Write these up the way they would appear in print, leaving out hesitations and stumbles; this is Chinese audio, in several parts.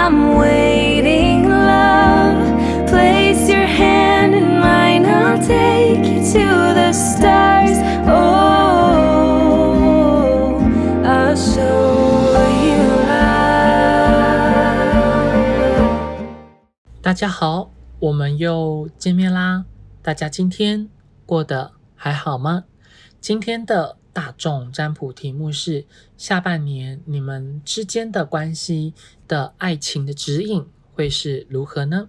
I'm waiting, love. Place your hand in mine, I'll take you to the stars. Oh, I'll show you love. 大家好，我们又见面啦。大家今天过得还好吗？今天的大众占卜题目是：下半年你们之间的关系的爱情的指引会是如何呢？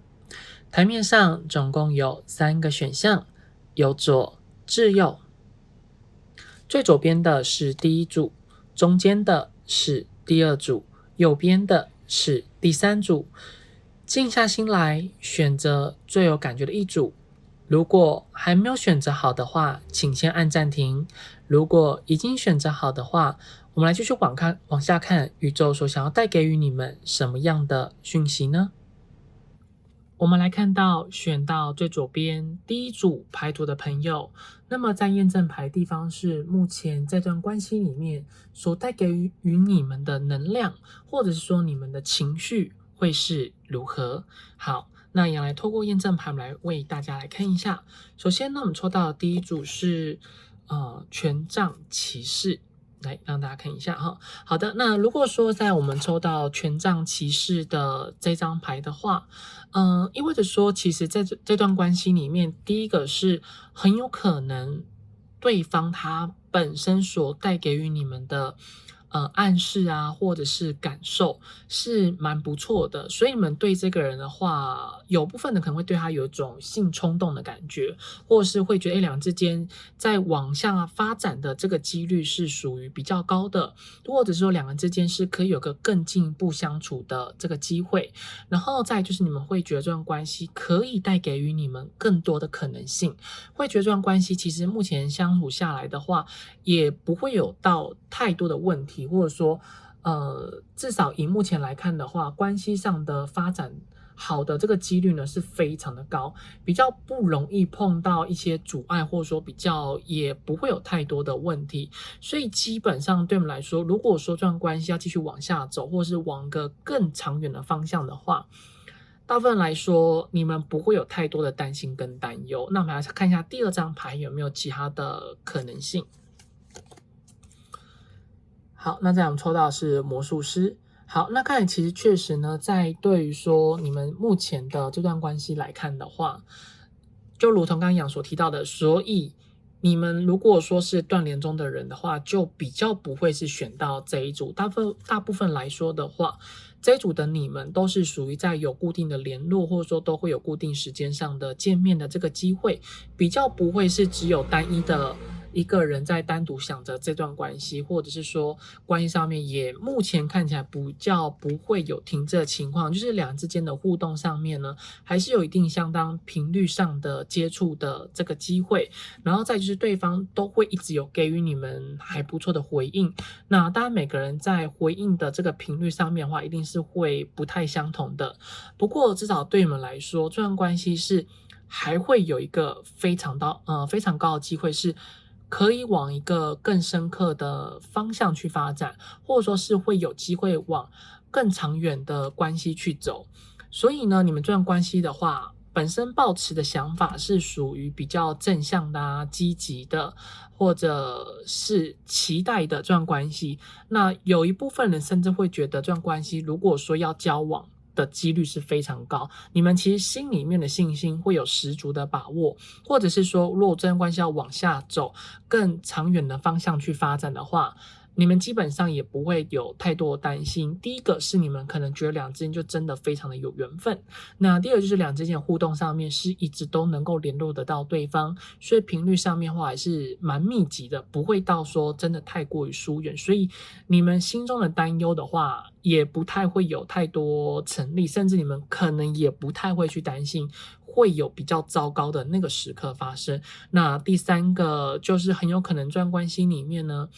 台面上总共有3个选项，由左至右。最左边的是第一组，中间的是第二组，右边的是第3组。静下心来，选择最有感觉的一组。如果还没有选择好的话，请先按暂停。如果已经选择好的话，我们来继续往下看，宇宙所想要带给予你们什么样的讯息呢？我们来看到选到最左边第一组牌图的朋友，那么在验证牌地方是目前这段关系里面所带给予你们的能量，或者是说你们的情绪会是如何。好，那也来透过验证牌，我们来为大家来看一下。首先呢，我们抽到的第一组是权杖骑士，来让大家看一下哈。好的，那如果说在我们抽到权杖骑士的这张牌的话，意味着说，其实在这段关系里面，第一个是很有可能对方他本身所带给予你们的暗示啊，或者是感受是蛮不错的，所以你们对这个人的话，有部分的可能会对他有一种性冲动的感觉，或者是会觉得两人之间在往下发展的这个几率是属于比较高的，或者说两人之间是可以有个更进一步相处的这个机会。然后再就是你们会觉得这段关系可以带给予你们更多的可能性，会觉得这段关系其实目前相处下来的话，也不会有到太多的问题，或者说至少以目前来看的话，关系上的发展好的这个几率呢是非常的高，比较不容易碰到一些阻碍，或者说比较也不会有太多的问题。所以基本上对我们来说，如果说这段关系要继续往下走，或是往个更长远的方向的话，大部分来说你们不会有太多的担心跟担忧。那我们来看一下第二张牌有没有其他的可能性。好，那这样我们抽到的是魔术师。好，那看来其实确实呢，在对于说你们目前的这段关系来看的话，就如同刚刚杨所提到的，所以你们如果说是断联中的人的话，就比较不会是选到这一组。大部分来说的话，这一组的你们都是属于在有固定的联络，或者说都会有固定时间上的见面的这个机会，比较不会是只有单一的一个人在单独想着这段关系，或者是说关系上面也目前看起来不会有停滞的情况，就是两人之间的互动上面呢，还是有一定相当频率上的接触的这个机会，然后再就是对方都会一直有给予你们还不错的回应。那当然每个人在回应的这个频率上面的话，一定是会不太相同的。不过至少对你们来说，这段关系是还会有一个非常高的机会是可以往一个更深刻的方向去发展，或者说是会有机会往更长远的关系去走。所以呢，你们这段关系的话，本身抱持的想法是属于比较正向的啊、积极的，或者是期待的这段关系。那有一部分人甚至会觉得这段关系如果说要交往的几率是非常高，你们其实心里面的信心会有十足的把握，或者是说如果这段关系要往下走更长远的方向去发展的话，你们基本上也不会有太多的担心。第一个是你们可能觉得两之间就真的非常的有缘分，那第二个就是两之间的互动上面是一直都能够联络得到对方，所以频率上面的话还是蛮密集的，不会到说真的太过于疏远，所以你们心中的担忧的话也不太会有太多成立，甚至你们可能也不太会去担心会有比较糟糕的那个时刻发生。那第三个就是很有可能这段关系里面呢，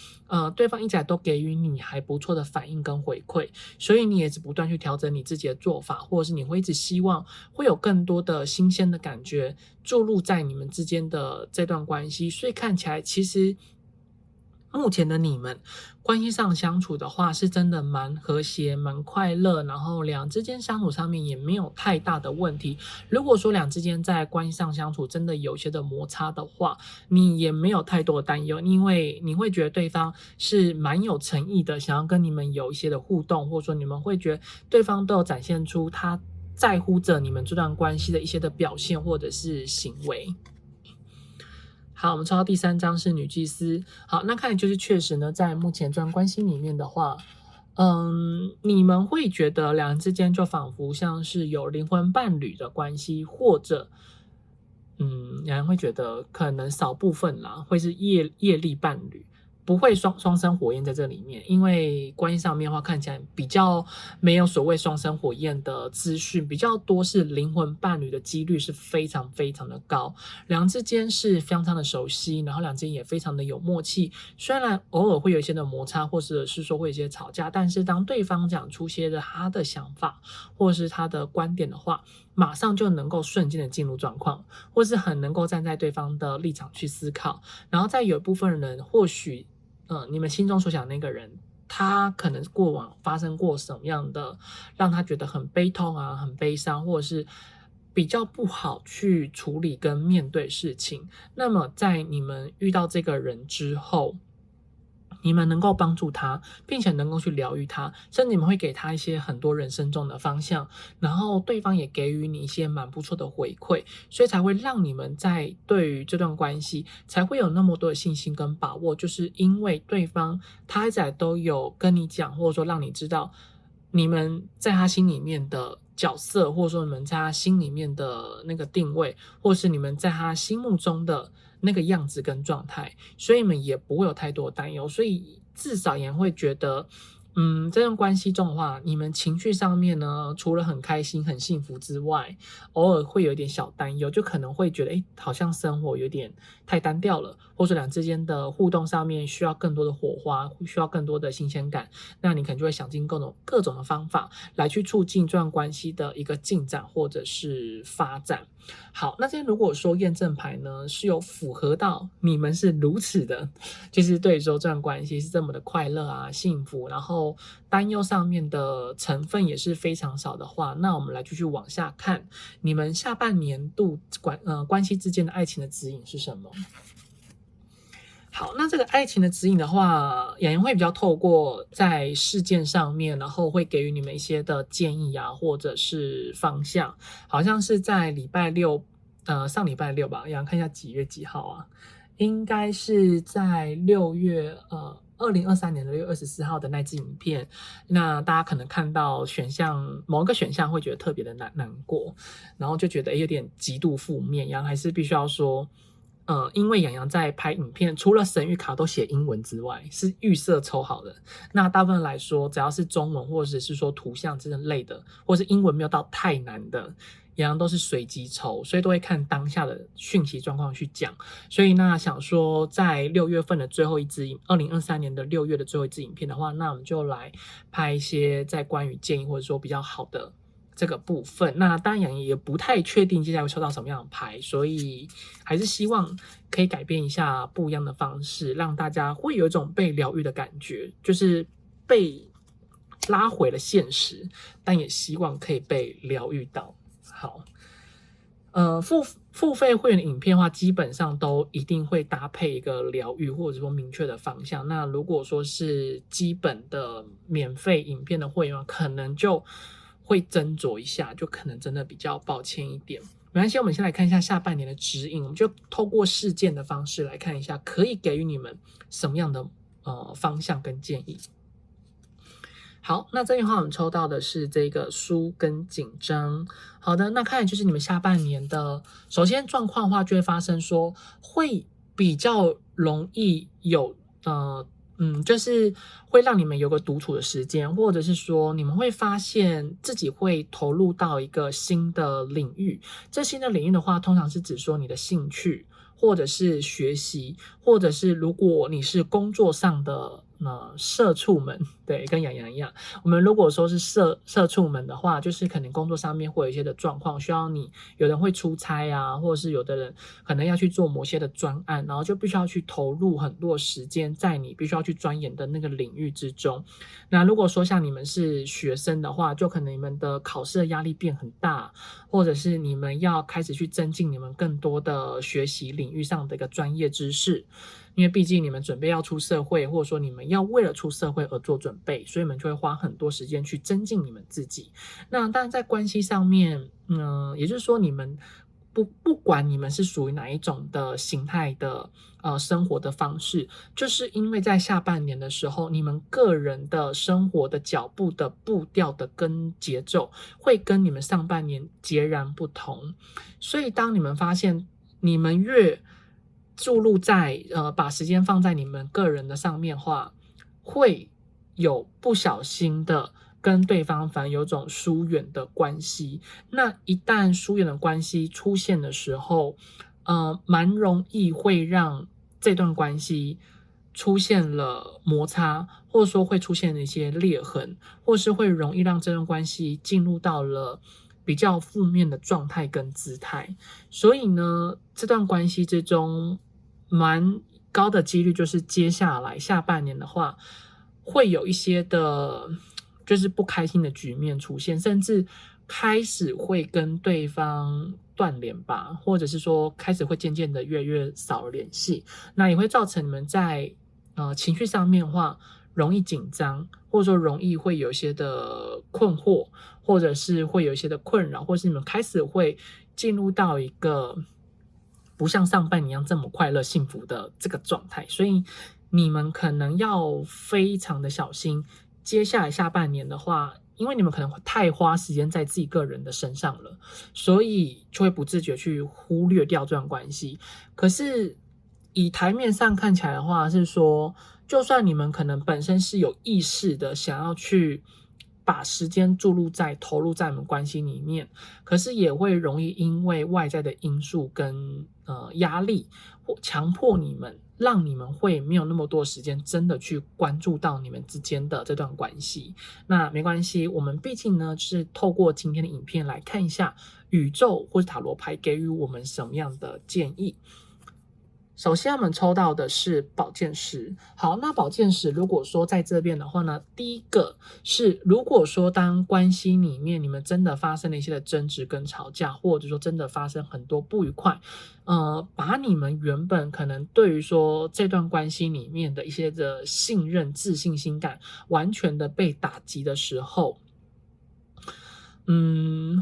对方一直都给予你还不错的反应跟回馈，所以你也是不断去调整你自己的做法，或者是你会一直希望会有更多的新鲜的感觉注入在你们之间的这段关系，所以看起来其实目前的你们关系上相处的话，是真的蛮和谐、蛮快乐，然后两之间相处上面也没有太大的问题。如果说两之间在关系上相处真的有些的摩擦的话，你也没有太多的担忧，因为你会觉得对方是蛮有诚意的，想要跟你们有一些的互动，或者说你们会觉得对方都有展现出他在乎着你们这段关系的一些的表现或者是行为。好，我们抽到第3张是女祭司。好，那看来就是确实呢，在目前这段关系里面的话，你们会觉得两人之间就仿佛像是有灵魂伴侣的关系，或者两人会觉得可能少部分啦，会是业力伴侣。不会双生火焰在这里面，因为关系上面的话看起来比较没有所谓双生火焰的资讯，比较多是灵魂伴侣的几率是非常非常的高，两人之间是非常的熟悉，然后两人之间也非常的有默契，虽然偶尔会有一些的摩擦，或者是说会有一些吵架，但是当对方讲出些的他的想法或是他的观点的话，马上就能够瞬间的进入状况，或是很能够站在对方的立场去思考，然后再有一部分人或许你们心中所想的那个人，他可能过往发生过什么样的让他觉得很悲痛啊、很悲伤，或者是比较不好去处理跟面对事情。那么在你们遇到这个人之后，你们能够帮助他，并且能够去疗愈他，甚至你们会给他一些很多人生中的方向，然后对方也给予你一些蛮不错的回馈，所以才会让你们在对于这段关系才会有那么多的信心跟把握，就是因为对方他一直都有跟你讲，或者说让你知道你们在他心里面的角色，或者说你们在他心里面的那个定位，或是你们在他心目中的那个样子跟状态，所以你们也不会有太多的担忧，所以至少也会觉得这段关系中的话，你们情绪上面呢，除了很开心很幸福之外，偶尔会有一点小担忧，就可能会觉得好像生活有点太单调了，或者两之间的互动上面需要更多的火花，需要更多的新鲜感，那你可能就会想尽各种的方法来去促进这段关系的一个进展或者是发展。好，那今天如果说验证牌呢是有符合到你们是如此的，就是对于说这段关系是这么的快乐啊、幸福，然后担忧上面的成分也是非常少的话，那我们来继续往下看，你们下半年度关系之间的爱情的指引是什么？好，那这个爱情的指引的话，雅妍会比较透过在事件上面，然后会给予你们一些的建议啊，或者是方向。好像是在礼拜六，上礼拜六吧，雅妍看一下几月几号啊？应该是在2023年的6月24号的那支影片。那大家可能看到某一个选项会觉得特别的难过，然后就觉得有点极度负面。雅妍还是必须要说。因为洋洋在拍影片，除了神谕卡都写英文之外，是预设抽好的。那大部分来说，只要是中文或者是说图像之类的，或是英文没有到太难的，洋洋都是随机抽，所以都会看当下的讯息状况去讲。所以那想说，在6月份的最后一支2023年的6月的最后一支影片的话，那我们就来拍一些在关于建议或者说比较好的这个部分。那当然也不太确定接下来会抽到什么样的牌，所以还是希望可以改变一下不一样的方式，让大家会有一种被疗愈的感觉，就是被拉回了现实，但也希望可以被疗愈到。好，付费会员的影片的话，基本上都一定会搭配一个疗愈或者说明确的方向。那如果说是基本的免费影片的会员，可能就会斟酌一下，就可能真的比较抱歉一点。没关系，我们先来看一下下半年的指引，我们就透过事件的方式来看一下，可以给予你们什么样的方向跟建议。好，那这边的话我们抽到的是这个书跟紧张。好的，那看来就是你们下半年的首先状况的话就会发生说会比较容易有就是会让你们有个独处的时间，或者是说你们会发现自己会投入到一个新的领域。这新的领域的话，通常是指说你的兴趣，或者是学习，或者是如果你是工作上的社畜们，对，跟洋洋一样。我们如果说是社畜们的话，就是可能工作上面会有一些的状况，需要你有人会出差啊，或者是有的人可能要去做某些的专案，然后就必须要去投入很多时间在你必须要去钻研的那个领域之中。那如果说像你们是学生的话，就可能你们的考试的压力变很大，或者是你们要开始去增进你们更多的学习领域上的一个专业知识。因为毕竟你们准备要出社会，或者说你们要为了出社会而做准备，所以你们就会花很多时间去增进你们自己。那当然在关系上面，也就是说你们不管你们是属于哪一种的形态的生活的方式，就是因为在下半年的时候，你们个人的生活的脚步的步调的跟节奏会跟你们上半年截然不同。所以当你们发现你们越注入在把时间放在你们个人的上面的话，会有不小心的跟对方反而有种疏远的关系。那一旦疏远的关系出现的时候，蛮容易会让这段关系出现了摩擦，或者说会出现一些裂痕，或是会容易让这段关系进入到了比较负面的状态跟姿态。所以呢，这段关系之中蛮高的几率就是接下来下半年的话，会有一些的就是不开心的局面出现，甚至开始会跟对方断联吧，或者是说开始会渐渐的越来越少联系。那也会造成你们在情绪上面的话容易紧张，或者说容易会有一些的困惑，或者是会有一些的困扰，或是你们开始会进入到一个不像上半年一样这么快乐幸福的这个状态。所以你们可能要非常的小心，接下来下半年的话，因为你们可能太花时间在自己个人的身上了，所以就会不自觉去忽略掉这段关系。可是以台面上看起来的话，是说就算你们可能本身是有意识的想要去把时间投入在你们关系里面，可是也会容易因为外在的因素跟压力或强迫你们，让你们会没有那么多时间真的去关注到你们之间的这段关系。那没关系，我们毕竟呢是透过今天的影片来看一下宇宙或是塔罗牌给予我们什么样的建议。首先我们抽到的是宝剑十。好，那宝剑十如果说在这边的话呢，第一个是如果说当关系里面你们真的发生了一些的争执跟吵架，或者说真的发生很多不愉快，把你们原本可能对于说这段关系里面的一些的信任自信心感完全的被打击的时候，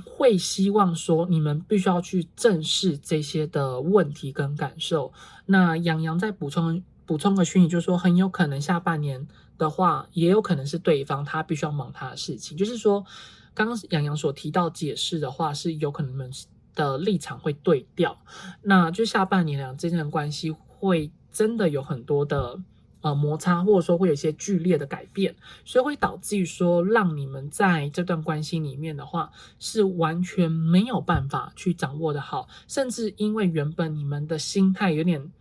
会希望说你们必须要去正视这些的问题跟感受。那洋洋再补充个讯息，就是说很有可能下半年的话，也有可能是对方他必须要忙他的事情。就是说，刚刚洋洋所提到解释的话，是有可能你们的立场会对调，那就下半年之间的关系会真的有很多的摩擦，或者说会有一些剧烈的改变，所以会导致于说让你们在这段关系里面的话是完全没有办法去掌握的好，甚至因为原本你们的心态有点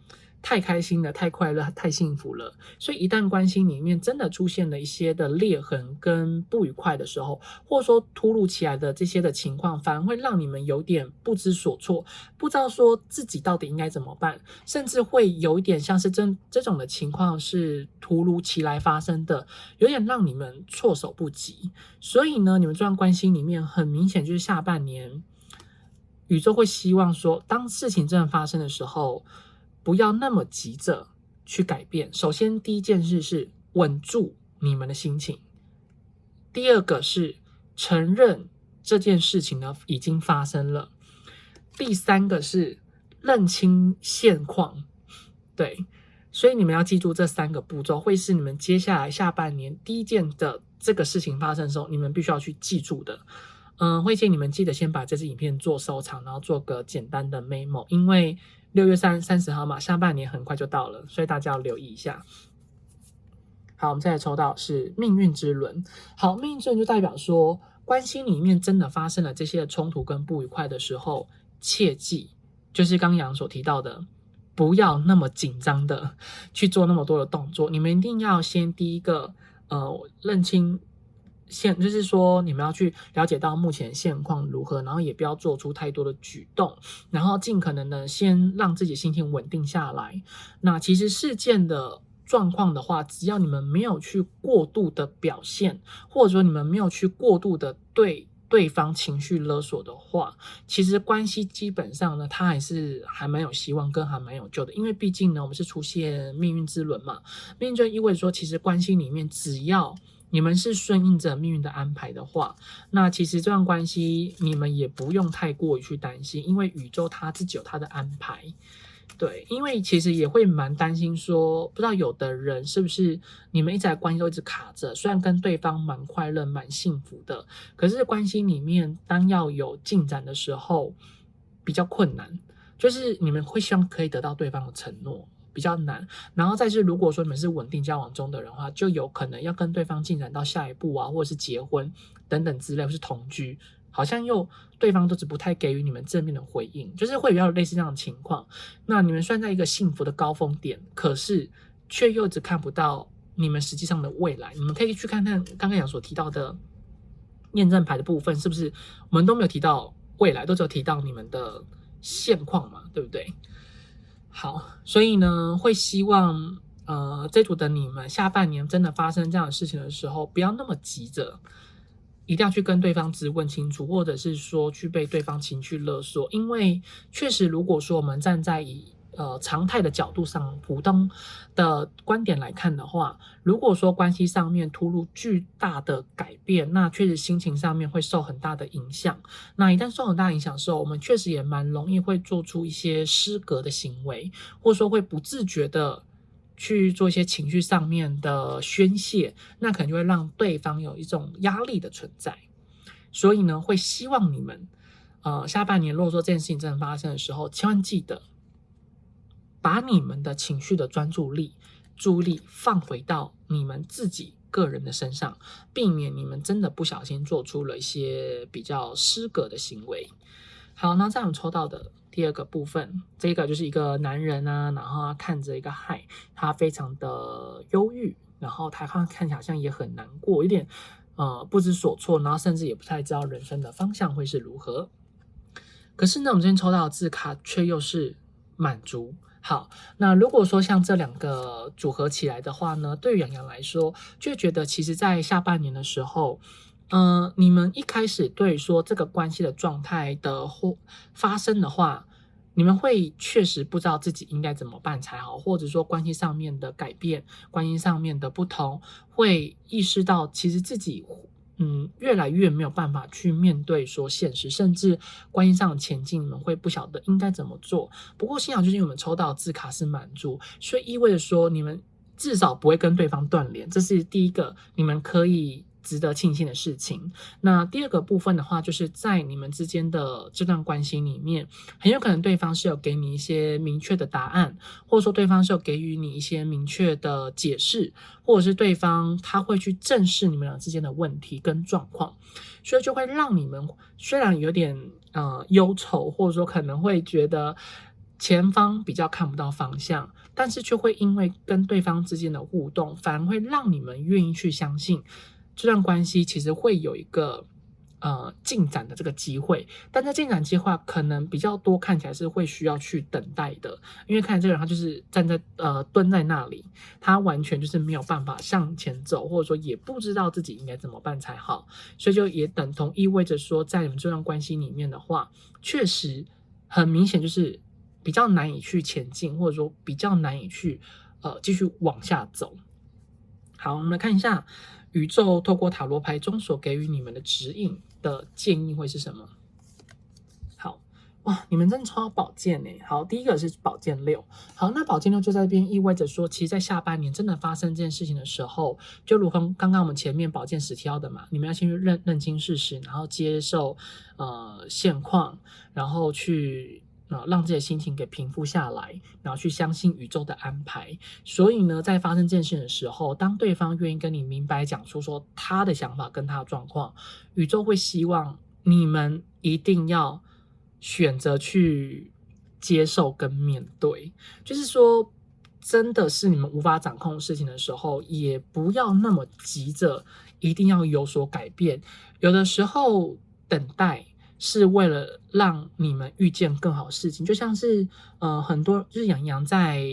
太开心了，太快乐，太幸福了，所以一旦关系里面真的出现了一些的裂痕跟不愉快的时候，或者说突如其来的这些的情况，反而会让你们有点不知所措，不知道说自己到底应该怎么办，甚至会有一点像是这种的情况是突如其来发生的，有点让你们措手不及。所以呢，你们这段关系里面很明显就是下半年宇宙会希望说，当事情真的发生的时候，不要那么急着去改变。首先第一件事是稳住你们的心情，第二个是承认这件事情呢已经发生了，第三个是认清现况。对，所以你们要记住这三个步骤，会是你们接下来下半年第一件的这个事情发生的时候，你们必须要去记住的。会建议你们记得先把这支影片做收藏，然后做个简单的 memo， 因为6月30号嘛，下半年很快就到了，所以大家要留意一下。好，我们再来抽到是命运之轮。好，命运之轮就代表说，关系里面真的发生了这些冲突跟不愉快的时候，切记就是刚阳所提到的，不要那么紧张的去做那么多的动作，你们一定要先第一个认清就是说你们要去了解到目前现况如何，然后也不要做出太多的举动，然后尽可能的先让自己心情稳定下来。那其实事件的状况的话，只要你们没有去过度的表现，或者说你们没有去过度的对方情绪勒索的话，其实关系基本上呢，它还蛮有希望跟还蛮有救的。因为毕竟呢，我们是出现命运之轮嘛，命运就意味着说，其实关系里面只要你们是顺应着命运的安排的话，那其实这段关系你们也不用太过于去担心，因为宇宙它自己有它的安排。对，因为其实也会蛮担心说，不知道有的人是不是你们一直在关系都一直卡着，虽然跟对方蛮快乐、蛮幸福的，可是关系里面当要有进展的时候比较困难，就是你们会希望可以得到对方的承诺。比较难，然后再是如果说你们是稳定交往中的人的话，就有可能要跟对方进展到下一步啊，或者是结婚等等之类，或是同居，好像又对方都只不太给予你们正面的回应，就是会比较类似这样的情况。那你们算在一个幸福的高峰点，可是却又只看不到你们实际上的未来。你们可以去看看刚刚所提到的验证牌的部分，是不是我们都没有提到未来，都只有提到你们的现况嘛，对不对？好，所以呢，会希望这组的你们下半年真的发生这样的事情的时候，不要那么急着，一定要去跟对方质问清楚，或者是说去被对方情绪勒索。因为确实，如果说我们站在常态的角度上，普通的观点来看的话，如果说关系上面突入巨大的改变，那确实心情上面会受很大的影响。那一旦受很大影响的时候，我们确实也蛮容易会做出一些失格的行为，或者说会不自觉的去做一些情绪上面的宣泄，那可能就会让对方有一种压力的存在。所以呢，会希望你们下半年如果说这件事情真的发生的时候，千万记得把你们的情绪的注意力放回到你们自己个人的身上，避免你们真的不小心做出了一些比较失格的行为。好，那在我们抽到的第二个部分，这个就是一个男人啊，然后他看着一个海，他非常的忧郁，然后他看起来好像也很难过，有点不知所措，然后甚至也不太知道人生的方向会是如何。可是呢，我们今天抽到的字卡却又是满足。好，那如果说像这两个组合起来的话呢，对于洋洋来说，就会觉得其实在下半年的时候，你们一开始对说这个关系的状态的发生的话，你们会确实不知道自己应该怎么办才好，或者说关系上面的改变，关系上面的不同，会意识到其实自己越来越没有办法去面对说现实，甚至关系上的前进，你们会不晓得应该怎么做。不过幸好就是因为我们抽到的字卡是满足，所以意味着说你们至少不会跟对方断联，这是第一个你们可以值得庆幸的事情。那第二个部分的话，就是在你们之间的这段关系里面，很有可能对方是有给你一些明确的答案，或者说对方是有给予你一些明确的解释，或者是对方他会去正视你们俩之间的问题跟状况，所以就会让你们虽然有点忧愁，或者说可能会觉得前方比较看不到方向，但是却会因为跟对方之间的互动，反而会让你们愿意去相信这段关系其实会有一个进展的这个机会。但这进展计划可能比较多看起来是会需要去等待的，因为看来这个人他就是蹲在那里，他完全就是没有办法向前走，或者说也不知道自己应该怎么办才好，所以就也等同意味着说，在你们这段关系里面的话，确实很明显就是比较难以去前进，或者说比较难以去继续往下走。好，我们来看一下宇宙透过塔罗牌中所给予你们的指引的建议会是什么。好，哇，你们真的抽到宝剑耶。好，第一个是宝剑6。好，那宝剑6就在这边意味着说，其实在下半年真的发生这件事情的时候，就如同刚刚我们前面宝剑10挑的嘛，你们要先去认清事实，然后接受现况，然后去让自己的心情给平复下来，然后去相信宇宙的安排。所以呢，在发生这件事的时候，当对方愿意跟你明白讲出说他的想法跟他的状况，宇宙会希望你们一定要选择去接受跟面对。就是说真的是你们无法掌控的事情的时候，也不要那么急着一定要有所改变。有的时候等待是为了让你们遇见更好的事情，就像是很多就是洋洋在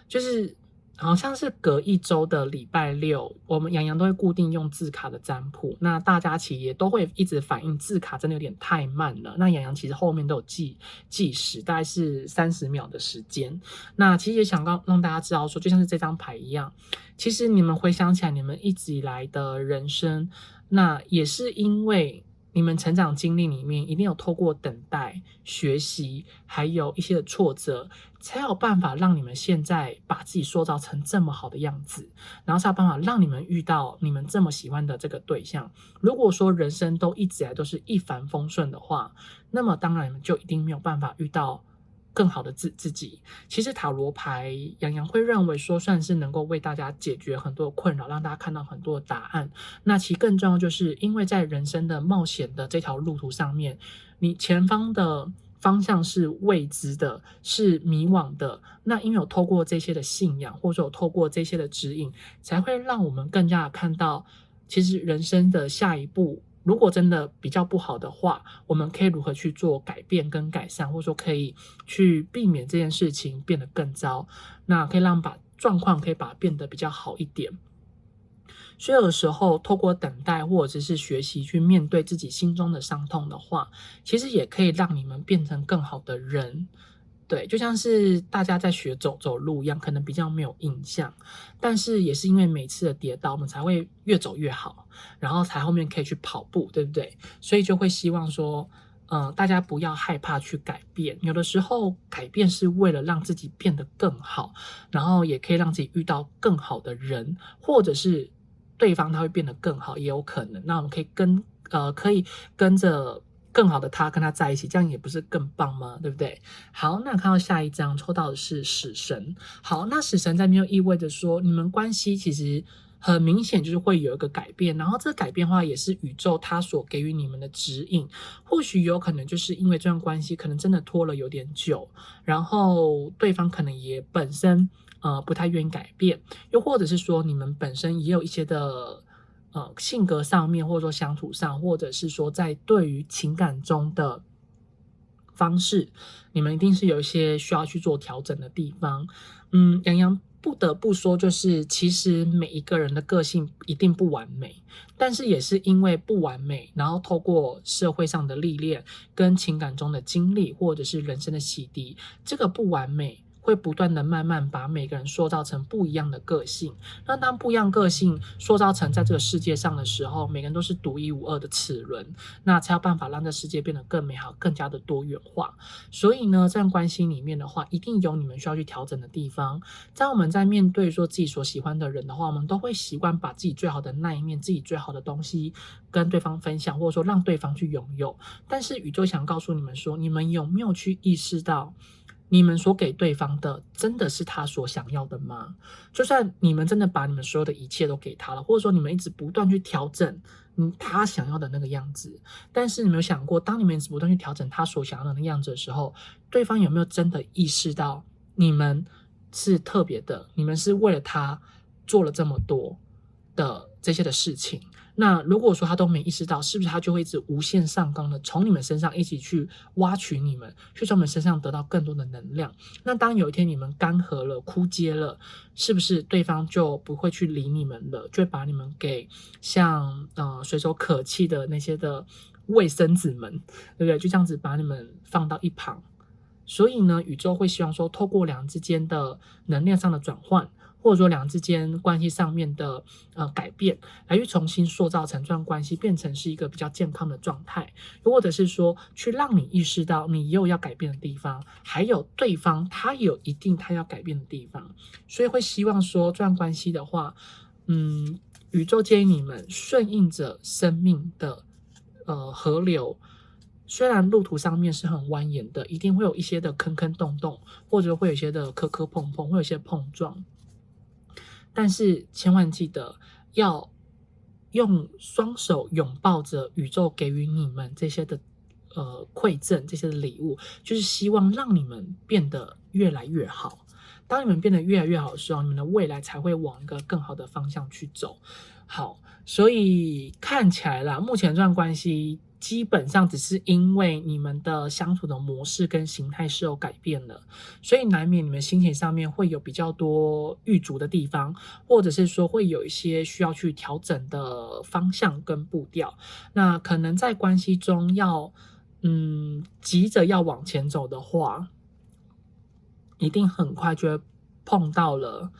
就是好像是隔一周的礼拜六，我们洋洋都会固定用字卡的占卜。那大家其实也都会一直反映字卡真的有点太慢了。那洋洋其实后面都有计时，大概是30秒的时间。那其实也想让大家知道说，就像是这张牌一样，其实你们回想起来，你们一直以来的人生，那也是因为你们成长经历里面一定有透过等待、学习，还有一些的挫折，才有办法让你们现在把自己塑造成这么好的样子，然后才有办法让你们遇到你们这么喜欢的这个对象。如果说人生都一直以来都是一帆风顺的话，那么当然你们就一定没有办法遇到更好的自己。其实塔罗牌洋洋会认为说算是能够为大家解决很多的困扰，让大家看到很多的答案。那其实更重要就是因为在人生的冒险的这条路途上面，你前方的方向是未知的，是迷惘的。那因为有透过这些的信仰，或者有透过这些的指引，才会让我们更加的看到其实人生的下一步如果真的比较不好的话，我们可以如何去做改变跟改善，或者说可以去避免这件事情变得更糟，那可以让把状况可以把它变得比较好一点。所以有的时候透过等待或者是学习去面对自己心中的伤痛的话，其实也可以让你们变成更好的人。对，就像是大家在学走路一样，可能比较没有印象，但是也是因为每次的跌倒，我们才会越走越好，然后才后面可以去跑步，对不对？所以就会希望说，大家不要害怕去改变，有的时候改变是为了让自己变得更好，然后也可以让自己遇到更好的人，或者是对方他会变得更好，也有可能。那我们可以跟着更好的他跟他在一起，这样也不是更棒吗？对不对？好，那看到下一张抽到的是死神。好，那死神在没有意味着说你们关系其实很明显就是会有一个改变，然后这个改变的话也是宇宙它所给予你们的指引。或许有可能就是因为这段关系可能真的拖了有点久，然后对方可能也本身不太愿意改变，又或者是说你们本身也有一些的性格上面，或者说相处上，或者是说在对于情感中的方式，你们一定是有一些需要去做调整的地方。洋洋不得不说，就是其实每一个人的个性一定不完美，但是也是因为不完美，然后透过社会上的历练跟情感中的经历，或者是人生的洗涤，这个不完美会不断的慢慢把每个人塑造成不一样的个性。那当不一样个性塑造成在这个世界上的时候，每个人都是独一无二的齿轮，那才有办法让这世界变得更美好，更加的多元化。所以呢，这段关系里面的话，一定有你们需要去调整的地方。在我们在面对说自己所喜欢的人的话，我们都会习惯把自己最好的那一面，自己最好的东西跟对方分享，或者说让对方去拥有。但是宇宙想告诉你们说，你们有没有去意识到你们所给对方的真的是他所想要的吗？就算你们真的把你们所有的一切都给他了，或者说你们一直不断去调整他想要的那个样子，但是你们有想过，当你们一直不断去调整他所想要的那个样子的时候，对方有没有真的意识到你们是特别的，你们是为了他做了这么多的这些的事情？那如果说他都没意识到，是不是他就会一直无限上纲的从你们身上一起去挖取你们，去从你们身上得到更多的能量？那当有一天你们干涸了、枯竭了，是不是对方就不会去理你们了，就会把你们给像随手可弃的那些的卫生纸们，对不对？就这样子把你们放到一旁。所以呢，宇宙会希望说，透过两人之间的能量上的转换，或者说两人之间关系上面的改变，来去重新塑造成这段关系变成是一个比较健康的状态，又或者是说去让你意识到你也有要改变的地方，还有对方他有一定他要改变的地方。所以会希望说这段关系的话，宇宙建议你们顺应着生命的河流。虽然路途上面是很蜿蜒的，一定会有一些的坑坑洞洞，或者会有一些的磕磕碰碰，会有一些碰撞，但是千万记得要用双手拥抱着宇宙给予你们这些的馈赠这些礼物，就是希望让你们变得越来越好。当你们变得越来越好的时候，你们的未来才会往一个更好的方向去走。好，所以看起来啦，目前这段关系基本上只是因为你们的相处的模式跟形态是有改变了，所以难免你们心情上面会有比较多郁卒的地方，或者是说会有一些需要去调整的方向跟步调。那可能在关系中要急着要往前走的话，一定很快就会碰到了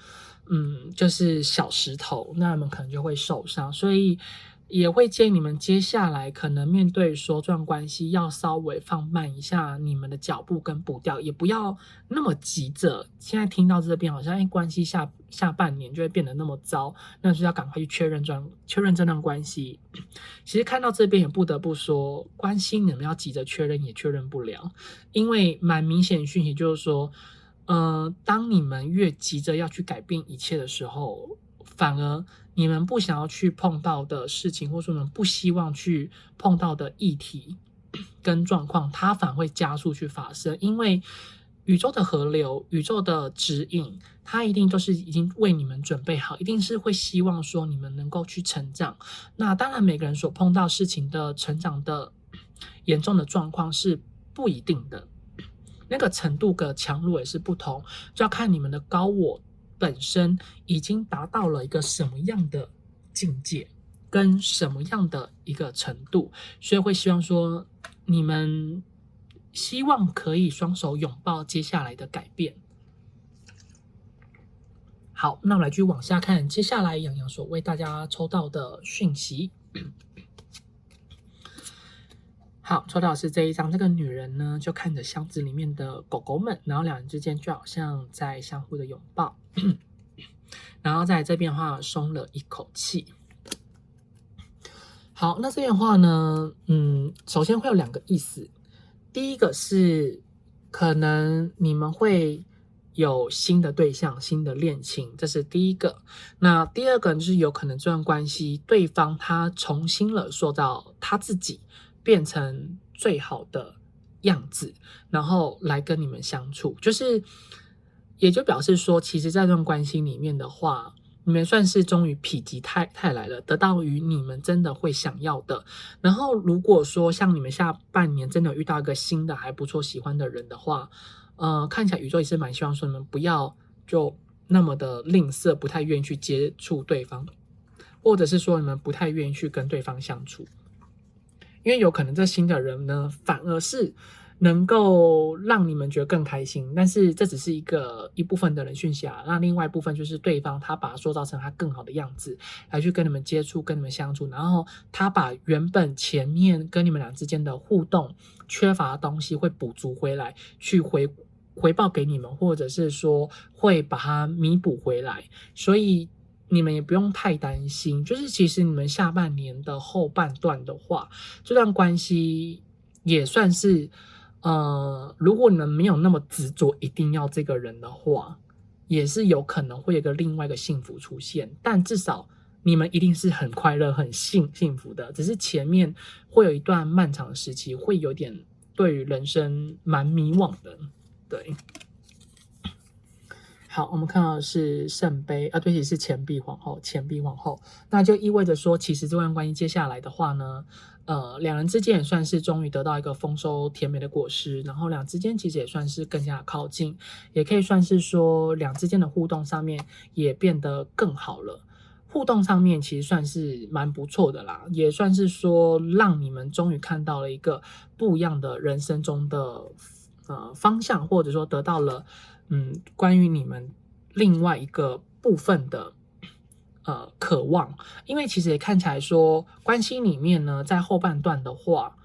就是小石头，那你们可能就会受伤，所以也会建议你们接下来可能面对说这段关系要稍微放慢一下你们的脚步跟步调，也不要那么急着。现在听到这边好像关系下半年就会变得那么糟，那就是要赶快去确认这段关系。其实看到这边也不得不说，关系你们要急着确认也确认不了，因为蛮明显的讯息就是说当你们越急着要去改变一切的时候，反而你们不想要去碰到的事情，或者说你们不希望去碰到的议题跟状况，它反而会加速去发生。因为宇宙的河流，宇宙的指引，它一定都是已经为你们准备好，一定是会希望说你们能够去成长。那当然每个人所碰到事情的成长的严重的状况是不一定的，那个程度的强弱也是不同，就要看你们的高我本身已经达到了一个什么样的境界，跟什么样的一个程度，所以会希望说你们希望可以双手拥抱接下来的改变。好，那我们来继续往下看，接下来洋洋所为大家抽到的讯息。好，抽到的是这一张，这个女人呢就看着箱子里面的狗狗们，然后两人之间就好像在相互的拥抱，然后在这边的话松了一口气。好，那这边的话呢，首先会有两个意思，第一个是可能你们会有新的对象、新的恋情，这是第一个。那第二个就是有可能这段关系对方他重新了塑造他自己，变成最好的样子，然后来跟你们相处，就是也就表示说，其实在这段关系里面的话，你们算是终于否极泰来了，得到于你们真的会想要的。然后如果说像你们下半年真的遇到一个新的还不错喜欢的人的话，看起来宇宙也是蛮希望说你们不要就那么的吝啬，不太愿意去接触对方，或者是说你们不太愿意去跟对方相处。因为有可能这新的人呢，反而是能够让你们觉得更开心，但是这只是一部分的人讯息啊。那另外一部分就是对方他把它塑造成他更好的样子，来去跟你们接触、跟你们相处，然后他把原本前面跟你们俩之间的互动缺乏的东西会补足回来，去回报给你们，或者是说会把它弥补回来，所以你们也不用太担心，就是其实你们下半年的后半段的话，这段关系也算是如果你们没有那么执着一定要这个人的话，也是有可能会有另外一个幸福出现，但至少你们一定是很快乐很幸福的，只是前面会有一段漫长的时期，会有点对于人生蛮迷惘的。对，好，我们看到的是圣杯，对不起，是钱币皇后，那就意味着说，其实这段关系接下来的话呢，两人之间也算是终于得到一个丰收甜美的果实，然后两之间其实也算是更加靠近，也可以算是说两之间的互动上面也变得更好了。互动上面其实算是蛮不错的啦，也算是说让你们终于看到了一个不一样的人生中的方向，或者说得到了关于你们另外一个部分的渴望。因为其实也看起来说关系里面呢，在后半段的话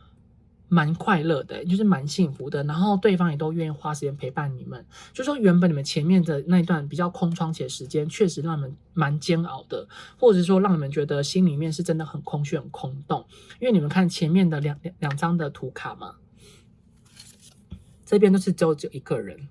蛮快乐的，就是蛮幸福的，然后对方也都愿意花时间陪伴你们，就说原本你们前面的那一段比较空窗期的时间确实让你们蛮煎熬的，或者是说让你们觉得心里面是真的很空虚很空洞。因为你们看前面的两张的图卡嘛，这边都是只有一个人，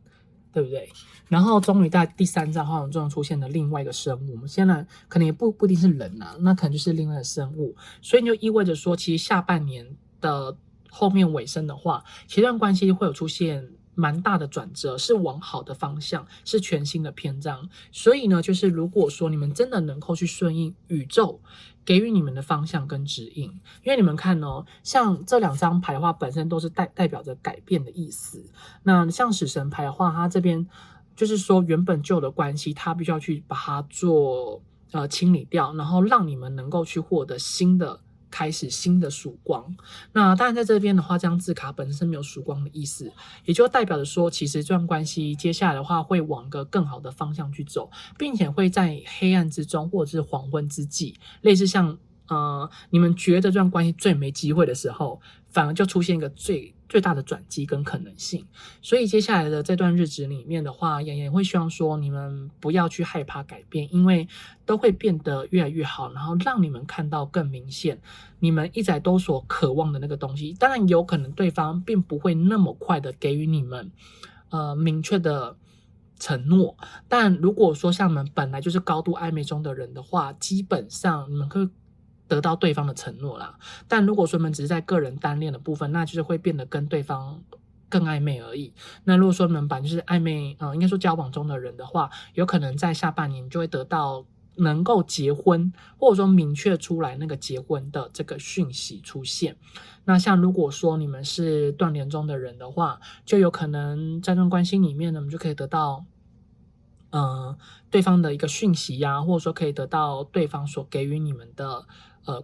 对不对？然后终于在第三张画中出现了另外一个生物，我们现在可能也不一定是人啊，那可能就是另外的生物，所以就意味着说，其实下半年的后面尾声的话，这段关系会有出现蛮大的转折，是往好的方向，是全新的篇章。所以呢，就是如果说你们真的能够去顺应宇宙给予你们的方向跟指引，因为你们看哦，像这2张牌的话，本身都是代表着改变的意思。那像死神牌的话，它这边就是说原本旧的关系，它必须要去把它做清理掉，然后让你们能够去获得新的开始，新的曙光。那当然在这边的话，这张字卡本身是没有曙光的意思，也就代表着说，其实这段关系接下来的话会往个更好的方向去走，并且会在黑暗之中或者是黄昏之际，类似像你们觉得这段关系最没机会的时候，反而就出现一个最大的转机跟可能性。所以接下来的这段日子里面的话，妍妍会希望说你们不要去害怕改变，因为都会变得越来越好，然后让你们看到更明显你们一直都所渴望的那个东西。当然有可能对方并不会那么快的给予你们明确的承诺，但如果说像你们本来就是高度暧昧中的人的话，基本上你们可以得到对方的承诺啦。但如果说你们只是在个人单恋的部分，那就是会变得跟对方更暧昧而已。那如果说你们本来就是暧昧应该说交往中的人的话，有可能在下半年就会得到能够结婚，或者说明确出来那个结婚的这个讯息出现。那像如果说你们是断联中的人的话，就有可能在这段关系里面呢，我们就可以得到对方的一个讯息呀，或者说可以得到对方所给予你们的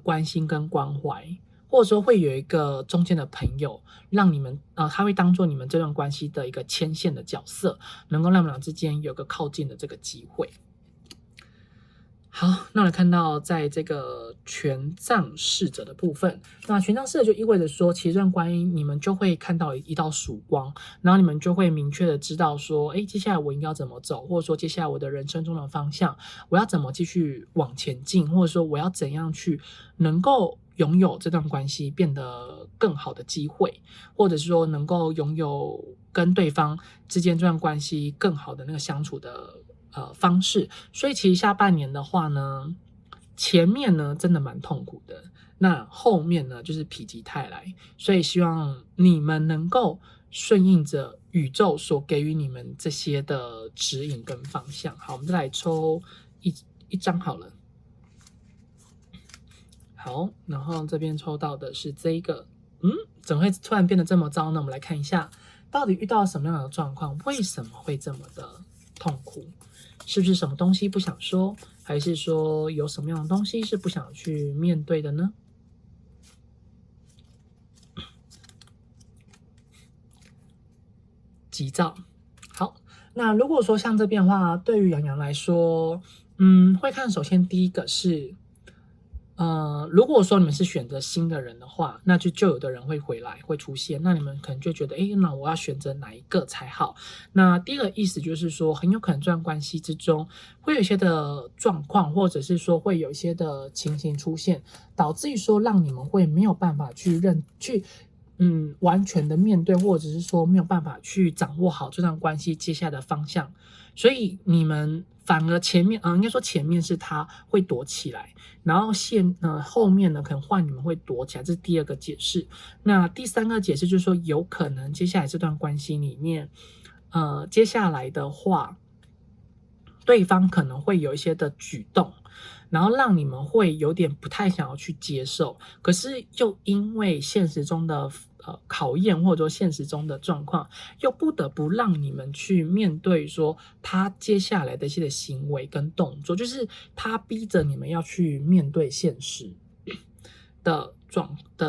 关心跟关怀，或者说会有一个中间的朋友，让你们他会当做你们这段关系的一个牵线的角色，能够让你们俩之间有个靠近的这个机会。好，那我们看到在这个权杖侍者的部分，那权杖侍者就意味着说，其实这段关系你们就会看到一道曙光，然后你们就会明确的知道说，接下来我应该要怎么走，或者说接下来我的人生中的方向，我要怎么继续往前进，或者说我要怎样去能够拥有这段关系变得更好的机会，或者是说能够拥有跟对方之间这段关系更好的那个相处的方式。所以其实下半年的话呢，前面呢真的蛮痛苦的，那后面呢就是否极泰来。所以希望你们能够顺应着宇宙所给予你们这些的指引跟方向。好，我们再来抽一张好了。好，然后这边抽到的是这一个，怎么会突然变得这么糟呢？我们来看一下，到底遇到什么样的状况，为什么会这么的痛苦？是不是什么东西不想说，还是说有什么样的东西是不想去面对的呢？急躁。好，那如果说像这边的话，对于洋洋来说，会看首先第一个是如果说你们是选择新的人的话，那就有的人会回来，会出现，那你们可能就觉得，那我要选择哪一个才好？那第一个意思就是说，很有可能这段关系之中会有一些的状况，或者是说会有一些的情形出现，导致于说让你们会没有办法去完全的面对，或者是说没有办法去掌握好这段关系接下来的方向，所以你们反而前面应该说前面是他会躲起来，然后后面呢可能换你们会躲起来，这是第二个解释。那第三个解释就是说，有可能接下来这段关系里面接下来的话，对方可能会有一些的举动，然后让你们会有点不太想要去接受，可是又因为现实中的考验，或者说现实中的状况，又不得不让你们去面对说他接下来的一些的行为跟动作，就是他逼着你们要去面对现实的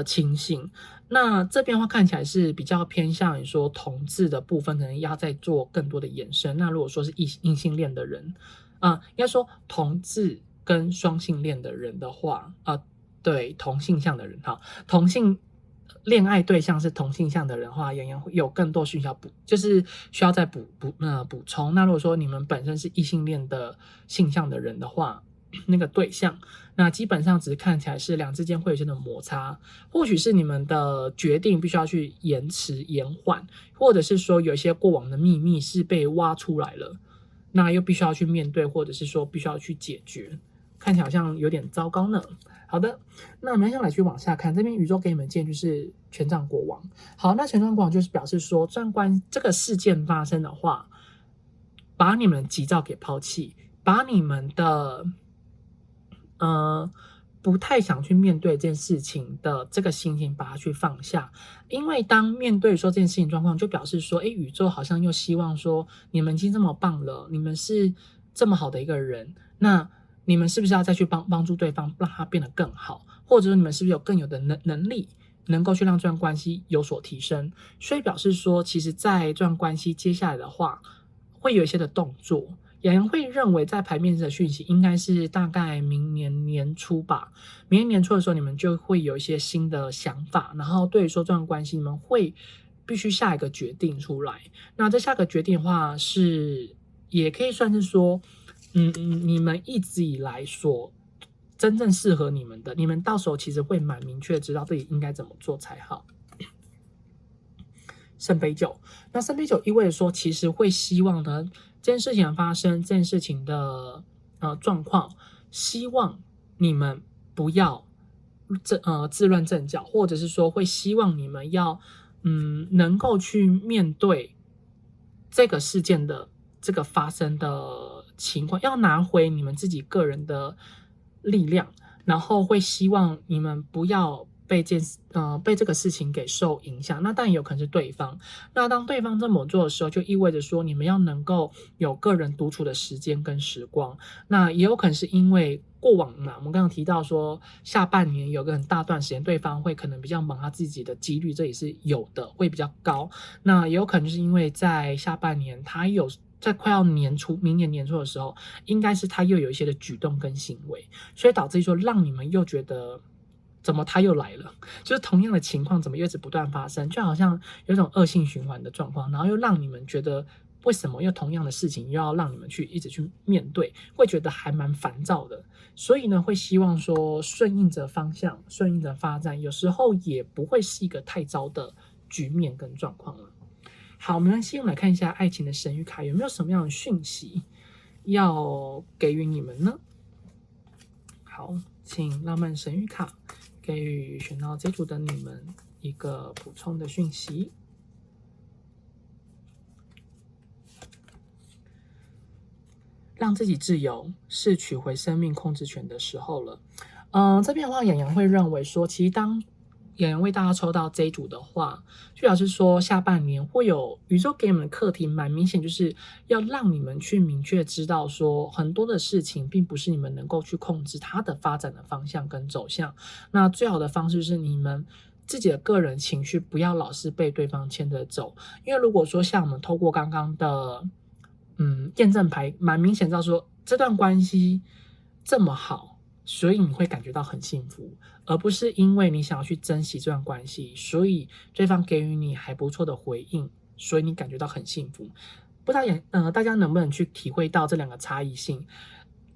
情形。那这边的话看起来是比较偏向于说同志的部分，可能要再做更多的延伸。那如果说是异性恋的人，应该说同志跟双性恋的人的话，对同性向的人哈，同性恋爱对象是同性向的人的话，洋洋会有更多需要就是需要再补充。那如果说你们本身是异性恋的性向的人的话，那个对象，那基本上只是看起来是两之间会有些的摩擦，或许是你们的决定必须要去延迟延缓，或者是说有一些过往的秘密是被挖出来了，那又必须要去面对，或者是说必须要去解决。看起来好像有点糟糕呢。好的，那我们要来去往下看，这边宇宙给你们建议就是权杖国王。好，那权杖国王就是表示说，这个事件发生的话，把你们的急躁给抛弃，把你们的不太想去面对这件事情的这个心情，把它去放下。因为当面对说这件事情状况，就表示说，宇宙好像又希望说，你们已经这么棒了，你们是这么好的一个人，那你们是不是要再去帮助对方，让他变得更好？或者说你们是不是有更有的能力，能够去让这段关系有所提升？所以表示说，其实在这段关系接下来的话，会有一些的动作。有人会认为在牌面的讯息应该是大概明年年初吧。明年年初的时候，你们就会有一些新的想法，然后对于说这段关系，你们会必须下一个决定出来。那这下个决定的话也可以算是说，你们一直以来所真正适合你们的，你们到时候其实会蛮明确知道自己应该怎么做才好。圣杯九，那圣杯九意味着说，其实会希望呢，这件事情的发生，这件事情的状况，希望你们不要自乱阵脚，或者是说会希望你们要能够去面对这个事件的这个发生的情况，要拿回你们自己个人的力量，然后会希望你们不要被这个事情给受影响。那当然有可能是对方，那当对方这么做的时候，就意味着说你们要能够有个人独处的时间跟时光。那也有可能是因为过往嘛，我们刚刚提到说下半年有个很大段时间对方会可能比较忙，他自己的几率这也是有的，会比较高。那也有可能就是因为在下半年他有在快要明年年初的时候，应该是他又有一些的举动跟行为，所以导致说让你们又觉得怎么他又来了，就是同样的情况怎么一直不断发生，就好像有一种恶性循环的状况，然后又让你们觉得为什么又同样的事情又要让你们一直去面对，会觉得还蛮烦躁的。所以呢，会希望说顺应着方向，顺应着发展，有时候也不会是一个太糟的局面跟状况了。好，没关系，我们来看一下爱情的神谕卡有没有什么样的讯息要给予你们呢？好，请浪漫神谕卡给予选到这组的你们一个补充的讯息。让自己自由，是取回生命控制权的时候了。这边的话，洋洋会认为说，其实当洋洋为大家抽到这一组的话，就表示说下半年会有宇宙给你们的课题，蛮明显，就是要让你们去明确知道说，很多的事情并不是你们能够去控制它的发展的方向跟走向。那最好的方式是你们自己的个人情绪不要老是被对方牵着走，因为如果说像我们透过刚刚的验证牌，蛮明显知道说这段关系这么好，所以你会感觉到很幸福，而不是因为你想要去珍惜这段关系，所以对方给予你还不错的回应，所以你感觉到很幸福。不知道大家能不能去体会到这两个差异性？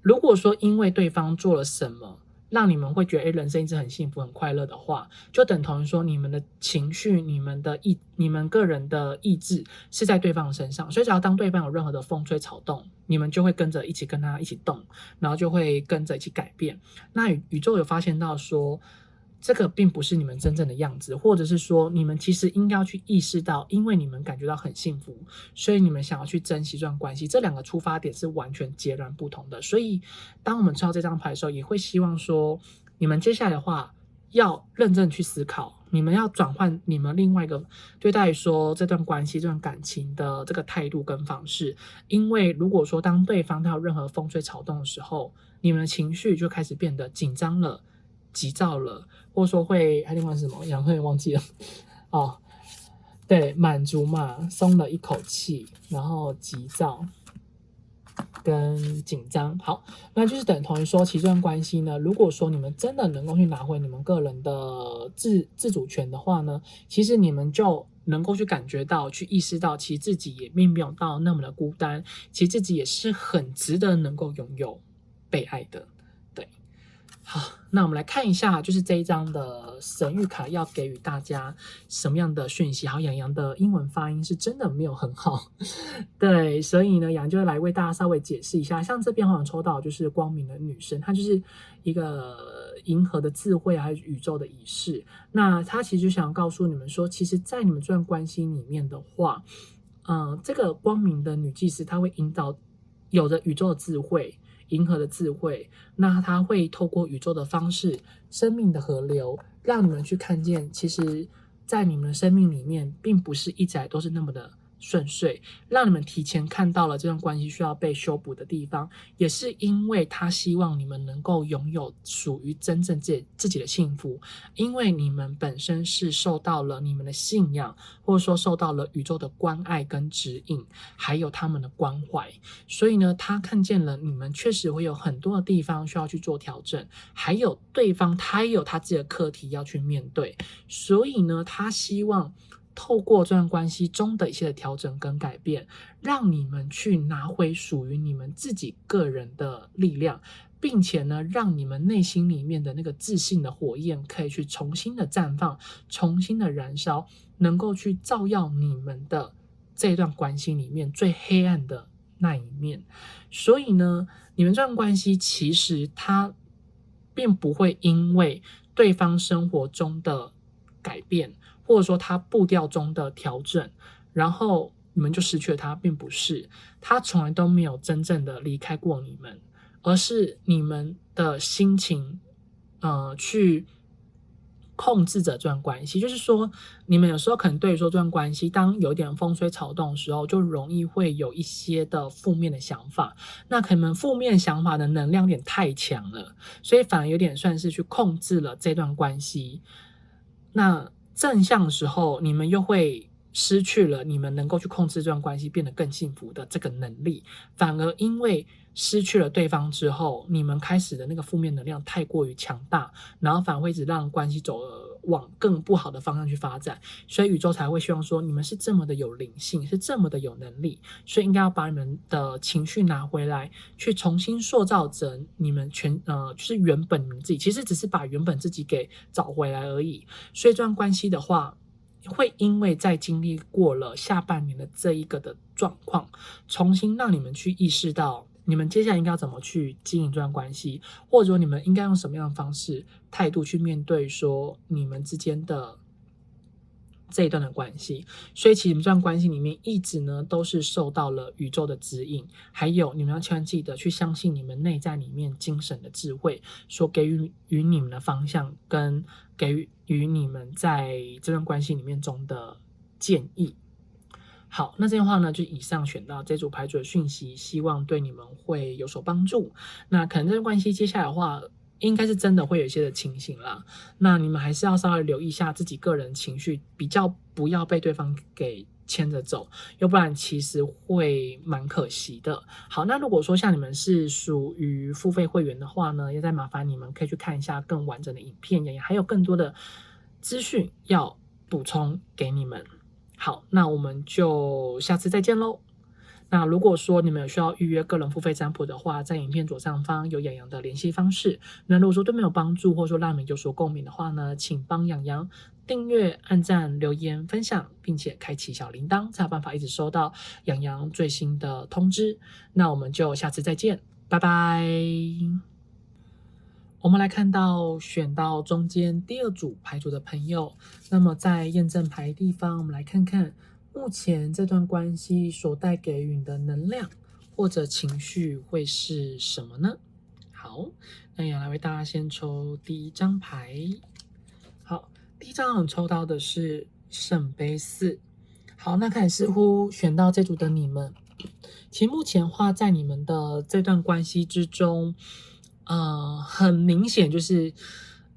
如果说因为对方做了什么，让你们会觉得人生一直很幸福很快乐的话，就等同于说你们的情绪、你们个人的意志是在对方身上，所以只要当对方有任何的风吹草动，你们就会跟着一起跟他一起动，然后就会跟着一起改变。那宇宙有发现到说这个并不是你们真正的样子，或者是说你们其实应该要去意识到，因为你们感觉到很幸福，所以你们想要去珍惜这段关系，这两个出发点是完全截然不同的。所以当我们抽到这张牌的时候，也会希望说你们接下来的话要认真去思考，你们要转换你们另外一个对待说这段关系、这段感情的这个态度跟方式。因为如果说当对方他有任何风吹草动的时候，你们的情绪就开始变得紧张了、急躁了，或者说还另外是什么？杨慧忘记了哦，对，满足嘛，松了一口气，然后急躁跟紧张。好，那就是等同于说，其实这段关系呢，如果说你们真的能够去拿回你们个人的自主权的话呢，其实你们就能够去感觉到、去意识到，其实自己也并没有到那么的孤单，其实自己也是很值得能够拥有被爱的。对，好，那我们来看一下，就是这一张的神谕卡要给予大家什么样的讯息。好，洋洋的英文发音是真的没有很好，对，所以呢，洋就会来为大家稍微解释一下。像这边好像抽到就是光明的女神，她就是一个银河的智慧还有宇宙的仪式。那她其实就想要告诉你们说，其实，在你们这段关系里面的话，这个光明的女祭司她会引导有着宇宙的智慧。银河的智慧，那它会透过宇宙的方式，生命的河流，让你们去看见，其实，在你们的生命里面，并不是一直都是那么的顺遂，让你们提前看到了这段关系需要被修补的地方，也是因为他希望你们能够拥有属于真正自己的幸福，因为你们本身是受到了你们的信仰，或者说受到了宇宙的关爱跟指引，还有他们的关怀，所以呢，他看见了你们确实会有很多的地方需要去做调整，还有对方他也有他自己的课题要去面对，所以呢，他希望透过这段关系中的一些的调整跟改变，让你们去拿回属于你们自己个人的力量，并且呢，让你们内心里面的那个自信的火焰可以去重新的绽放，重新的燃烧，能够去照耀你们的这段关系里面最黑暗的那一面。所以呢，你们这段关系其实它并不会因为对方生活中的改变，或者说他步调中的调整，然后你们就失去了他，并不是，他从来都没有真正的离开过你们，而是你们的心情，去控制着这段关系。就是说，你们有时候可能对于说这段关系，当有点风吹草动的时候，就容易会有一些的负面的想法。那可能负面想法的能量有点太强了，所以反而有点算是去控制了这段关系。那正向的时候，你们又会失去了你们能够去控制这段关系变得更幸福的这个能力，反而因为失去了对方之后，你们开始的那个负面能量太过于强大，然后反而会一直让关系走往更不好的方向去发展，所以宇宙才会希望说你们是这么的有灵性，是这么的有能力，所以应该要把你们的情绪拿回来，去重新塑造成你们就是原本你们自己，其实只是把原本自己给找回来而已。所以这段关系的话，会因为在经历过了下半年的这一个的状况，重新让你们去意识到你们接下来应该要怎么去经营这段关系，或者说你们应该用什么样的方式态度去面对说你们之间的这一段的关系。所以其实你们这段关系里面一直呢都是受到了宇宙的指引，还有你们要千万记得去相信你们内在里面精神的智慧所给予你们的方向，跟给予你们在这段关系里面中的建议。好，那这样的话呢，就以上选到这组牌组的讯息，希望对你们会有所帮助。那可能这段关系接下来的话，应该是真的会有一些的情形啦。那你们还是要稍微留意一下自己个人情绪，比较不要被对方给牵着走，要不然其实会蛮可惜的。好，那如果说像你们是属于付费会员的话呢，也再麻烦你们可以去看一下更完整的影片，也还有更多的资讯要补充给你们。好，那我们就下次再见喽。那如果说你们有需要预约个人付费占卜的话，在影片左上方有洋洋的联系方式。那如果说对没有帮助，或者说让你们有所共鸣的话呢，请帮洋洋订阅、按赞、留言、分享，并且开启小铃铛，才有办法一直收到洋洋最新的通知。那我们就下次再见，拜拜。我们来看到选到中间第二组牌组的朋友，那么在验证牌地方，我们来看看目前这段关系所带给予你的能量或者情绪会是什么呢？好，那也来为大家先抽第一张牌。好，第一张我们抽到的是圣杯4。好，那看似乎选到这组的你们，其实目前话在你们的这段关系之中，很明显就是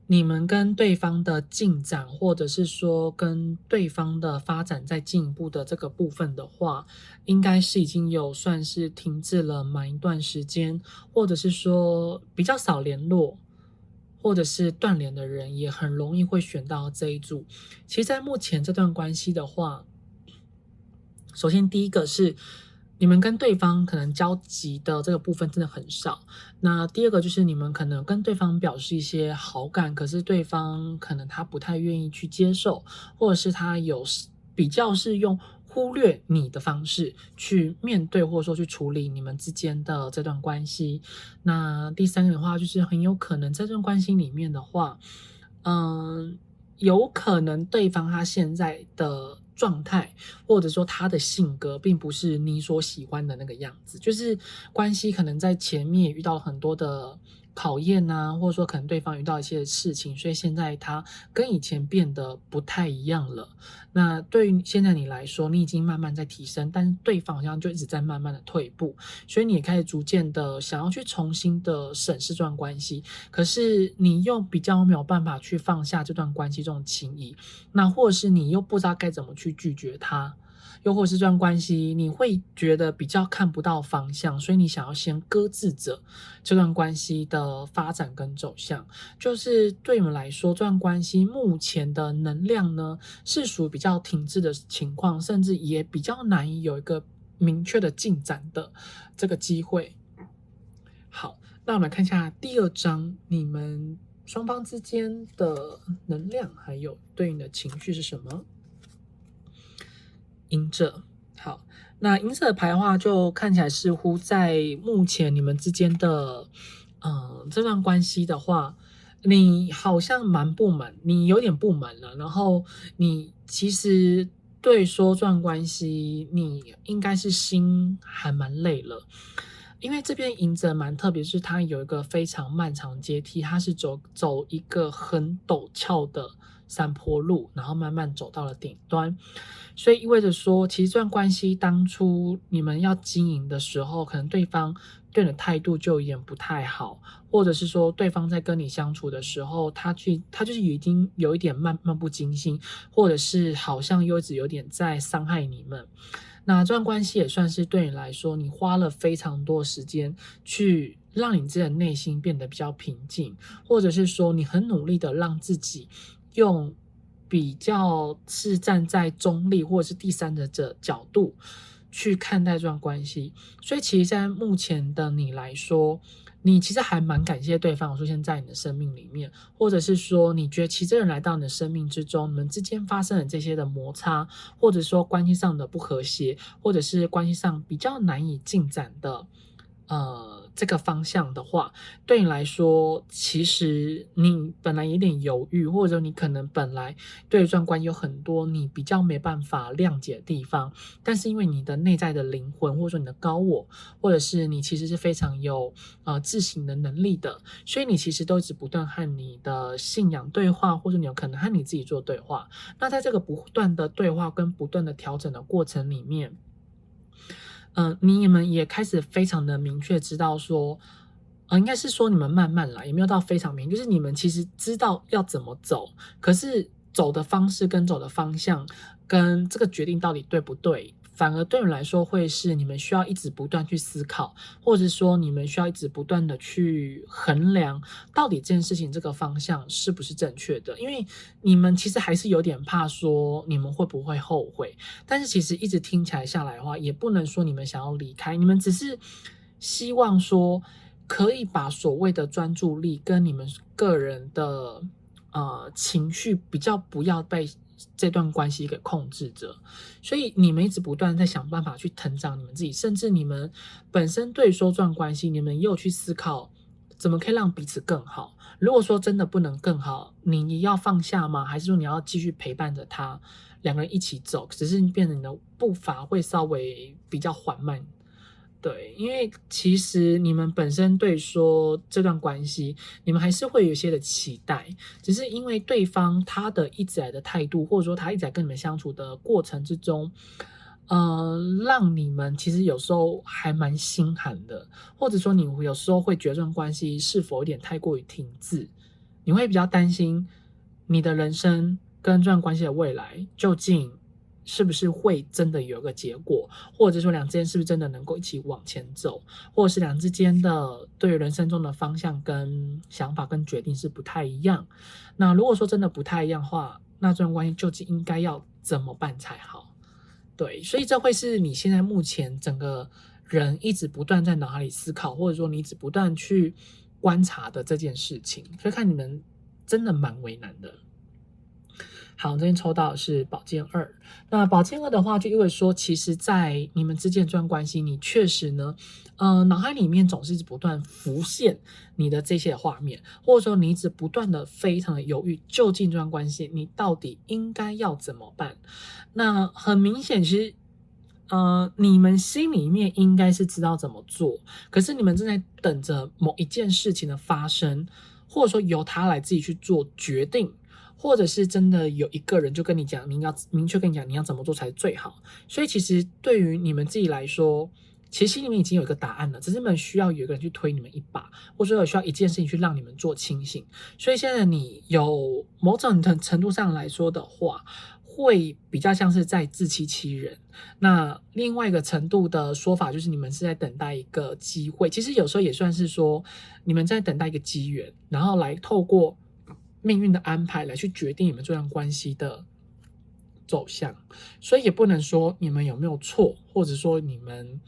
你们跟对方的进展，或者是说跟对方的发展再进一步的这个部分的话，应该是已经有算是停滞了蛮一段时间，或者是说比较少联络，或者是断联的人也很容易会选到这一组。其实在目前这段关系的话，首先第一个是你们跟对方可能交集的这个部分真的很少。那第二个就是你们可能跟对方表示一些好感，可是对方可能他不太愿意去接受，或者是他有比较是用忽略你的方式去面对或者说去处理你们之间的这段关系。那第三个的话就是很有可能在这段关系里面的话，有可能对方他现在的状态，或者说他的性格，并不是你所喜欢的那个样子。就是关系可能在前面也遇到了很多的考验啊，或者说可能对方遇到一些事情，所以现在他跟以前变得不太一样了。那对于现在你来说，你已经慢慢在提升，但是对方好像就一直在慢慢的退步，所以你也开始逐渐的想要去重新的审视这段关系，可是你又比较没有办法去放下这段关系这种情谊，那或者是你又不知道该怎么去拒绝他，又或是这段关系你会觉得比较看不到方向，所以你想要先搁置着这段关系的发展跟走向。就是对你们来说，这段关系目前的能量呢，是属于比较停滞的情况，甚至也比较难以有一个明确的进展的这个机会。好，那我们来看一下第二章，你们双方之间的能量还有对应的情绪是什么？隐者。好，那隐者的牌的话，就看起来似乎在目前你们之间的这段关系的话，你好像蛮不满，你有点不满了，然后你其实对说这段关系，你应该是心还蛮累了。因为这边隐者蛮特别，是它有一个非常漫长阶梯，它是走一个很陡峭的山坡路，然后慢慢走到了顶端，所以意味着说，其实这段关系当初你们要经营的时候，可能对方对你的态度就有点不太好，或者是说对方在跟你相处的时候，他就是已经有一点漫不经心，或者是好像又一直有点在伤害你们。那这段关系也算是对你来说，你花了非常多时间去让你自己的内心变得比较平静，或者是说你很努力的让自己用比较是站在中立或者是第三者角度去看待这段关系。所以其实在目前的你来说，你其实还蛮感谢对方有出现在你的生命里面，或者是说你觉得其实这人来到你的生命之中，你们之间发生了这些的摩擦，或者说关系上的不和谐，或者是关系上比较难以进展的这个方向的话，对你来说，其实你本来有点犹豫，或者你可能本来对这段关系有很多你比较没办法谅解的地方，但是因为你的内在的灵魂，或者说你的高我，或者是你其实是非常有自省的能力的，所以你其实都一直不断和你的信仰对话，或者你有可能和你自己做对话。那在这个不断的对话跟不断的调整的过程里面，你们也开始非常的明确知道说，应该是说你们慢慢来，也没有到非常明，就是你们其实知道要怎么走，可是走的方式跟走的方向跟这个决定到底对不对，反而对你们来说会是你们需要一直不断去思考，或者说你们需要一直不断的去衡量到底这件事情这个方向是不是正确的。因为你们其实还是有点怕说你们会不会后悔，但是其实一直听起来下来的话，也不能说你们想要离开，你们只是希望说可以把所谓的专注力跟你们个人的情绪比较不要被这段关系给控制着，所以你们一直不断在想办法去成长你们自己，甚至你们本身对说这段关系，你们也有去思考怎么可以让彼此更好。如果说真的不能更好，你要放下吗？还是说你要继续陪伴着他，两个人一起走，只是变成你的步伐会稍微比较缓慢。对，因为其实你们本身对说这段关系，你们还是会有一些的期待，只是因为对方他的一直来的态度，或者说他一直在跟你们相处的过程之中，让你们其实有时候还蛮心寒的，或者说你有时候会觉得这段关系是否有点太过于停滞，你会比较担心你的人生跟这段关系的未来究竟是不是会真的有一个结果，或者说两之间是不是真的能够一起往前走，或者是两之间的对于人生中的方向跟想法跟决定是不太一样。那如果说真的不太一样的话，那这段关系究竟应该要怎么办才好？对，所以这会是你现在目前整个人一直不断在脑海里思考，或者说你一直不断去观察的这件事情，所以看你们真的蛮为难的。好，这边抽到的是宝剑2。那宝剑2的话，就意味说，其实，在你们之间这段关系，你确实呢，脑海里面总是不断浮现你的这些画面，或者说你一直不断的非常的犹豫，究竟这段关系你到底应该要怎么办？那很明显，其实。你们心里面应该是知道怎么做，可是你们正在等着某一件事情的发生，或者说由他来自己去做决定，或者是真的有一个人就跟你讲，明确跟你讲你要怎么做才最好。所以其实对于你们自己来说，其实心里面已经有一个答案了，只是你们需要有一个人去推你们一把，或者说有需要一件事情去让你们做清醒。所以现在你有某种程度上来说的话，会比较像是在自欺欺人。那另外一个程度的说法就是你们是在等待一个机会，其实有时候也算是说你们在等待一个机缘，然后来透过命运的安排来去决定你们这段关系的走向。所以也不能说你们有没有错，或者说你们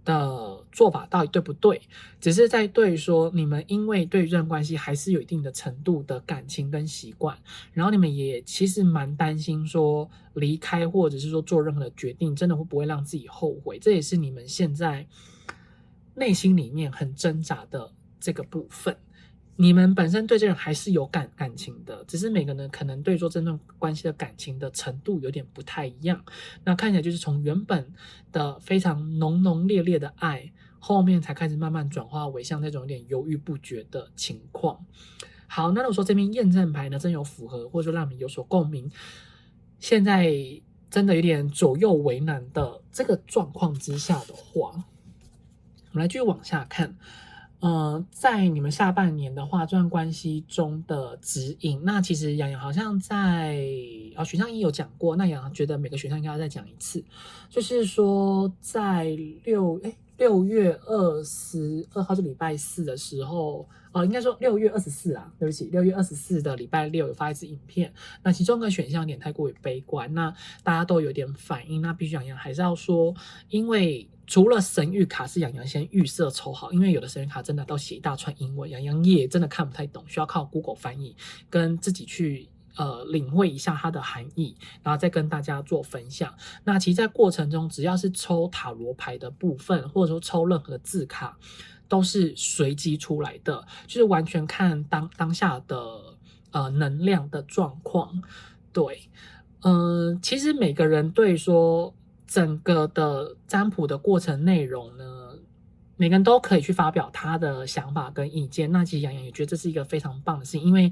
的做法到底对不对，只是在对于说你们因为对这段关系还是有一定的程度的感情跟习惯，然后你们也其实蛮担心说离开或者是说做任何的决定真的会不会让自己后悔，这也是你们现在内心里面很挣扎的这个部分。你们本身对这人还是有感情的，只是每个人可能对说这段关系的感情的程度有点不太一样。那看起来就是从原本的非常浓浓烈烈的爱，后面才开始慢慢转化为像那种有点犹豫不决的情况。好，那如果说这边验证牌呢真有符合，或者说让你有所共鸣，现在真的有点左右为难的这个状况之下的话，我们来继续往下看。在你们下半年的话，这段关系中的指引，那其实洋洋好像在选项1有讲过，那洋洋觉得每个选项应该要再讲一次，就是说在6月22号就礼拜4的时候，应该说6月24啊，对不起，6月24的礼拜6有发一支影片，那其中的选项有点太过于悲观，那大家都有点反应，那必须洋洋还是要说，因为除了神谕卡是洋洋先预设抽好，因为有的神谕卡真的都写一大串英文，洋洋也真的看不太懂，需要靠 Google 翻译跟自己去领会一下它的含义，然后再跟大家做分享。那其实在过程中，只要是抽塔罗牌的部分，或者说抽任何的字卡，都是随机出来的，就是完全看当下的能量的状况。对，其实每个人对说整个的占卜的过程内容呢，每个人都可以去发表他的想法跟意见。那其实洋洋也觉得这是一个非常棒的事情，因为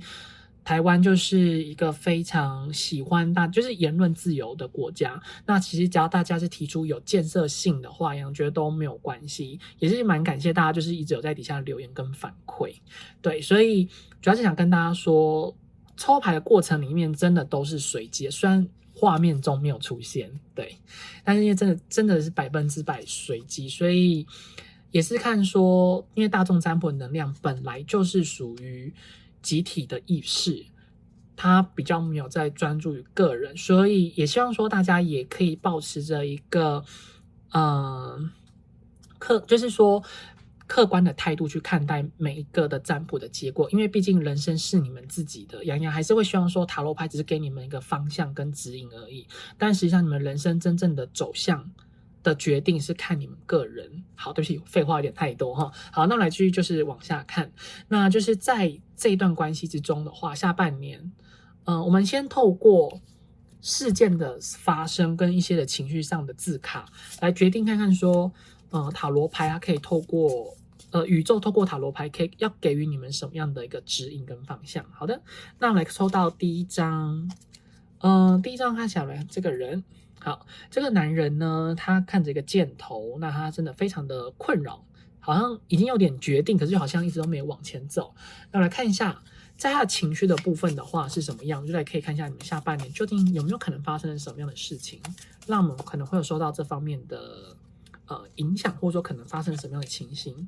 台湾就是一个非常喜欢就是言论自由的国家。那其实只要大家是提出有建设性的话，洋洋觉得都没有关系。也是蛮感谢大家就是一直有在底下留言跟反馈。对，所以主要是想跟大家说，抽牌的过程里面真的都是随机的，虽然画面中没有出现，对，但是因为真的是100%随机，所以也是看说，因为大众占卜的能量本来就是属于集体的意识，它比较没有在专注于个人，所以也希望说大家也可以保持着一个就是说客观的态度去看待每一个的占卜的结果，因为毕竟人生是你们自己的，洋洋还是会希望说塔罗牌只是给你们一个方向跟指引而已，但实际上你们人生真正的走向的决定是看你们个人。好，对不起，废话有点太多哈。好，那我来继续就是往下看，那就是在这一段关系之中的话，下半年，我们先透过事件的发生跟一些的情绪上的字卡来决定看看说，塔罗牌它可以透过宇宙透过塔罗牌要给予你们什么样的一个指引跟方向。好的，那我们来抽到第一张，第一张看起来这个人。好，这个男人呢，他看着一个箭头，那他真的非常的困扰，好像已经有点决定，可是好像一直都没有往前走。那我来看一下，在他的情绪的部分的话是什么样，就来可以看一下你们下半年究竟有没有可能发生什么样的事情，让我们可能会有受到这方面的影响，或者说可能发生什么样的情形。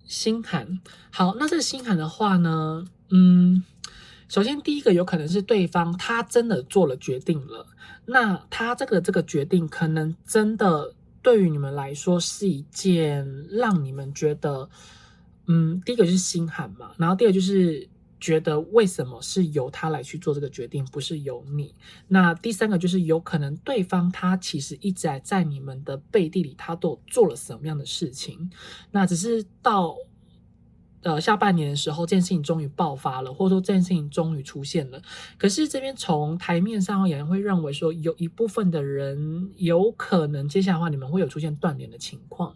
星寒，好，那这个星寒的话呢，首先第一个有可能是对方他真的做了决定了，那他这个决定可能真的对于你们来说是一件让你们觉得，第一个就是心寒嘛，然后第二个就是觉得为什么是由他来去做这个决定，不是由你。那第三个就是有可能对方他其实一直在你们的背地里，他都有做了什么样的事情，那只是到下半年的时候，这件事情终于爆发了，或者说这件事情终于出现了。可是这边从台面上而言，会认为说有一部分的人有可能接下来的话，你们会有出现断联的情况。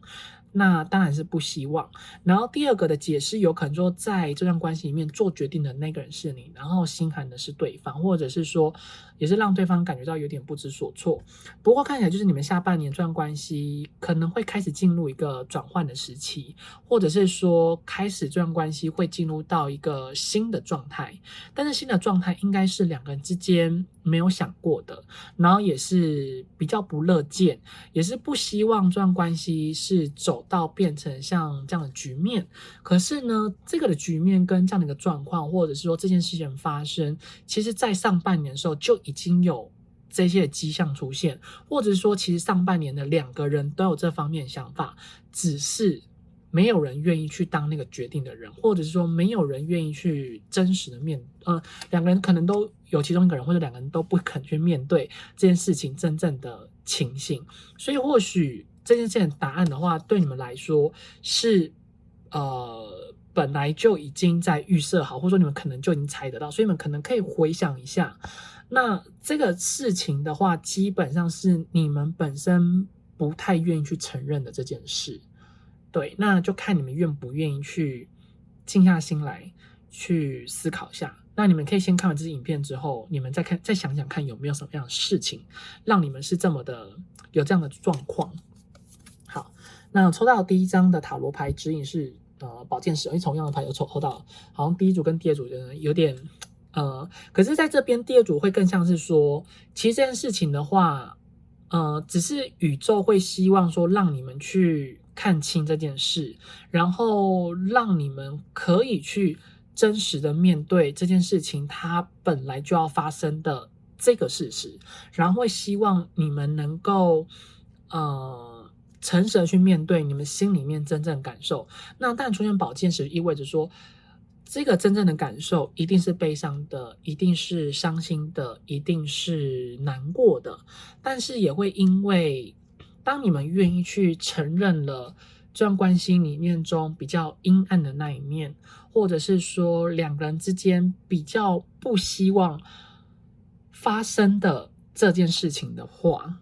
那当然是不希望。然后第二个的解释有可能说，在这段关系里面做决定的那个人是你，然后心寒的是对方，或者是说也是让对方感觉到有点不知所措。不过看起来就是你们下半年这段关系可能会开始进入一个转换的时期，或者是说开始这段关系会进入到一个新的状态，但是新的状态应该是两个人之间没有想过的，然后也是比较不乐见，也是不希望这段关系是走到变成像这样的局面。可是呢，这个的局面跟这样的一个状况，或者是说这件事情发生，其实在上半年的时候就已经有这些迹象出现，或者是说其实上半年的两个人都有这方面的想法，只是没有人愿意去当那个决定的人，或者是说没有人愿意去真实的两个人可能都有其中一个人或者两个人都不肯去面对这件事情真正的情形。所以或许这件事情的答案的话，对你们来说是本来就已经在预设好，或者说你们可能就已经猜得到，所以你们可能可以回想一下，那这个事情的话，基本上是你们本身不太愿意去承认的这件事。对，那就看你们愿不愿意去静下心来去思考一下。那你们可以先看完这支影片之后，你们再想想看有没有什么样的事情让你们是这么的有这样的状况。好，那抽到第一张的塔罗牌指引是宝剑十，因为同样的牌有抽到，好像第一组跟第二组有点可是在这边第二组会更像是说，其实这件事情的话，只是宇宙会希望说让你们去看清这件事，然后让你们可以去真实的面对这件事情它本来就要发生的这个事实，然后会希望你们能够诚实的去面对你们心里面真正的感受。那但出现宝剑时意味着说，这个真正的感受一定是悲伤的，一定是伤心的，一定是难过的，但是也会因为当你们愿意去承认了这段关系里面中比较阴暗的那一面，或者是说两个人之间比较不希望发生的这件事情的话，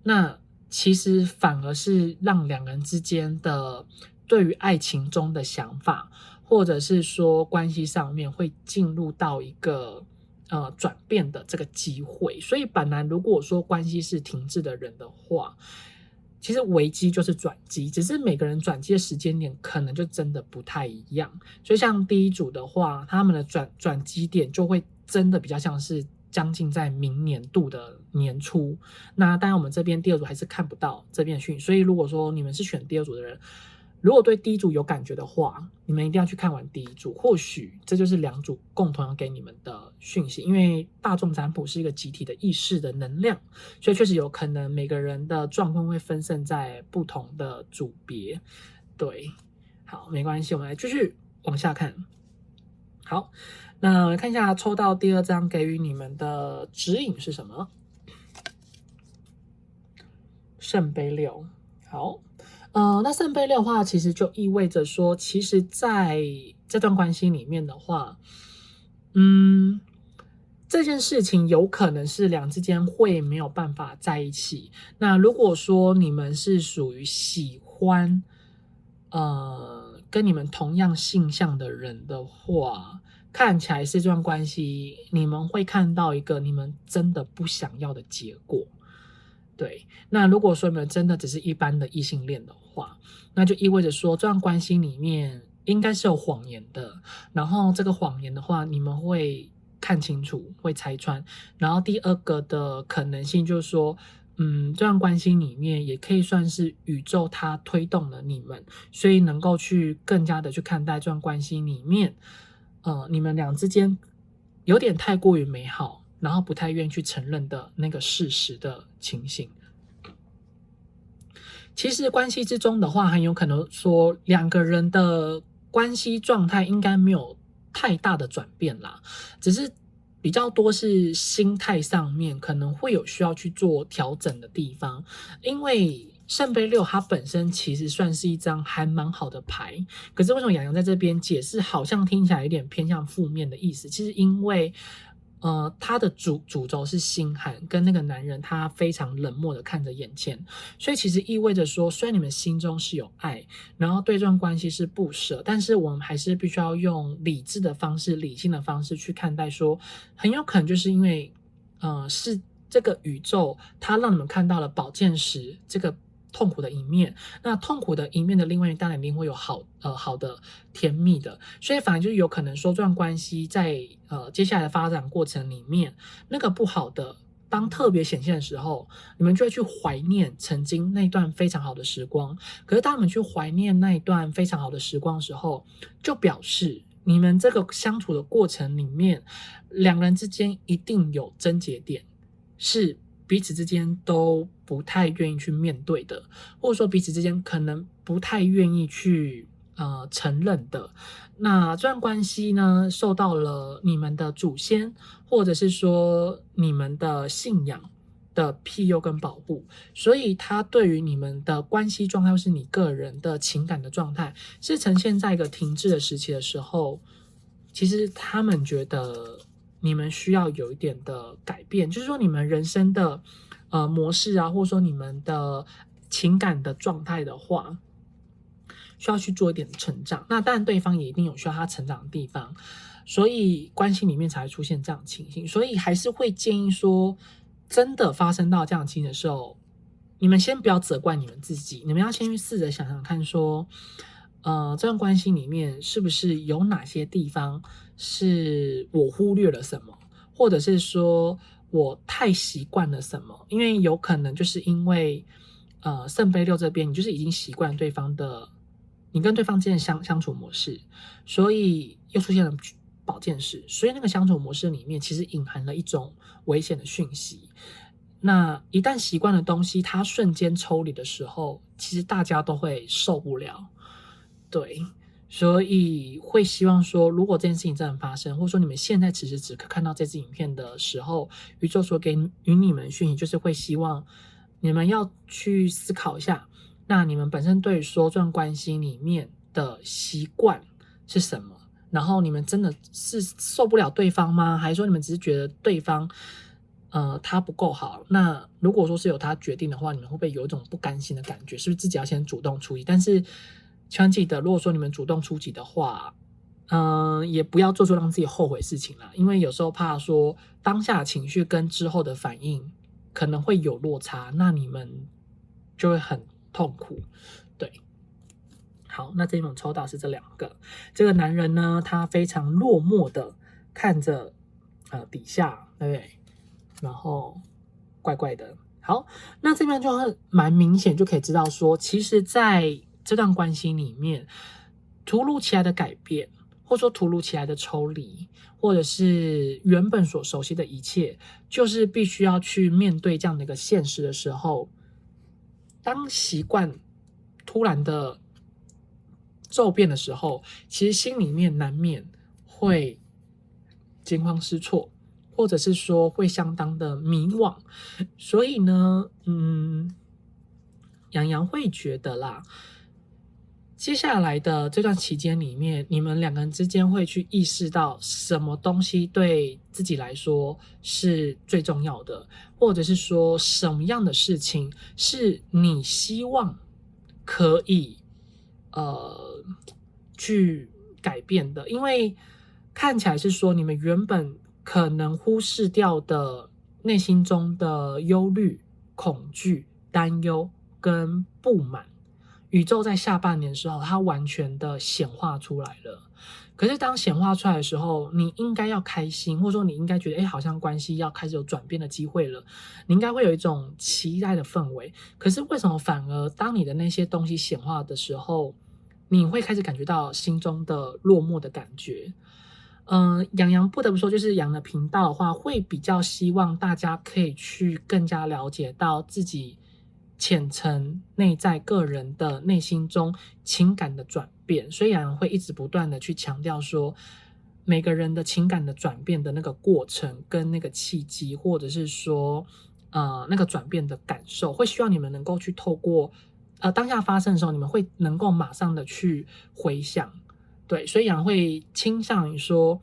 那其实反而是让两人之间的对于爱情中的想法，或者是说关系上面会进入到一个转变的这个机会。所以本来如果说关系是停滞的人的话，其实危机就是转机，只是每个人转机的时间点可能就真的不太一样。所以像第一组的话，他们的转机点就会真的比较像是将近在明年度的年初。那当然我们这边第二组还是看不到这边的讯息，所以如果说你们是选第二组的人，如果对第一组有感觉的话，你们一定要去看完第一组，或许这就是两组共同要给你们的讯息。因为大众占卜是一个集体的意识的能量，所以确实有可能每个人的状况会分散在不同的组别。对，好，没关系，我们来继续往下看。好，那我来看一下抽到第二张给予你们的指引是什么？圣杯六。好，那圣杯六的话，其实就意味着说，其实在这段关系里面的话，这件事情有可能是两之间会没有办法在一起。那如果说你们是属于喜欢跟你们同样性向的人的话，看起来是这段关系你们会看到一个你们真的不想要的结果。对，那如果说你们真的只是一般的异性恋的话，那就意味着说这段关系里面应该是有谎言的，然后这个谎言的话你们会看清楚，会拆穿。然后第二个的可能性就是说这段关系里面也可以算是宇宙它推动了你们，所以能够去更加的去看待这段关系里面你们俩之间有点太过于美好，然后不太愿意去承认的那个事实的情形。其实关系之中的话，很有可能说两个人的关系状态应该没有太大的转变啦，只是比较多是心态上面可能会有需要去做调整的地方。因为圣杯六它本身其实算是一张还蛮好的牌，可是为什么洋洋在这边解释好像听起来有点偏向负面的意思？其实因为他的主轴是心寒，跟那个男人他非常冷漠的看着眼前，所以其实意味着说，虽然你们心中是有爱，然后对这段关系是不舍，但是我们还是必须要用理智的方式、理性的方式去看待说，很有可能就是因为是这个宇宙它让你们看到了宝剑十这个痛苦的一面，那痛苦的一面的另外一面当然一定会有好的甜蜜的，所以反而就是有可能说这段关系在接下来的发展过程里面，那个不好的当特别显现的时候，你们就会去怀念曾经那段非常好的时光。可是当你们去怀念那一段非常好的时光的时候，就表示你们这个相处的过程里面，两人之间一定有症结点，是彼此之间都不太愿意去面对的，或者说彼此之间可能不太愿意去承认的。那这段关系呢，受到了你们的祖先或者是说你们的信仰的庇佑跟保护，所以它对于你们的关系状态或是你个人的情感的状态是呈现在一个停滞的时期的时候，其实他们觉得你们需要有一点的改变，就是说你们人生的模式啊，或者说你们的情感的状态的话，需要去做一点成长。那当然对方也一定有需要他成长的地方，所以关系里面才会出现这样的情形。所以还是会建议说，真的发生到这样的情形的时候，你们先不要责怪你们自己，你们要先去试着想想看说，这段关系里面是不是有哪些地方是我忽略了什么，或者是说我太习惯了什么？因为有可能就是因为圣杯六这边，你就是已经习惯对方的，你跟对方之间的相处模式，所以又出现了宝剑十，所以那个相处模式里面其实隐含了一种危险的讯息。那一旦习惯的东西，它瞬间抽离的时候，其实大家都会受不了。对，所以会希望说，如果这件事情真的发生，或者说你们现在此时此刻看到这支影片的时候，宇宙所给予你们的讯息，就是会希望你们要去思考一下，那你们本身对于说这段关系里面的习惯是什么？然后你们真的是受不了对方吗？还是说你们只是觉得对方他不够好？那如果说是由他决定的话，你们会不会有一种不甘心的感觉？是不是自己要先主动出击？但是千万记得，如果说你们主动出击的话，也不要做出让自己后悔的事情啦，因为有时候怕说当下的情绪跟之后的反应可能会有落差，那你们就会很痛苦。对，好，那这一本抽到是这两个，这个男人呢，他非常落寞的看着底下，对不对？然后怪怪的。好，那这边就蛮明显，就可以知道说，其实在这段关系里面，突如其来的改变，或者说突如其来的抽离，或者是原本所熟悉的一切，就是必须要去面对这样的一个现实的时候，当习惯突然的骤变的时候，其实心里面难免会惊慌失措，或者是说会相当的迷惘。所以呢，洋洋会觉得啦，接下来的这段期间里面，你们两个人之间会去意识到什么东西对自己来说是最重要的，或者是说什么样的事情是你希望可以去改变的。因为看起来是说你们原本可能忽视掉的内心中的忧虑、恐惧、担忧跟不满，宇宙在下半年的时候，它完全的显化出来了。可是当显化出来的时候，你应该要开心，或者说你应该觉得，好像关系要开始有转变的机会了，你应该会有一种期待的氛围。可是为什么反而当你的那些东西显化的时候，你会开始感觉到心中的落寞的感觉？洋洋不得不说，就是洋的频道的话，会比较希望大家可以去更加了解到自己浅层内在个人的内心中情感的转变，所以洋洋会一直不断的去强调说，每个人的情感的转变的那个过程跟那个契机，或者是说那个转变的感受，会希望你们能够去透过当下发生的时候，你们会能够马上的去回想。对，所以洋会倾向于说，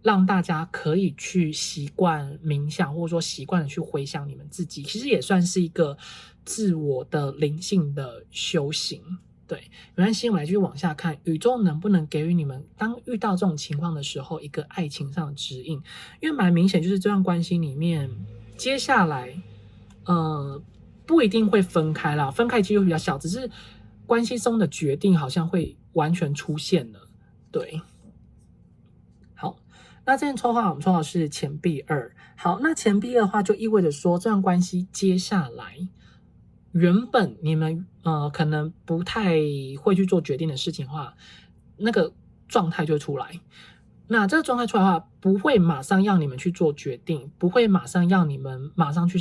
让大家可以去习惯冥想，或者说习惯的去回想你们自己，其实也算是一个自我的灵性的修行。对，没关系，我们来继续往下看，宇宙能不能给予你们当遇到这种情况的时候一个爱情上的指引？因为蛮明显，就是这段关系里面，接下来不一定会分开啦，分开几率比较小，只是关系中的决定好像会完全出现了。对，好，那这件抽号我们抽到是钱币2。好，那钱币2的话，就意味着说这段关系接下来原本你们可能不太会去做决定的事情的话，那个状态就会出来。那这个状态出来的话，不会马上要你们去做决定，不会马上要你们马上去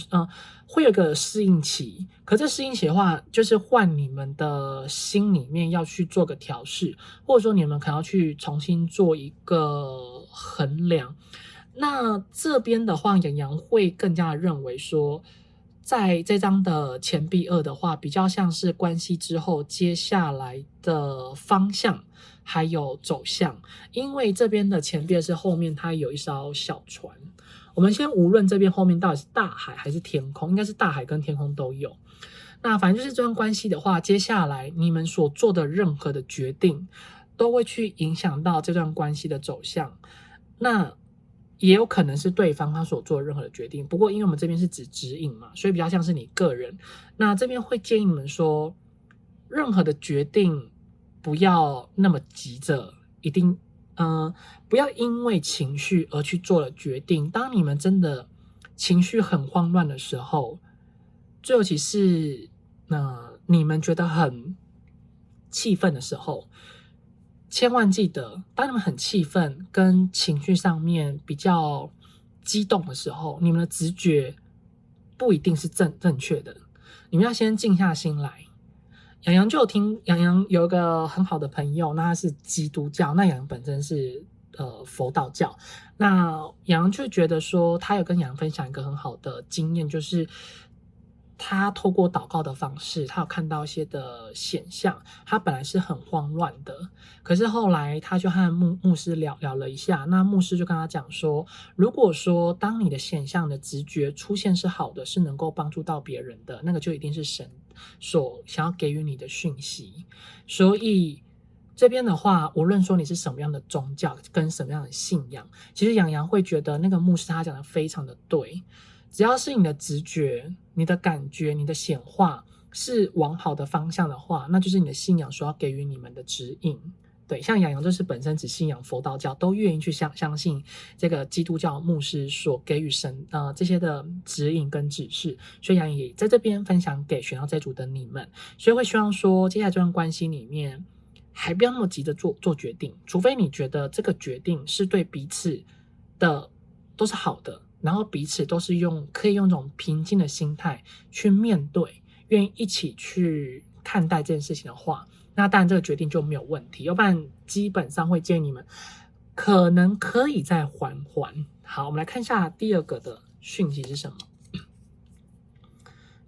会有个适应期。可这适应期的话，就是换你们的心里面要去做个调试，或者说你们可能要去重新做一个衡量。那这边的话，洋洋会更加的认为说，在这张的钱币2的话，比较像是关系之后接下来的方向还有走向，因为这边的钱币2是后面它有一艘小船。我们先无论这边后面到底是大海还是天空，应该是大海跟天空都有。那反正就是这段关系的话，接下来你们所做的任何的决定，都会去影响到这段关系的走向。那也有可能是对方他所做的任何的决定，不过因为我们这边是指引嘛，所以比较像是你个人。那这边会建议你们说，任何的决定不要那么急着，一定不要因为情绪而去做了决定。当你们真的情绪很慌乱的时候，最尤其是你们觉得很气愤的时候，千万记得，当你们很气愤跟情绪上面比较激动的时候，你们的直觉不一定是正确的，你们要先静下心来。洋洋就有听，洋洋有一个很好的朋友，那他是基督教，那洋洋本身是佛道教。那洋洋就觉得说，他有跟洋洋分享一个很好的经验，就是他透过祷告的方式，他有看到一些的显象。他本来是很慌乱的，可是后来他就和牧师聊了一下，那牧师就跟他讲说，如果说当你的显象的直觉出现是好的，是能够帮助到别人的，那个就一定是神所想要给予你的讯息。所以这边的话，无论说你是什么样的宗教跟什么样的信仰，其实洋洋会觉得那个牧师他讲的非常的对。只要是你的直觉、你的感觉、你的显化是往好的方向的话，那就是你的信仰所要给予你们的指引。对，像洋洋就是本身只信仰佛道教，都愿意去相信这个基督教牧师所给予这些的指引跟指示，所以洋洋也在这边分享给选到这组的你们，所以会希望说，接下来这段关系里面，还不要那么急着做决定，除非你觉得这个决定是对彼此的都是好的。然后彼此都是可以用这种平静的心态去面对，愿意一起去看待这件事情的话，那当然这个决定就没有问题。要不然基本上会建议你们可能可以再缓缓。好，我们来看一下第二个的讯息是什么。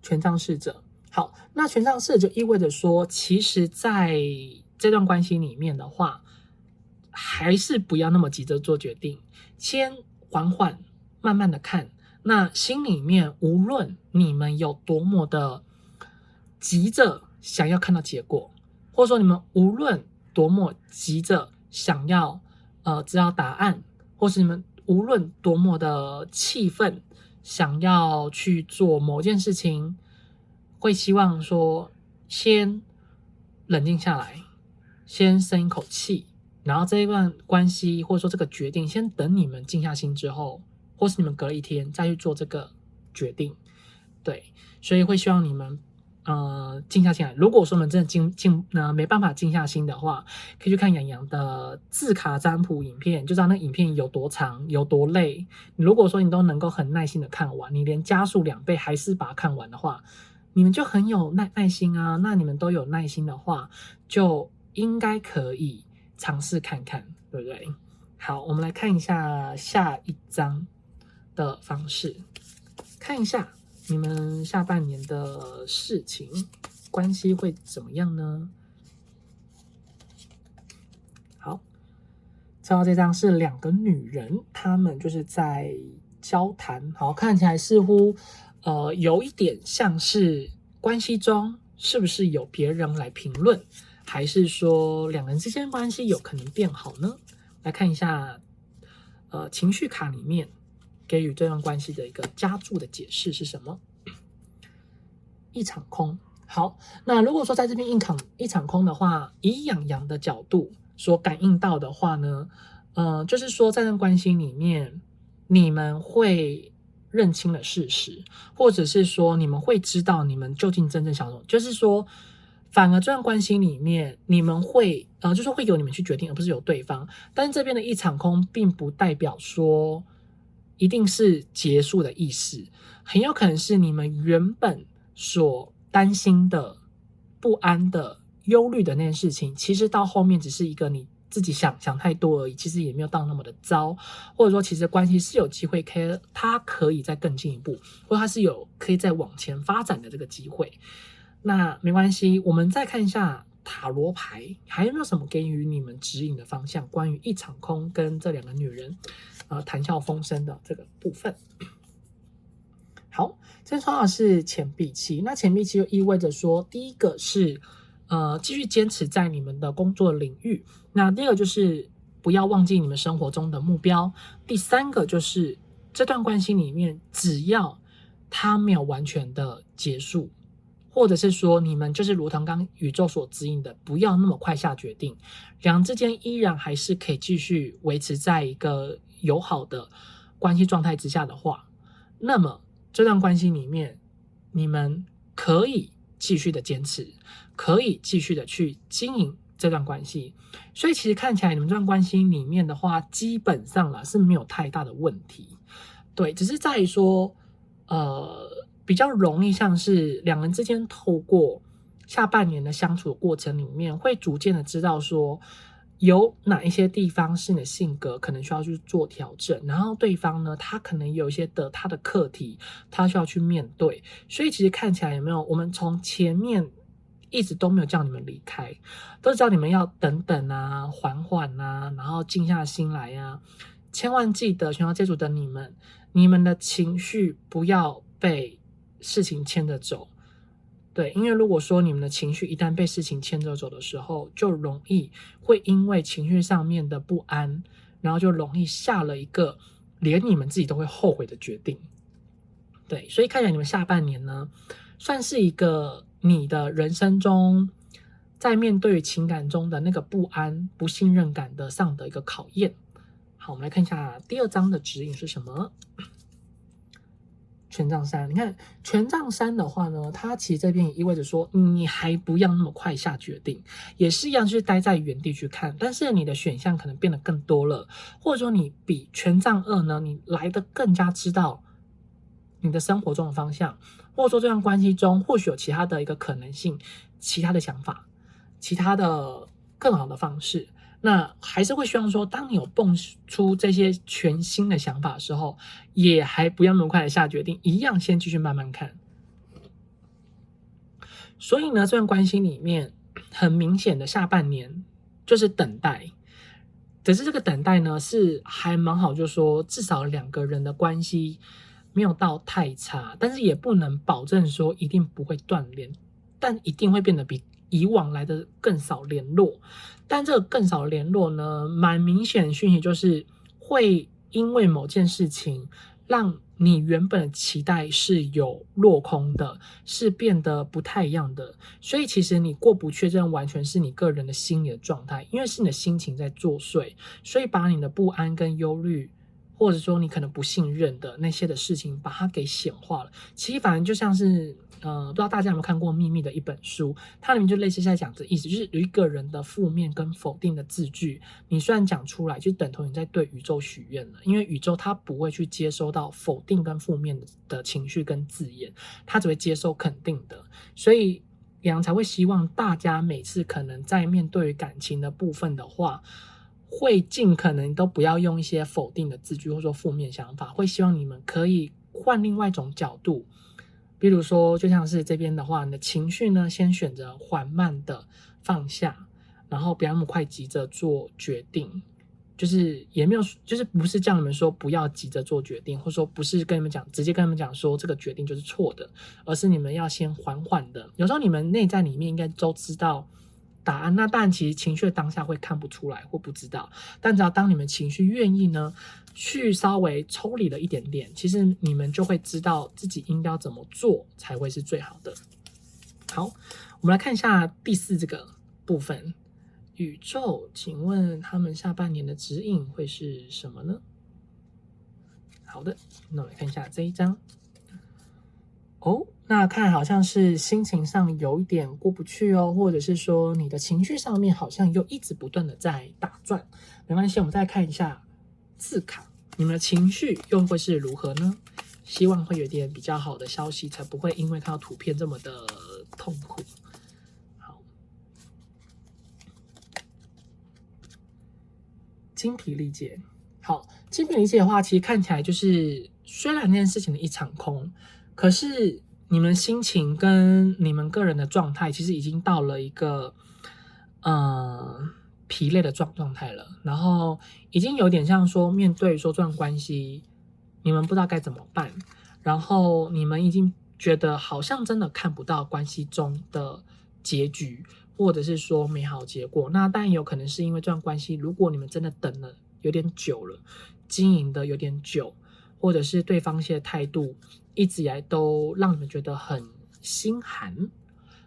权杖侍者。好，那权杖侍者就意味着说，其实在这段关系里面的话，还是不要那么急着做决定，先缓缓慢慢的看，那心里面无论你们有多么的急着想要看到结果，或者说你们无论多么急着想要知道答案，或是你们无论多么的气愤想要去做某件事情，会希望说先冷静下来，先深一口气，然后这一段关系或者说这个决定，先等你们静下心之后，或是你们隔了一天再去做这个决定。对，所以会希望你们静下心来。如果说我们真的没办法静下心的话，可以去看洋洋的字卡占卜影片，就知道那影片有多长，有多累。如果说你都能够很耐心的看完，你连加速2倍还是把它看完的话，你们就很有耐心啊。那你们都有耐心的话，就应该可以尝试看看，对不对？好，我们来看一下下一章的方式，看一下你们下半年的事情关系会怎么样呢？好，抽到这张是2个女人，她们就是在交谈。好，看起来似乎有一点像是关系中是不是有别人来评论，还是说2人之间关系有可能变好呢？来看一下情绪卡里面给予这段关系的一个加注的解释是什么？一场空。好，那如果说在这边一场空的话，以洋洋的角度所感应到的话呢，就是说在这段关系里面，你们会认清了事实，或者是说你们会知道你们究竟真正想什么，就是说反而这段关系里面你们会就是会由你们去决定，而不是由对方。但是这边的一场空并不代表说一定是结束的意思，很有可能是你们原本所担心的、不安的、忧虑的那件事情，其实到后面只是一个你自己想太多而已，其实也没有到那么的糟，或者说其实关系是有机会它可以再更进一步，或者它是有可以再往前发展的这个机会。那没关系，我们再看一下塔罗牌，还有没有什么给予你们指引的方向？关于一场空跟这2个女人谈笑风生的这个部分。好，这边抽到的是钱币七，那钱币七就意味着说，第一个是继续坚持在你们的工作领域，那第二个就是不要忘记你们生活中的目标，第3个就是这段关系里面，只要它没有完全的结束，或者是说你们就是如同刚宇宙所指引的，不要那么快下决定，2人之间依然还是可以继续维持在一个友好的关系状态之下的话，那么这段关系里面你们可以继续的坚持，可以继续的去经营这段关系。所以其实看起来你们这段关系里面的话，基本上啦是没有太大的问题，对，只是在于说比较容易像是2人之间透过下半年的相处的过程里面，会逐渐的知道说有哪一些地方是你的性格可能需要去做调整，然后对方呢，他可能有一些他的课题，他需要去面对。所以其实看起来有没有，我们从前面一直都没有叫你们离开，都叫你们要等等啊，缓缓啊，然后静下心来啊。千万记得，选到这组的你们的情绪不要被事情牵着走。对，因为如果说你们的情绪一旦被事情牵着走的时候，就容易会因为情绪上面的不安，然后就容易下了一个连你们自己都会后悔的决定。对，所以看起来你们下半年呢，算是一个你的人生中在面对情感中的那个不安、不信任感的上的一个考验。好，我们来看一下第2章的指引是什么。权杖3，你看权杖3的话呢，它其实这边也意味着说，你还不要那么快下决定，也是一样，就是待在原地去看，但是你的选项可能变得更多了，或者说你比权杖2呢，你来得更加知道你的生活中的方向，或者说这段关系中或许有其他的一个可能性，其他的想法，其他的更好的方式。那还是会希望说，当你有蹦出这些全新的想法的时候，也还不要那么快的下决定，一样先继续慢慢看。所以呢，这段关系里面很明显的下半年就是等待，只是这个等待呢是还蛮好，就是说至少2个人的关系没有到太差，但是也不能保证说一定不会断联，但一定会变得比以往来的更少联络。但这个更少联络呢，蛮明显的讯息就是会因为某件事情让你原本的期待是有落空的，是变得不太一样的。所以其实你过不去，这完全是你个人的心理的状态，因为是你的心情在作祟，所以把你的不安跟忧虑，或者说你可能不信任的那些的事情，把它给显化了。其实反正就像是不知道大家有没有看过《秘密》的一本书，它里面就类似在讲的意思，就是有一个人的负面跟否定的字句，你虽然讲出来，就等同你在对宇宙许愿了，因为宇宙它不会去接收到否定跟负面的情绪跟字眼，它只会接受肯定的，所以杨才会希望大家每次可能在面对于感情的部分的话，会尽可能都不要用一些否定的字句或者说负面想法，会希望你们可以换另外一种角度，比如说就像是这边的话，你的情绪呢先选择缓慢的放下，然后不要那么快急着做决定，就是也没有，就是不是叫你们说不要急着做决定，或者说不是跟你们讲直接跟你们讲说这个决定就是错的，而是你们要先缓缓的，有时候你们内在里面应该都知道答案，那当然其实情绪的当下会看不出来或不知道，但只要当你们情绪愿意呢去稍微抽离了一点点，其实你们就会知道自己应该要怎么做才会是最好的。好，我们来看一下第4这个部分，宇宙请问他们下半年的指引会是什么呢？好的，那我们来看一下这一张。那看好像是心情上有一点过不去哦，或者是说你的情绪上面好像又一直不断的在打转，没关系，我们再看一下字卡，你们的情绪又会是如何呢？希望会有点比较好的消息，才不会因为看到图片这么的痛苦。好，精疲力竭。好，精疲力竭的话，其实看起来就是虽然那件事情的一场空，可是你们心情跟你们个人的状态其实已经到了一个疲累的状态了，然后已经有点像说面对说这段关系你们不知道该怎么办，然后你们已经觉得好像真的看不到关系中的结局，或者是说美好结果。那当然有可能是因为这段关系如果你们真的等了有点久了，经营的有点久，或者是对方一些态度一直以来都让你们觉得很心寒，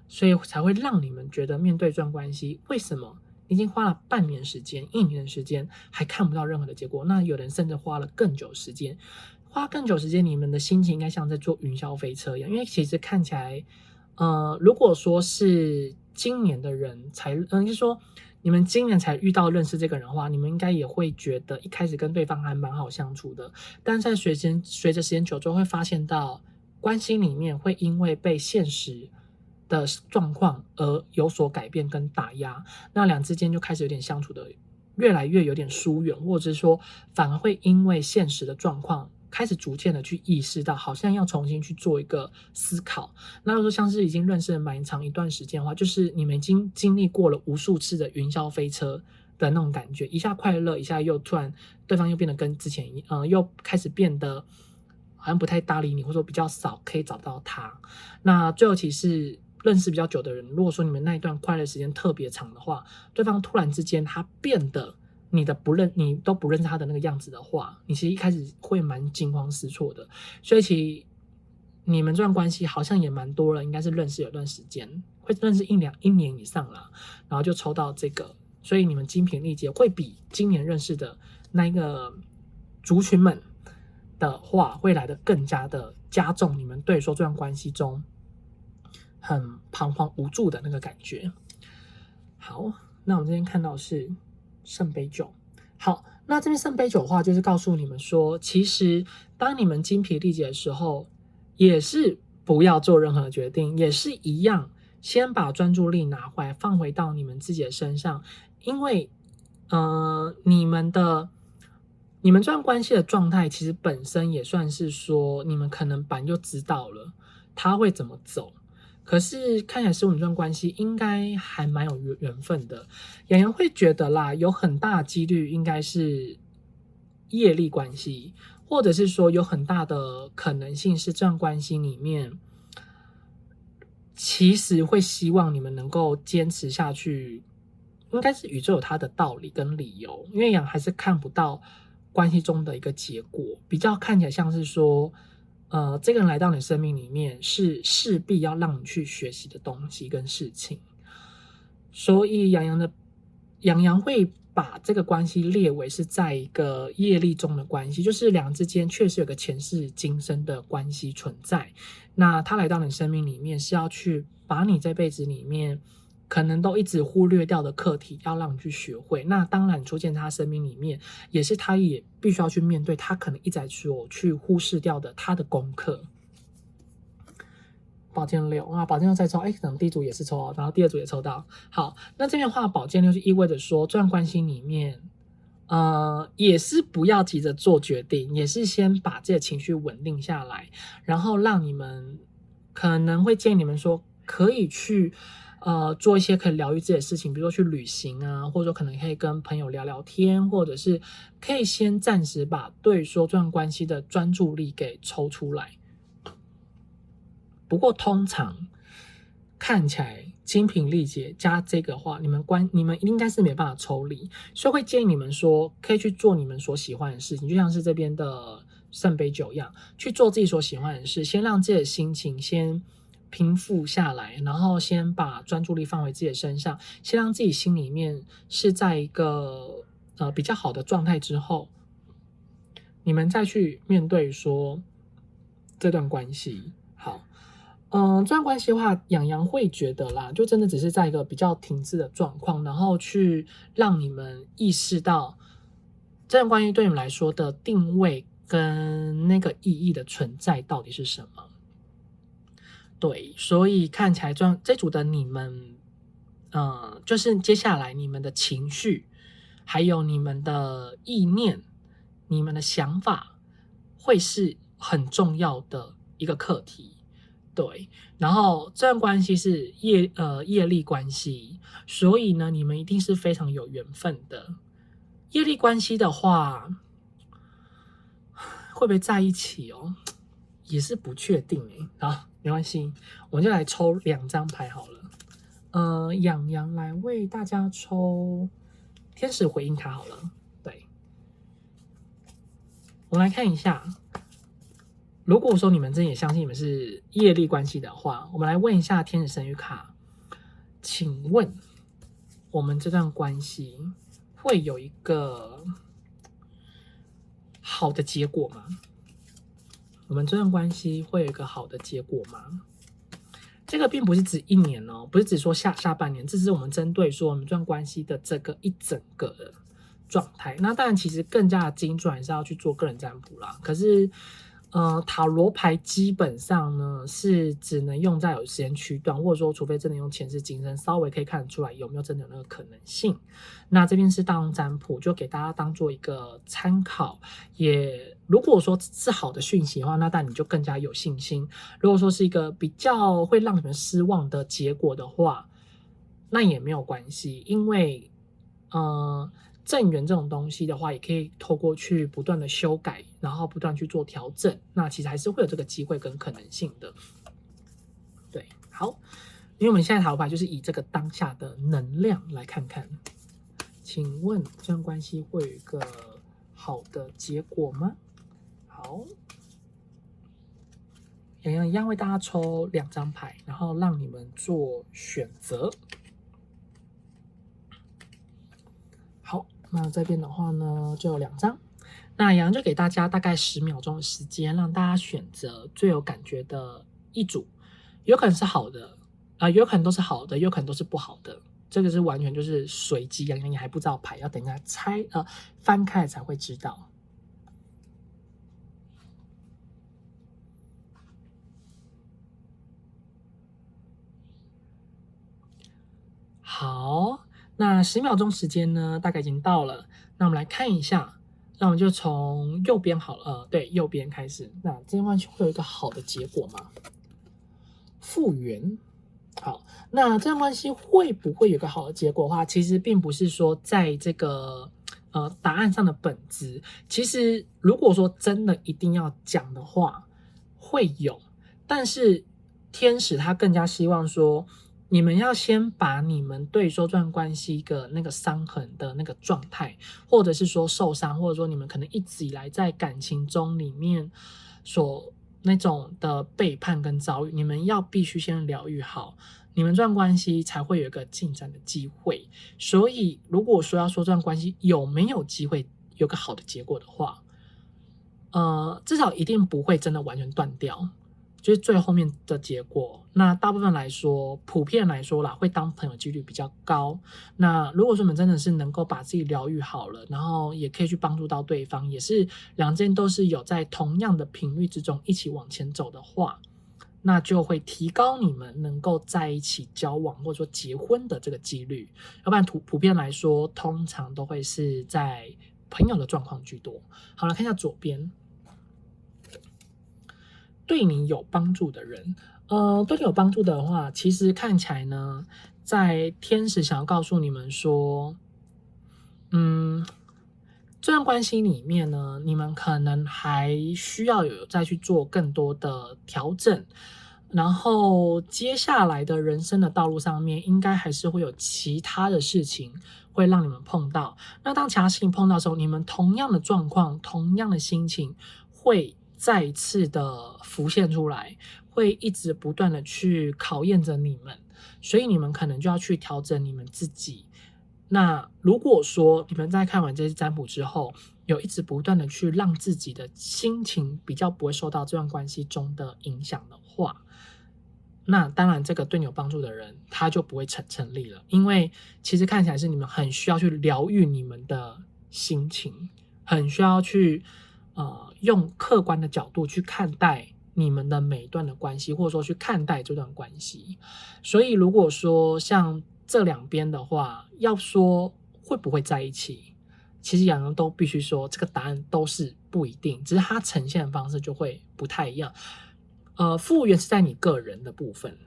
所以才会让你们觉得面对这段关系，为什么已经花了半年时间、1年的时间还看不到任何的结果？那有人甚至花了更久时间，你们的心情应该像在坐云霄飞车一样，因为其实看起来，如果说是今年的人才，就是说你们今年才遇到认识这个人的话，你们应该也会觉得一开始跟对方还蛮好相处的，但在随着时间久之后，会发现到关系里面会因为被现实的状况而有所改变跟打压，那两之间就开始有点相处的越来越有点疏远，或者是说反而会因为现实的状况开始逐渐的去意识到好像要重新去做一个思考。那如果说像是已经认识了蛮长一段时间的话，就是你们已经经历过了无数次的云霄飞车的那种感觉，一下快乐，一下又突然对方又变得跟之前又开始变得好像不太搭理你，或者说比较少可以找到他。那最后其实认识比较久的人，如果说你们那一段快乐时间特别长的话，对方突然之间他变得你都不认识他的那个样子的话，你其实一开始会蛮惊慌失措的。所以其实你们这段关系好像也蛮多了，应该是认识有段时间，会认识一年以上啦，然后就抽到这个，所以你们精疲力竭会比今年认识的那一个族群们的话，会来得更加的加重你们对说这段关系中很彷徨无助的那个感觉。好，那我们这边看到是圣杯九。好，那这边圣杯九的话，就是告诉你们说，其实当你们精疲力竭的时候，也是不要做任何决定，也是一样，先把专注力拿回来，放回到你们自己的身上，因为你们这段关系的状态，其实本身也算是说，你们可能本来就知道了他会怎么走。可是看起来是我们这段关系应该还蛮有缘分的，洋洋会觉得啦，有很大的几率应该是业力关系，或者是说有很大的可能性是这段关系里面，其实会希望你们能够坚持下去，应该是宇宙有它的道理跟理由，因为洋还是看不到关系中的一个结果，比较看起来像是说这个人来到你生命里面是势必要让你去学习的东西跟事情，所以洋洋会把这个关系列为是在一个业力中的关系，就是两人之间确实有个前世今生的关系存在。那他来到你生命里面，是要去把你这辈子里面可能都一直忽略掉的课题，要让你去学会。那当然出现他生命里面，也是他也必须要去面对他可能一直所去忽视掉的他的功课。宝剑六啊，宝剑六再抽，可能第一组也是抽到，然后第二组也抽到。好，那这边的话，宝剑六就意味着说，这段关系里面，也是不要急着做决定，也是先把这个情绪稳定下来，然后让你们可能会建议你们说，可以去做一些可以疗愈自己的事情，比如说去旅行啊，或者说可能可以跟朋友聊聊天，或者是可以先暂时把对说这段关系的专注力给抽出来。不过通常看起来精疲力竭加这个话，你们应该是没办法抽离，所以会建议你们说可以去做你们所喜欢的事情，就像是这边的圣杯九一样，去做自己所喜欢的事，先让自己的心情先平复下来，然后先把专注力放回自己的身上，先让自己心里面是在一个比较好的状态之后，你们再去面对说这段关系。好。这段关系的话，洋洋会觉得啦，就真的只是在一个比较停滞的状况，然后去让你们意识到这段关系对你们来说的定位跟那个意义的存在到底是什么。对，所以看起来这组的你们，就是接下来你们的情绪，还有你们的意念、你们的想法，会是很重要的一个课题。对，然后这段关系是业力关系，所以呢，你们一定是非常有缘分的。业力关系的话，会不会在一起哦？也是不确定好，没关系，我们就来抽2张牌好了。洋洋来为大家抽天使回应卡好了。对，我们来看一下。如果说你们真的也相信你们是业力关系的话，我们来问一下天使神谕卡，请问我们这段关系会有一个好的结果吗？我们这段关系会有一个好的结果吗？这个并不是指1年哦，不是指说下半年，这是我们针对说我们这段关系的这个一整个的状态。那当然，其实更加的精准还是要去做个人占卜啦。可是塔罗牌基本上呢是只能用在有时间区段，或者说除非真的用前世今生，稍微可以看得出来有没有真的有那个可能性。那这边是大众占卜，就给大家当做一个参考。也如果说是好的讯息的话，那当然你就更加有信心。如果说是一个比较会让你们失望的结果的话，那也没有关系，因为正缘这种东西的话，也可以透过去不断的修改，然后不断去做调整，那其实还是会有这个机会跟可能性的。对，好，因为我们现在塔罗牌就是以这个当下的能量来看看，请问这段关系会有一个好的结果吗？好，洋洋一样为大家抽2张牌，然后让你们做选择。好，那这边的话呢，就有2张。那洋洋就给大家大概10秒钟的时间，让大家选择最有感觉的一组，有可能是好的，有可能都是好的，有可能都是不好的。这个是完全就是随机，洋洋也还不知道牌，要等一下翻开才会知道。好，那10秒钟时间呢，大概已经到了。那我们来看一下，那我们就从右边好了，对，右边开始。那这段关系会有一个好的结果吗？复原。好，那这段关系会不会有一个好的结果的话，其实并不是说在这个答案上的本质。其实如果说真的一定要讲的话，会有，但是天使他更加希望说，你们要先把你们对说这段关系的那个伤痕的那个状态，或者是说受伤，或者说你们可能一直以来在感情中里面所那种的背叛跟遭遇，你们要必须先疗愈好，你们这段关系才会有一个进展的机会。所以如果说要说这段关系有没有机会有个好的结果的话，至少一定不会真的完全断掉，就是最后面的结果。那大部分来说，普遍来说啦，会当朋友几率比较高。那如果说你们真的是能够把自己疗愈好了，然后也可以去帮助到对方，也是两件都是有在同样的频率之中一起往前走的话，那就会提高你们能够在一起交往或者说结婚的这个几率。要不然普遍来说，通常都会是在朋友的状况居多。好，来看一下左边。对你有帮助的人，对你有帮助的话，其实看起来呢，在天使想要告诉你们说，这段关系里面呢，你们可能还需要有再去做更多的调整，然后接下来的人生的道路上面，应该还是会有其他的事情会让你们碰到。那当其他事情碰到的时候，你们同样的状况、同样的心情会再一次的浮现出来，会一直不断的去考验着你们，所以你们可能就要去调整你们自己。那如果说你们在看完这些占卜之后，有一直不断的去让自己的心情比较不会受到这段关系中的影响的话，那当然这个对你有帮助的人他就不会成立了。因为其实看起来是你们很需要去疗愈你们的心情，很需要去用客观的角度去看待你们的每一段的关系，或者说去看待这段关系。所以如果说像这两边的话，要说会不会在一起，其实洋洋都必须说这个答案都是不一定，只是它呈现的方式就会不太一样。复原是在你个人的部分，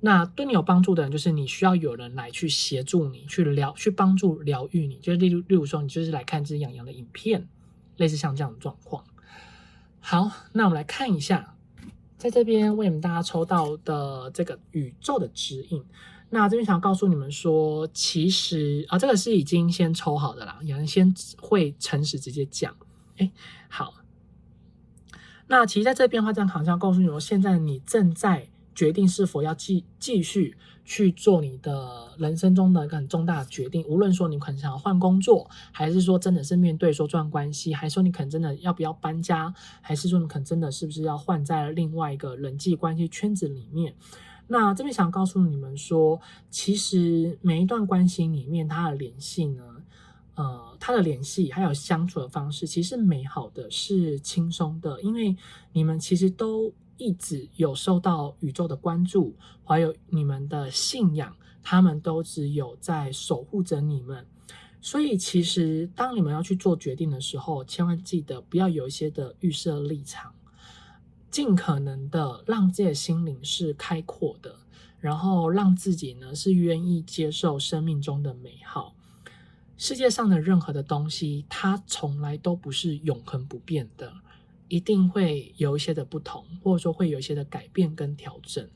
那对你有帮助的人，就是你需要有人来去协助你，去帮助疗愈你，就是例如说你就是来看这洋洋的影片，类似像这样的状况。好，那我们来看一下，在这边为你们大家抽到的这个宇宙的指引。那这边想要告诉你们说，其实这个是已经先抽好的啦，有人先会诚实直接讲。好，那其实在这边的话，这样好像告诉你们，现在你正在决定是否要继续去做你的人生中的一个很重大的决定，无论说你可能想要换工作，还是说真的是面对说这段关系，还是说你可能真的要不要搬家，还是说你可能真的是不是要换在另外一个人际关系圈子里面。那这边想告诉你们说，其实每一段关系里面它的联系呢，它的联系还有相处的方式其实是美好的，是轻松的，因为你们其实都一直有受到宇宙的关注，还有你们的信仰，他们都只有在守护着你们。所以其实当你们要去做决定的时候，千万记得不要有一些的预设立场，尽可能的让自己的心灵是开阔的，然后让自己呢是愿意接受生命中的美好。世界上的任何的东西，它从来都不是永恒不变的，一定会有一些的不同，或者说会有一些的改变跟调整。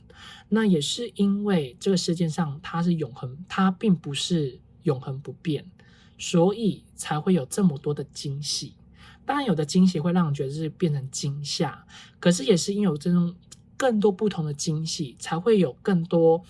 那也是因为这个世界上它是永恒，它并不是永恒不变，所以才会有这么多的惊喜。当然有的惊喜会让人觉得是变成惊吓，可是也是因为有这种更多不同的惊喜，才会有更多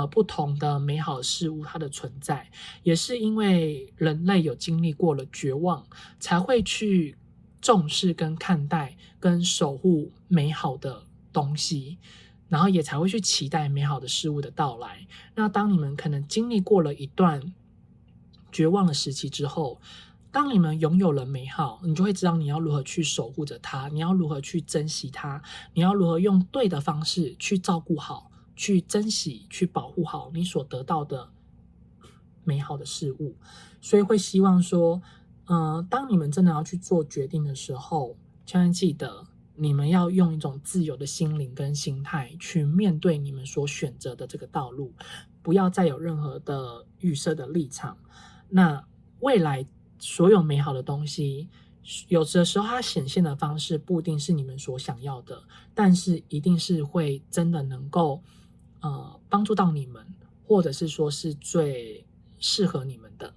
不同的美好的事物它的存在。也是因为人类有经历过了绝望，才会去重视跟看待跟守护美好的东西，然后也才会去期待美好的事物的到来。那当你们可能经历过了一段绝望的时期之后，当你们拥有了美好，你就会知道你要如何去守护着它，你要如何去珍惜它，你要如何用对的方式去照顾好，去珍惜，去保护好你所得到的美好的事物。所以会希望说当你们真的要去做决定的时候，千万记得你们要用一种自由的心灵跟心态去面对你们所选择的这个道路，不要再有任何的预设的立场。那未来所有美好的东西，有的时候它显现的方式不一定是你们所想要的，但是一定是会真的能够帮助到你们，或者是说是最适合你们的。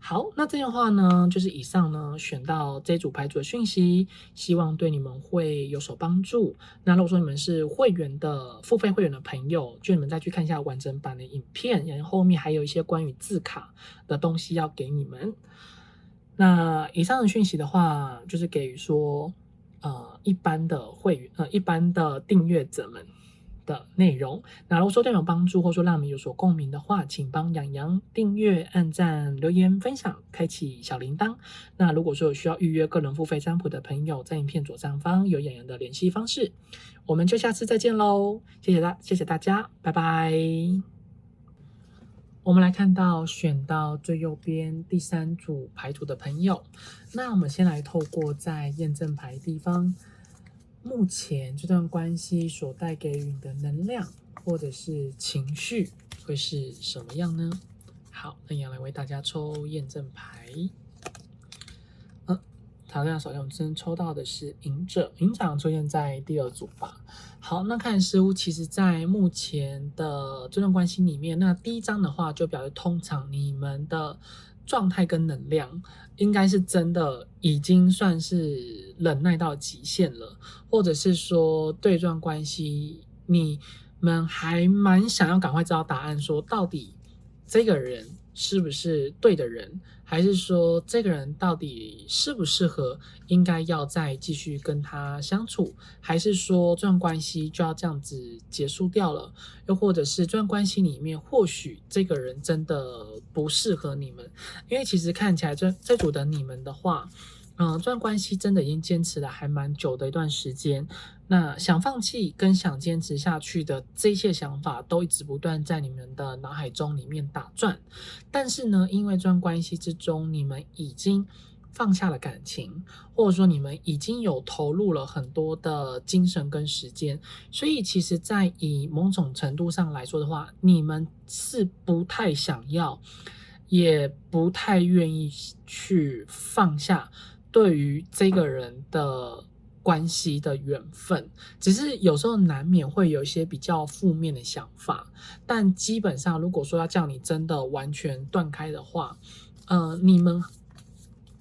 好，那这样的话呢，就是以上呢选到这组牌组的讯息，希望对你们会有所帮助。那如果说你们是会员的付费会员的朋友，就你们再去看一下完整版的影片，然后后面还有一些关于字卡的东西要给你们。那以上的讯息的话，就是给予说一般的会员一般的订阅者们的内容。那如果说对你有帮助，或者说让你们有所共鸣的话，请帮洋洋订阅、按赞、留言、分享、开启小铃铛。那如果说有需要预约个人付费占卜的朋友，在影片左上方有洋洋的联系方式。我们就下次再见喽，谢谢大家，拜拜。我们来看到选到最右边第3组牌组的朋友，那我们先来透过在验证牌地方，目前这段关系所带给予你的能量或者是情绪会是什么样呢？好，那也来为大家抽验证牌。塔罗手用真抽到的是隐者，隐者出现在第2组吧。好，那看似乎其实在目前的这段关系里面，那第1张的话就表示通常你们的状态跟能量应该是真的已经算是忍耐到极限了，或者是说对这段关系你们还蛮想要赶快知道答案，说到底这个人是不是对的人，还是说这个人到底适不适合，应该要再继续跟他相处，还是说这段关系就要这样子结束掉了，又或者是这段关系里面或许这个人真的不适合你们。因为其实看起来这组的你们的话，这段关系真的已经坚持了还蛮久的一段时间，那想放弃跟想坚持下去的这些想法都一直不断在你们的脑海中里面打转。但是呢，因为这段关系之中你们已经放下了感情，或者说你们已经有投入了很多的精神跟时间，所以其实在以某种程度上来说的话，你们是不太想要也不太愿意去放下对于这个人的关系的缘分，只是有时候难免会有一些比较负面的想法，但基本上如果说要叫你真的完全断开的话，你们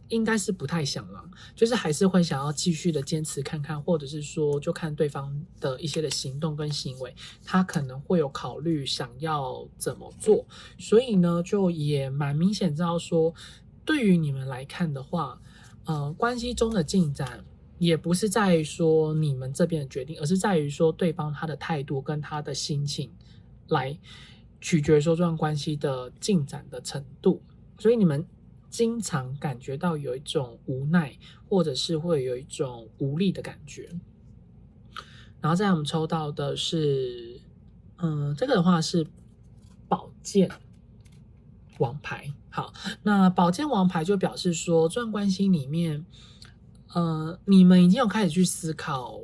应该是不太想了，就是还是会想要继续的坚持看看，或者是说就看对方的一些的行动跟行为，他可能会有考虑想要怎么做，所以呢就也蛮明显知道说，对于你们来看的话，关系中的进展也不是在于说你们这边的决定，而是在于说对方他的态度跟他的心情来取决说这段关系的进展的程度，所以你们经常感觉到有一种无奈，或者是会有一种无力的感觉。然后再来我们抽到的是，这个的话是宝剑王牌。好，那宝剑王牌就表示说，这段关系里面，你们已经有开始去思考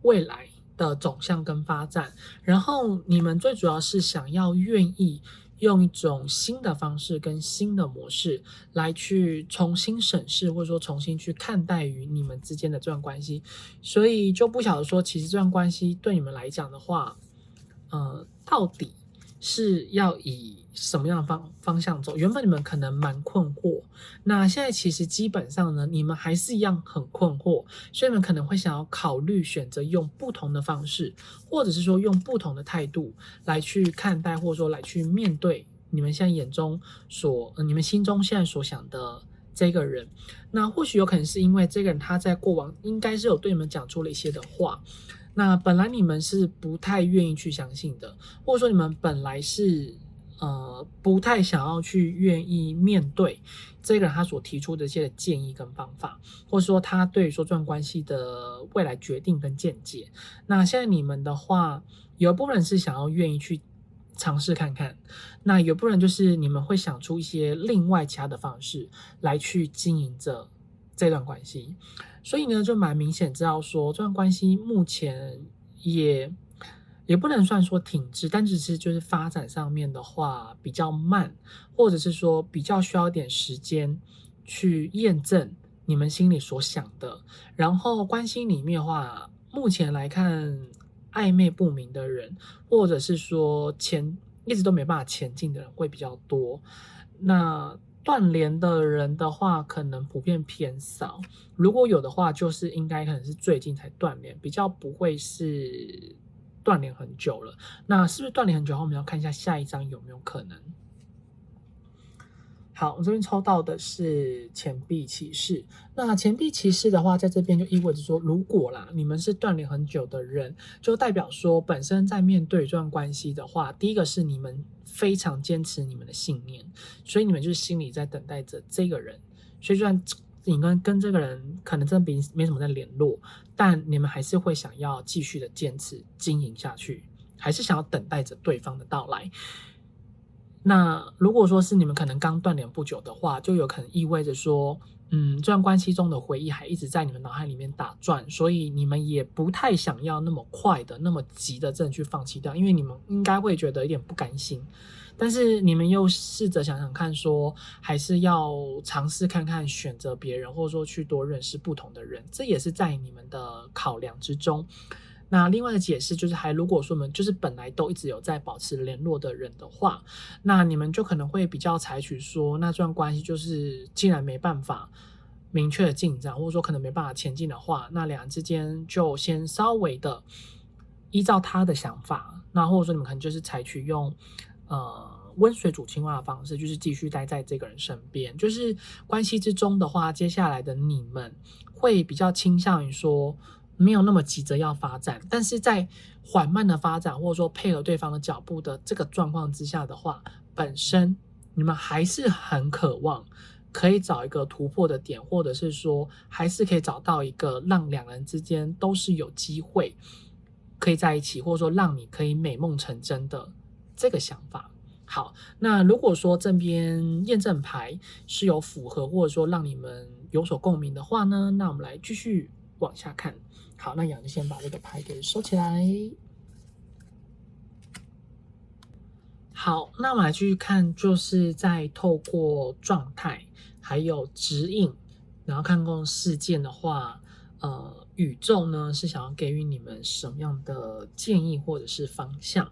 未来的走向跟发展，然后你们最主要是想要愿意用一种新的方式跟新的模式来去重新审视，或者说重新去看待于你们之间的这段关系，所以就不晓得说，其实这段关系对你们来讲的话，到底是要以什么样的方向走？原本你们可能蛮困惑，那现在其实基本上呢，你们还是一样很困惑，所以你们可能会想要考虑选择用不同的方式，或者是说用不同的态度来去看待，或者说来去面对你们现在眼中你们心中现在所想的这个人。那或许有可能是因为这个人他在过往应该是有对你们讲出了一些的话，那本来你们是不太愿意去相信的，或者说你们本来是不太想要去愿意面对这个人他所提出的一些建议跟方法，或者说他对于说这段关系的未来决定跟见解。那现在你们的话，有一部分人是想要愿意去尝试看看，那有一部分人就是你们会想出一些另外其他的方式来去经营着这段关系。所以呢，就蛮明显知道说，这段关系目前也不能算说停滞，但只是就是发展上面的话比较慢，或者是说比较需要一点时间去验证你们心里所想的。然后关系里面的话，目前来看暧昧不明的人，或者是说一直都没办法前进的人会比较多。那断联的人的话，可能普遍偏少。如果有的话，就是应该可能是最近才断联，比较不会是断联很久了。那是不是断联很久后，我们要看一下下一张有没有可能。好，我这边抽到的是钱币骑士。那钱币骑士的话，在这边就意味着说，如果啦，你们是断联很久的人，就代表说，本身在面对这段关系的话，第一个是你们非常坚持你们的信念，所以你们就是心里在等待着这个人。所以就算你跟这个人可能真的没什么在联络，但你们还是会想要继续的坚持经营下去，还是想要等待着对方的到来。那如果说是你们可能刚断联不久的话，就有可能意味着说，这段关系中的回忆还一直在你们脑海里面打转，所以你们也不太想要那么快的、那么急的真的去放弃掉，因为你们应该会觉得有点不甘心。但是你们又试着想想看说，还是要尝试看看选择别人，或者说去多认识不同的人，这也是在你们的考量之中。那另外的解释就是，如果说我们就是本来都一直有在保持联络的人的话，那你们就可能会比较采取说，那这段关系就是既然没办法明确的进展，或者说可能没办法前进的话，那两人之间就先稍微的依照他的想法，那或者说你们可能就是采取用温水煮青蛙的方式，就是继续待在这个人身边。就是关系之中的话，接下来的你们会比较倾向于说，没有那么急着要发展，但是在缓慢的发展，或者说配合对方的脚步的这个状况之下的话，本身你们还是很渴望可以找一个突破的点，或者是说还是可以找到一个让两人之间都是有机会可以在一起，或者说让你可以美梦成真的这个想法。好，那如果说这边验证牌是有符合，或者说让你们有所共鸣的话呢，那我们来继续往下看。好，那杨就先把这个牌给收起来。好，那我们来继续看，就是在透过状态还有指引，然后看过事件的话，宇宙呢是想要给予你们什么样的建议或者是方向？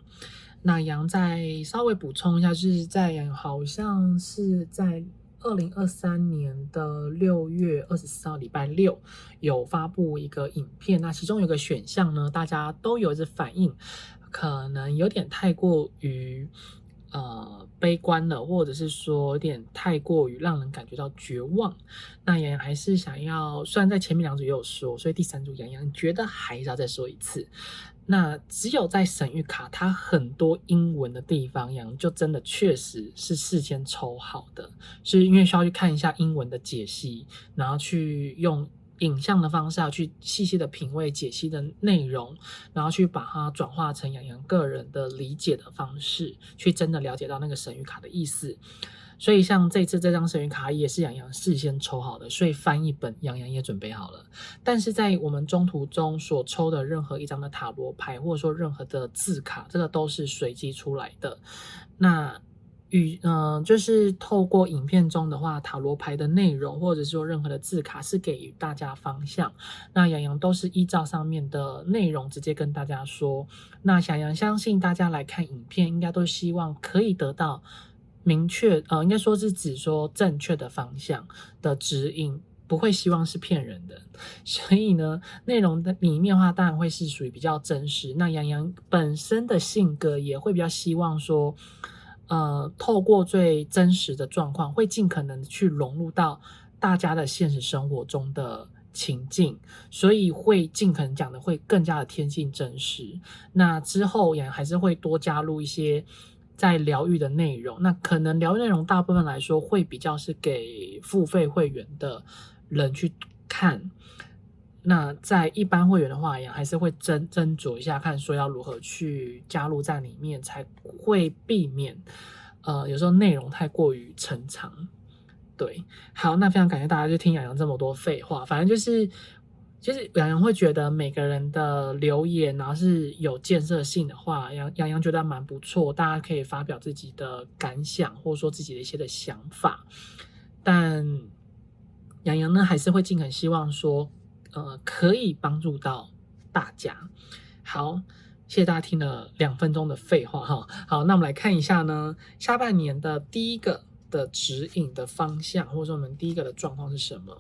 那杨再稍微补充一下，就是在好像是在2023年的6月24号礼拜六有发布一个影片，那其中有个选项呢，大家都有着反应，可能有点太过于悲观了，或者是说有点太过于让人感觉到绝望。那洋洋还是想要，虽然在前面两组也有说，所以第三组洋洋觉得还是要再说一次。那只有在神谕卡它很多英文的地方，洋就真的确实是事先抽好的，是因为需要去看一下英文的解析，然后去用影像的方式要去细细的品味解析的内容，然后去把它转化成洋洋个人的理解的方式，去真的了解到那个神谕卡的意思。所以像这次这张神谕卡也是洋洋事先抽好的，所以翻译本洋洋也准备好了。但是在我们中途中所抽的任何一张的塔罗牌，或者说任何的字卡，这个都是随机出来的。那就是透过影片中的话，塔罗牌的内容或者说任何的字卡是给予大家方向。那洋洋都是依照上面的内容直接跟大家说。那洋洋相信大家来看影片，应该都希望可以得到明确，应该说是指说正确的方向的指引，不会希望是骗人的。所以呢，内容的里面的话，当然会是属于比较真实。那洋洋本身的性格也会比较希望说，透过最真实的状况，会尽可能去融入到大家的现实生活中的情境，所以会尽可能讲的会更加的贴近真实。那之后也还是会多加入一些在疗愈的内容，那可能疗愈内容大部分来说会比较是给付费会员的人去看。那在一般会员的话，也还是会斟酌一下，看说要如何去加入在里面，才会避免有时候内容太过于沉长。对，好，那非常感谢大家就听洋洋这么多废话，反正就是洋洋会觉得每个人的留言，然后是有建设性的话，洋洋觉得蛮不错，大家可以发表自己的感想，或者说自己的一些的想法。但洋洋呢，还是会尽可能希望说，可以帮助到大家。好，谢谢大家听了2分钟的废话哈。好，那我们来看一下呢，下半年的第一个的指引的方向，或者说我们第一个的状况是什么？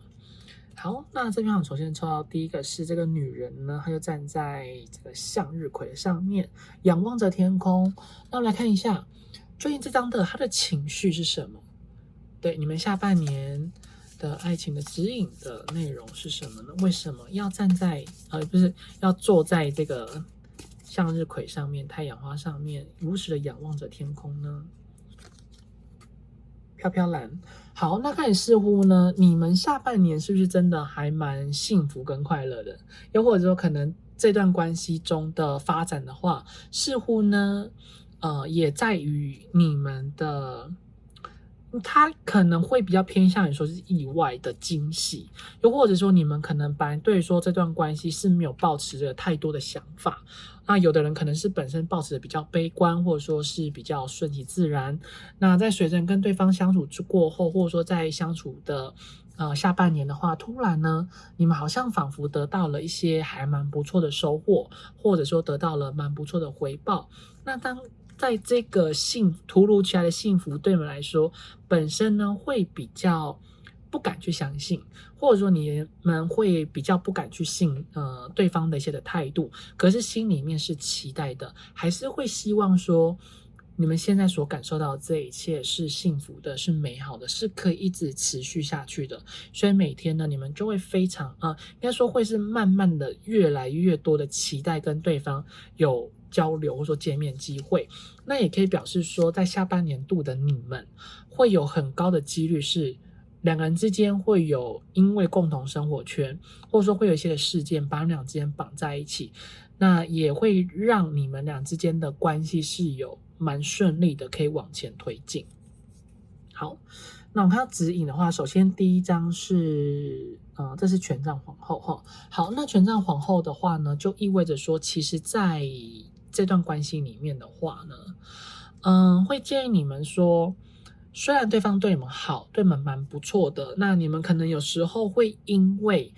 好，那这边我们首先抽到第一个是这个女人呢，她就站在这个向日葵上面，仰望着天空。那我们来看一下，究竟这张的她的情绪是什么？对，你们下半年的爱情的指引的内容是什么呢？为什么要站在不是要坐在这个向日葵上面、太阳花上面，如实的仰望着天空呢？飘飘蓝。好，那看似乎呢，你们下半年是不是真的还蛮幸福跟快乐的？又或者说，可能这段关系中的发展的话，似乎呢，也在于你们的。他可能会比较偏向于说是意外的惊喜，又或者说你们可能本来对说这段关系是没有抱持着太多的想法，那有的人可能是本身抱持着比较悲观，或者说是比较顺其自然。那在随着跟对方相处过后，或者说在相处的下半年的话，突然呢，你们好像仿佛得到了一些还蛮不错的收获，或者说得到了蛮不错的回报。那当在这个突如其来的幸福对你们来说，本身呢会比较不敢去相信，或者说你们会比较不敢去信对方的一些的态度，可是心里面是期待的，还是会希望说你们现在所感受到的这一切是幸福的，是美好的，是可以一直持续下去的。所以每天呢，你们就会非常应该说会是慢慢的越来越多的期待跟对方有交流或者说见面机会。那也可以表示说，在下半年度的你们会有很高的几率是两个人之间会有因为共同生活圈，或者说会有一些的事件把你们俩之间绑在一起，那也会让你们俩之间的关系是有蛮顺利的，可以往前推进。好，那我们看到指引的话，首先第一张是这是权杖皇后哈。好，那权杖皇后的话呢，就意味着说，其实在这段关系里面的话呢，会建议你们说，虽然对方对你们好，对你们蛮不错的，那你们可能有时候会因为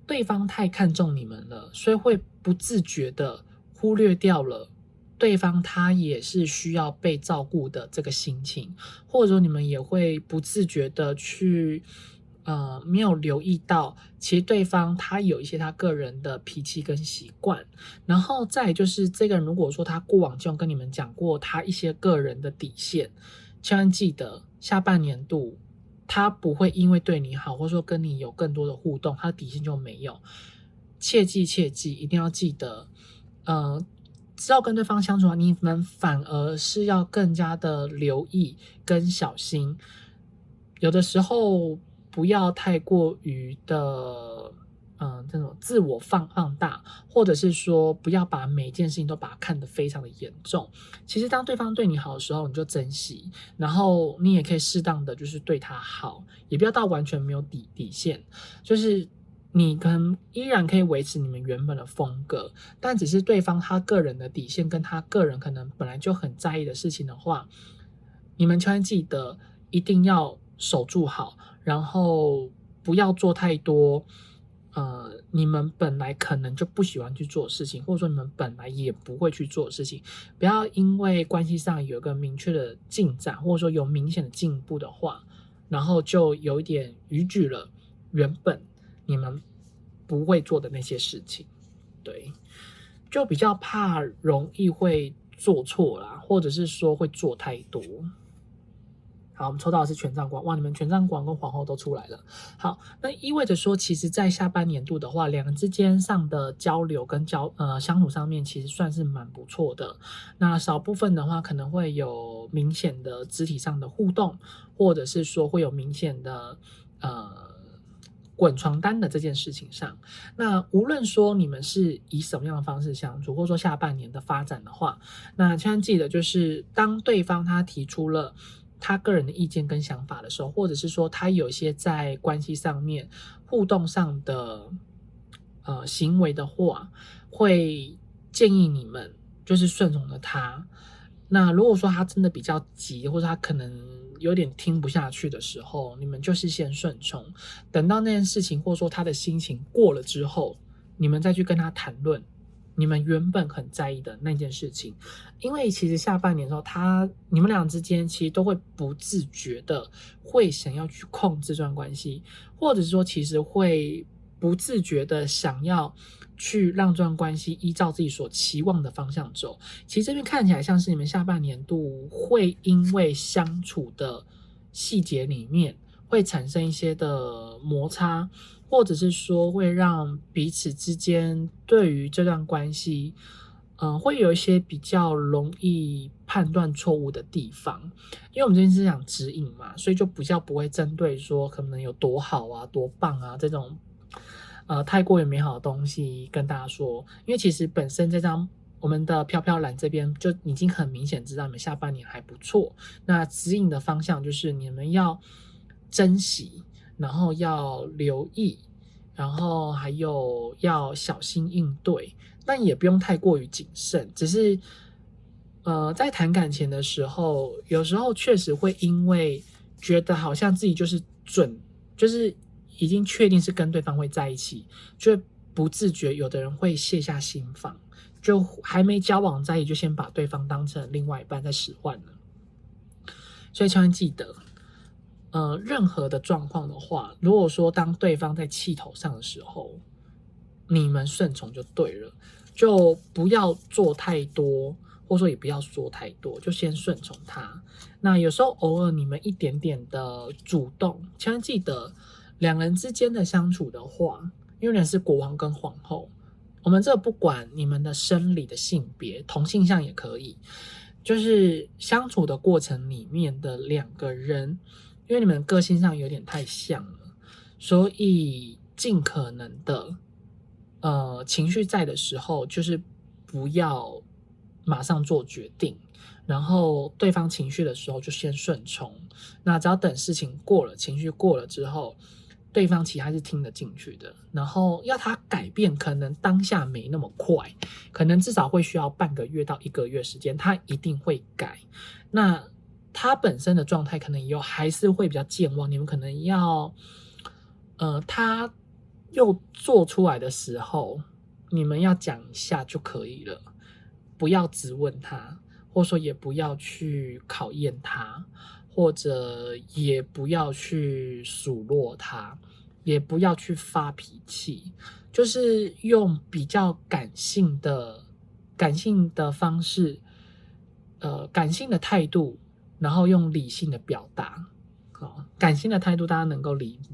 对方太看重你们了，所以会不自觉的忽略掉了对方他也是需要被照顾的这个心情，或者说你们也会不自觉的去没有留意到，其实对方他有一些他个人的脾气跟习惯，然后再来就是这个人如果说他过往就跟你们讲过他一些个人的底线，千万记得下半年度他不会因为对你好，或者说跟你有更多的互动，他的底线就没有。切记切记，一定要记得，知道跟对方相处，你们反而是要更加的留意跟小心。有的时候不要太过于的这种自我放大，或者是说不要把每一件事情都把它看得非常的严重。其实当对方对你好的时候，你就珍惜，然后你也可以适当的就是对他好，也不要到完全没有底线，就是你可能依然可以维持你们原本的风格，但只是对方他个人的底线跟他个人可能本来就很在意的事情的话，你们千万记得一定要守住好，然后不要做太多你们本来可能就不喜欢去做的事情，或者说你们本来也不会去做的事情。不要因为关系上有一个明确的进展，或者说有明显的进步的话，然后就有一点逾矩了原本你们不会做的那些事情。对，就比较怕容易会做错啦，或者是说会做太多。好，我们抽到的是权杖国王，哇，你们权杖国王跟皇后都出来了。好，那意味着说，其实在下半年度的话，两人之间上的交流跟相处上面，其实算是蛮不错的。那少部分的话，可能会有明显的肢体上的互动，或者是说会有明显的滚床单的这件事情上。那无论说你们是以什么样的方式相处，或者说下半年的发展的话，那千万记得就是当对方他提出了他个人的意见跟想法的时候，或者是说他有一些在关系上面互动上的行为的话，会建议你们就是顺从了他。那如果说他真的比较急，或者他可能有点听不下去的时候，你们就是先顺从，等到那件事情或者说他的心情过了之后，你们再去跟他谈论你们原本很在意的那件事情。因为其实下半年的时候，你们俩之间其实都会不自觉的会想要去控制这段关系，或者是说其实会不自觉的想要去让这段关系依照自己所期望的方向走。其实这边看起来像是你们下半年度会因为相处的细节里面会产生一些的摩擦，或者是说会让彼此之间对于这段关系会有一些比较容易判断错误的地方。因为我们这边是讲指引嘛，所以就比较不会针对说可能有多好啊多棒啊这种太过于美好的东西跟大家说。因为其实本身这张我们的飘飘栏这边就已经很明显知道你们下半年还不错，那指引的方向就是你们要珍惜，然后要留意，然后还有要小心应对，但也不用太过于谨慎。只是在谈感情的时候，有时候确实会因为觉得好像自己就是已经确定是跟对方会在一起，就不自觉有的人会卸下心防，就还没交往在一起就先把对方当成另外一半在使唤了。所以千万记得任何的状况的话，如果说当对方在气头上的时候，你们顺从就对了，就不要做太多，或者说也不要说太多，就先顺从他。那有时候偶尔你们一点点的主动，千万记得两人之间的相处的话，因为人是国王跟皇后，我们这不管你们的生理的性别，同性向也可以，就是相处的过程里面的两个人，因为你们个性上有点太像了，所以尽可能的情绪在的时候，就是不要马上做决定，然后对方情绪的时候就先顺从。那只要等事情过了，情绪过了之后，对方其实还是听得进去的。然后要他改变，可能当下没那么快，可能至少会需要半个月到1个月时间，他一定会改。那他本身的状态可能以后还是会比较健忘，你们可能要他又做出来的时候，你们要讲一下就可以了，不要质问他，或者说也不要去考验他，或者也不要去数落他，也不要去发脾气，就是用比较感性的方式，感性的态度，然后用理性的表达。感性的态度大家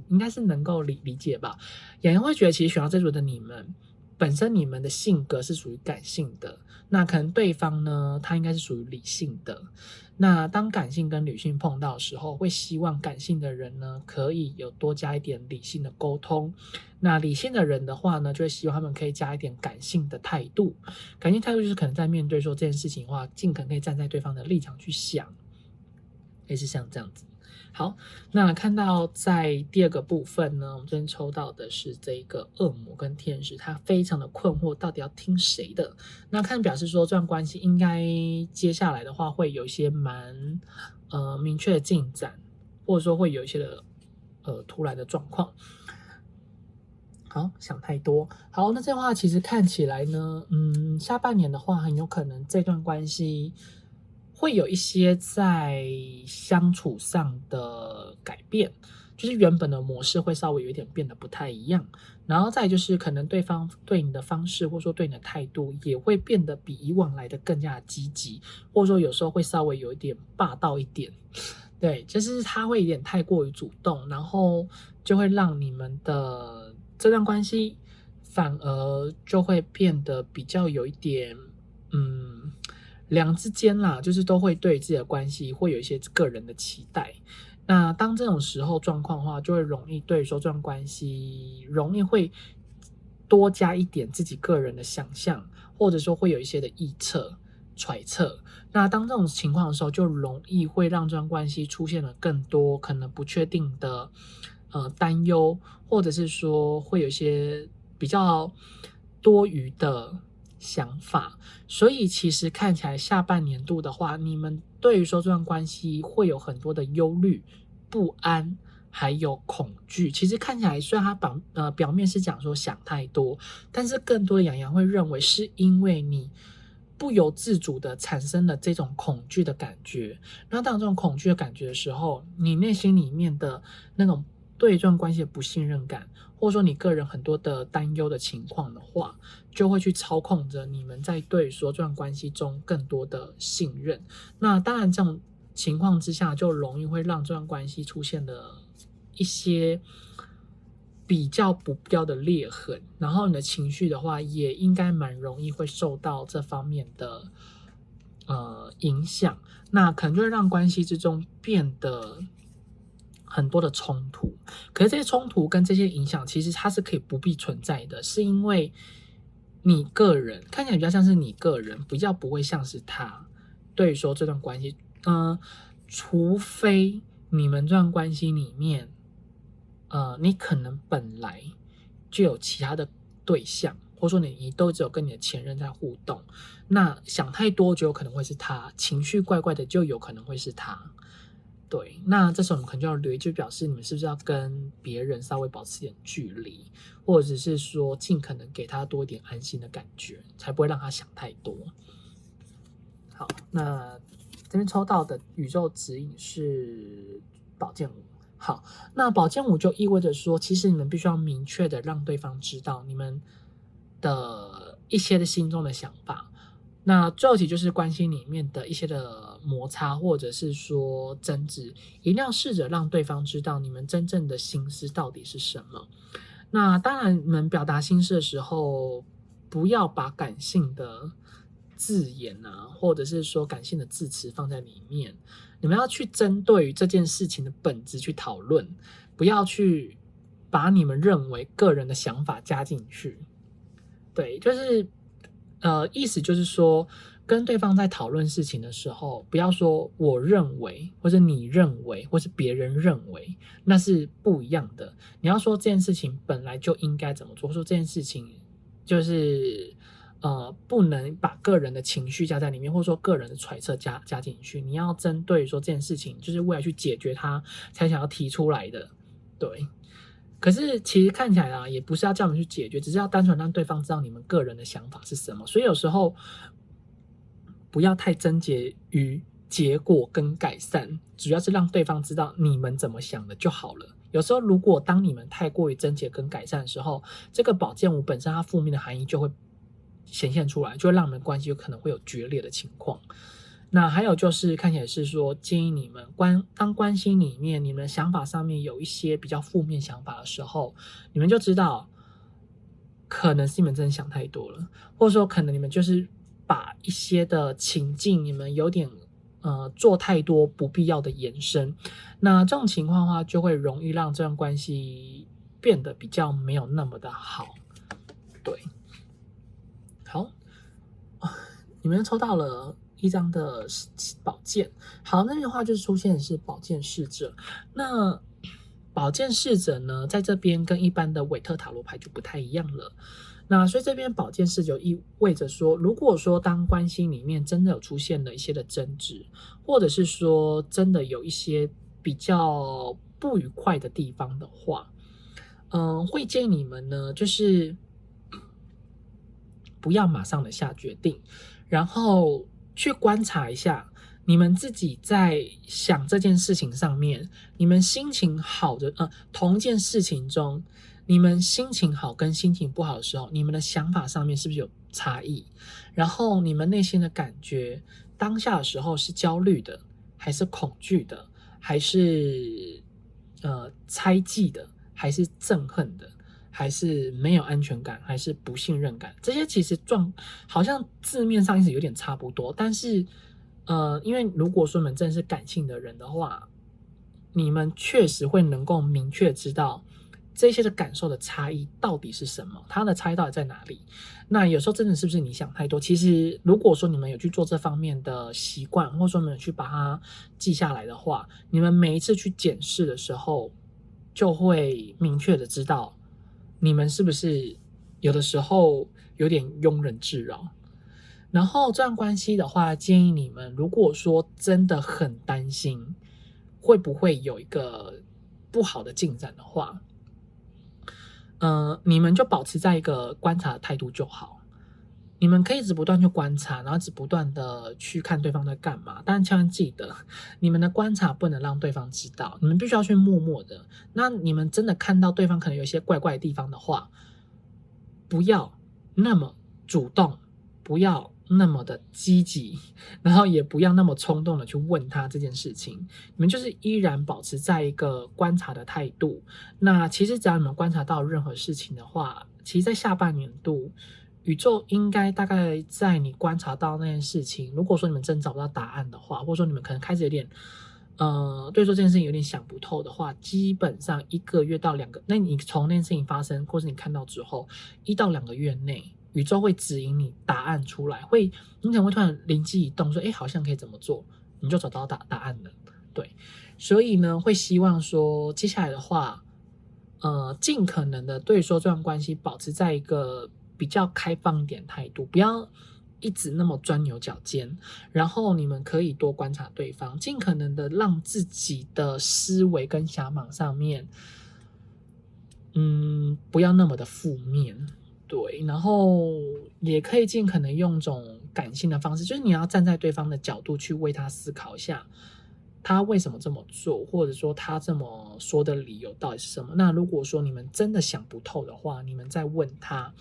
应该是能够理解吧。演员会觉得其实选到这组的你们本身你们的性格是属于感性的，那可能对方呢他应该是属于理性的。那当感性跟理性碰到的时候，会希望感性的人呢可以有多加一点理性的沟通，那理性的人的话呢就会希望他们可以加一点感性的态度。感性态度就是可能在面对说这件事情的话，尽可能可以站在对方的立场去想，类似像这样子。好，那看到在第二个部分呢，我们这边抽到的是这个恶魔跟天使，他非常的困惑，到底要听谁的？那看表示说这段关系应该接下来的话会有一些蛮明确的进展，或者说会有一些的突然的状况。好，想太多。好，那这话其实看起来呢，下半年的话，很有可能这段关系会有一些在相处上的改变，就是原本的模式会稍微有一点变得不太一样，然后再就是可能对方对你的方式或者说对你的态度也会变得比以往来的更加积极，或者说有时候会稍微有一点霸道一点。对，就是他会有点太过于主动，然后就会让你们的这段关系反而就会变得比较有一点两之间啦，就是都会对自己的关系会有一些个人的期待。那当这种时候状况的话，就会容易对说这段关系容易会多加一点自己个人的想象，或者说会有一些的臆测揣测。那当这种情况的时候，就容易会让这段关系出现了更多可能不确定的担忧，或者是说会有一些比较多余的想法。所以其实看起来下半年度的话，你们对于说这段关系会有很多的忧虑、不安，还有恐惧。其实看起来虽然它表面是讲说想太多，但是更多的洋洋会认为是因为你不由自主的产生了这种恐惧的感觉。那当这种恐惧的感觉的时候，你内心里面的那种对这段关系的不信任感，或者说你个人很多的担忧的情况的话，就会去操控着你们在对说这段关系中更多的信任。那当然这种情况之下，就容易会让这段关系出现了一些比较不必要的裂痕，然后你的情绪的话，也应该蛮容易会受到这方面的影响，那可能就会让关系之中变得很多的冲突。可是这些冲突跟这些影响，其实它是可以不必存在的，是因为你个人看起来比较像是你个人，比较不会像是他。对于说这段关系，除非你们这段关系里面，你可能本来就有其他的对象，或者说你都只有跟你的前任在互动，那想太多就有可能会是他，情绪怪怪的就有可能会是他。对，那这时候我们可能就要留意，就表示你们是不是要跟别人稍微保持一点距离，或者是说尽可能给他多一点安心的感觉，才不会让他想太多。好，那这边抽到的宇宙指引是宝剑五。好，那宝剑五就意味着说，其实你们必须要明确的让对方知道你们的一些的心中的想法。那最后一题就是关系里面的一些的摩擦，或者是说争执，一定要试着让对方知道你们真正的心思到底是什么。那当然，你们表达心事的时候，不要把感性的字眼啊，或者是说感性的字词放在里面。你们要去针对这件事情的本质去讨论，不要去把你们认为个人的想法加进去。对，就是意思就是说，跟对方在讨论事情的时候，不要说我认为，或者你认为，或是别人认为，那是不一样的。你要说这件事情本来就应该怎么做，说这件事情就是不能把个人的情绪加在里面，或者说个人的揣测加进去。你要针对说这件事情，就是为了去解决它才想要提出来的。对。可是其实看起来啊，也不是要叫你们去解决，只是要单纯让对方知道你们个人的想法是什么。所以有时候不要太纠结于结果跟改善，主要是让对方知道你们怎么想的就好了。有时候如果当你们太过于纠结跟改善的时候，这个宝剑五本身它负面的含义就会显现出来，就会让你们关系有可能会有决裂的情况。那还有就是看起来是说，建议你们当关系里面你们的想法上面有一些比较负面想法的时候，你们就知道可能是你们真的想太多了，或者说可能你们就是把一些的情境你们有点做太多不必要的延伸。那这种情况的话，就会容易让这段关系变得比较没有那么的好。对，好，你们抽到了一张的宝剑。好，那边的话就是出现的是宝剑侍者。那宝剑侍者呢，在这边跟一般的韦特塔罗牌就不太一样了。那所以这边宝剑侍者意味着说，如果说当关系里面真的有出现了一些的争执，或者是说真的有一些比较不愉快的地方的话，会建议你们呢，就是不要马上的下决定，然后去观察一下你们自己在想这件事情上面，你们心情好的同一件事情中，你们心情好跟心情不好的时候，你们的想法上面是不是有差异？然后你们内心的感觉，当下的时候是焦虑的，还是恐惧的，还是猜忌的，还是憎恨的？还是没有安全感，还是不信任感？这些其实好像字面上意思有点差不多，但是因为如果说你们真的是感性的人的话，你们确实会能够明确知道这些的感受的差异到底是什么，它的差异到底在哪里。那有时候真的是不是你想太多？其实如果说你们有去做这方面的习惯，或者说你们有去把它记下来的话，你们每一次去检视的时候，就会明确的知道你们是不是有的时候有点庸人自扰。然后这段关系的话，建议你们如果说真的很担心会不会有一个不好的进展的话，你们就保持在一个观察的态度就好。你们可以一直不断去观察，然后一直不断的去看对方在干嘛，但千万记得，你们的观察不能让对方知道，你们必须要去默默的。那你们真的看到对方可能有一些怪怪的地方的话，不要那么主动，不要那么的积极，然后也不要那么冲动的去问他这件事情。你们就是依然保持在一个观察的态度。那其实只要你们观察到任何事情的话，其实在下半年度，宇宙应该大概在你观察到那件事情，如果说你们真找不到答案的话，或者说你们可能开始有点对说这件事情有点想不透的话，基本上1个月到2个，那你从那件事情发生或是你看到之后1到2个月内，宇宙会指引你答案出来，你可能会突然灵机一动说好像可以怎么做，你就找到答案了。对，所以呢会希望说接下来的话尽可能的对说这段关系保持在一个比较开放一点态度，不要一直那么钻牛角尖，然后你们可以多观察对方，尽可能的让自己的思维跟想法上面不要那么的负面。对，然后也可以尽可能用种感性的方式，就是你要站在对方的角度去为他思考一下他为什么这么做，或者说他这么说的理由到底是什么。那如果说你们真的想不透的话，你们再问他，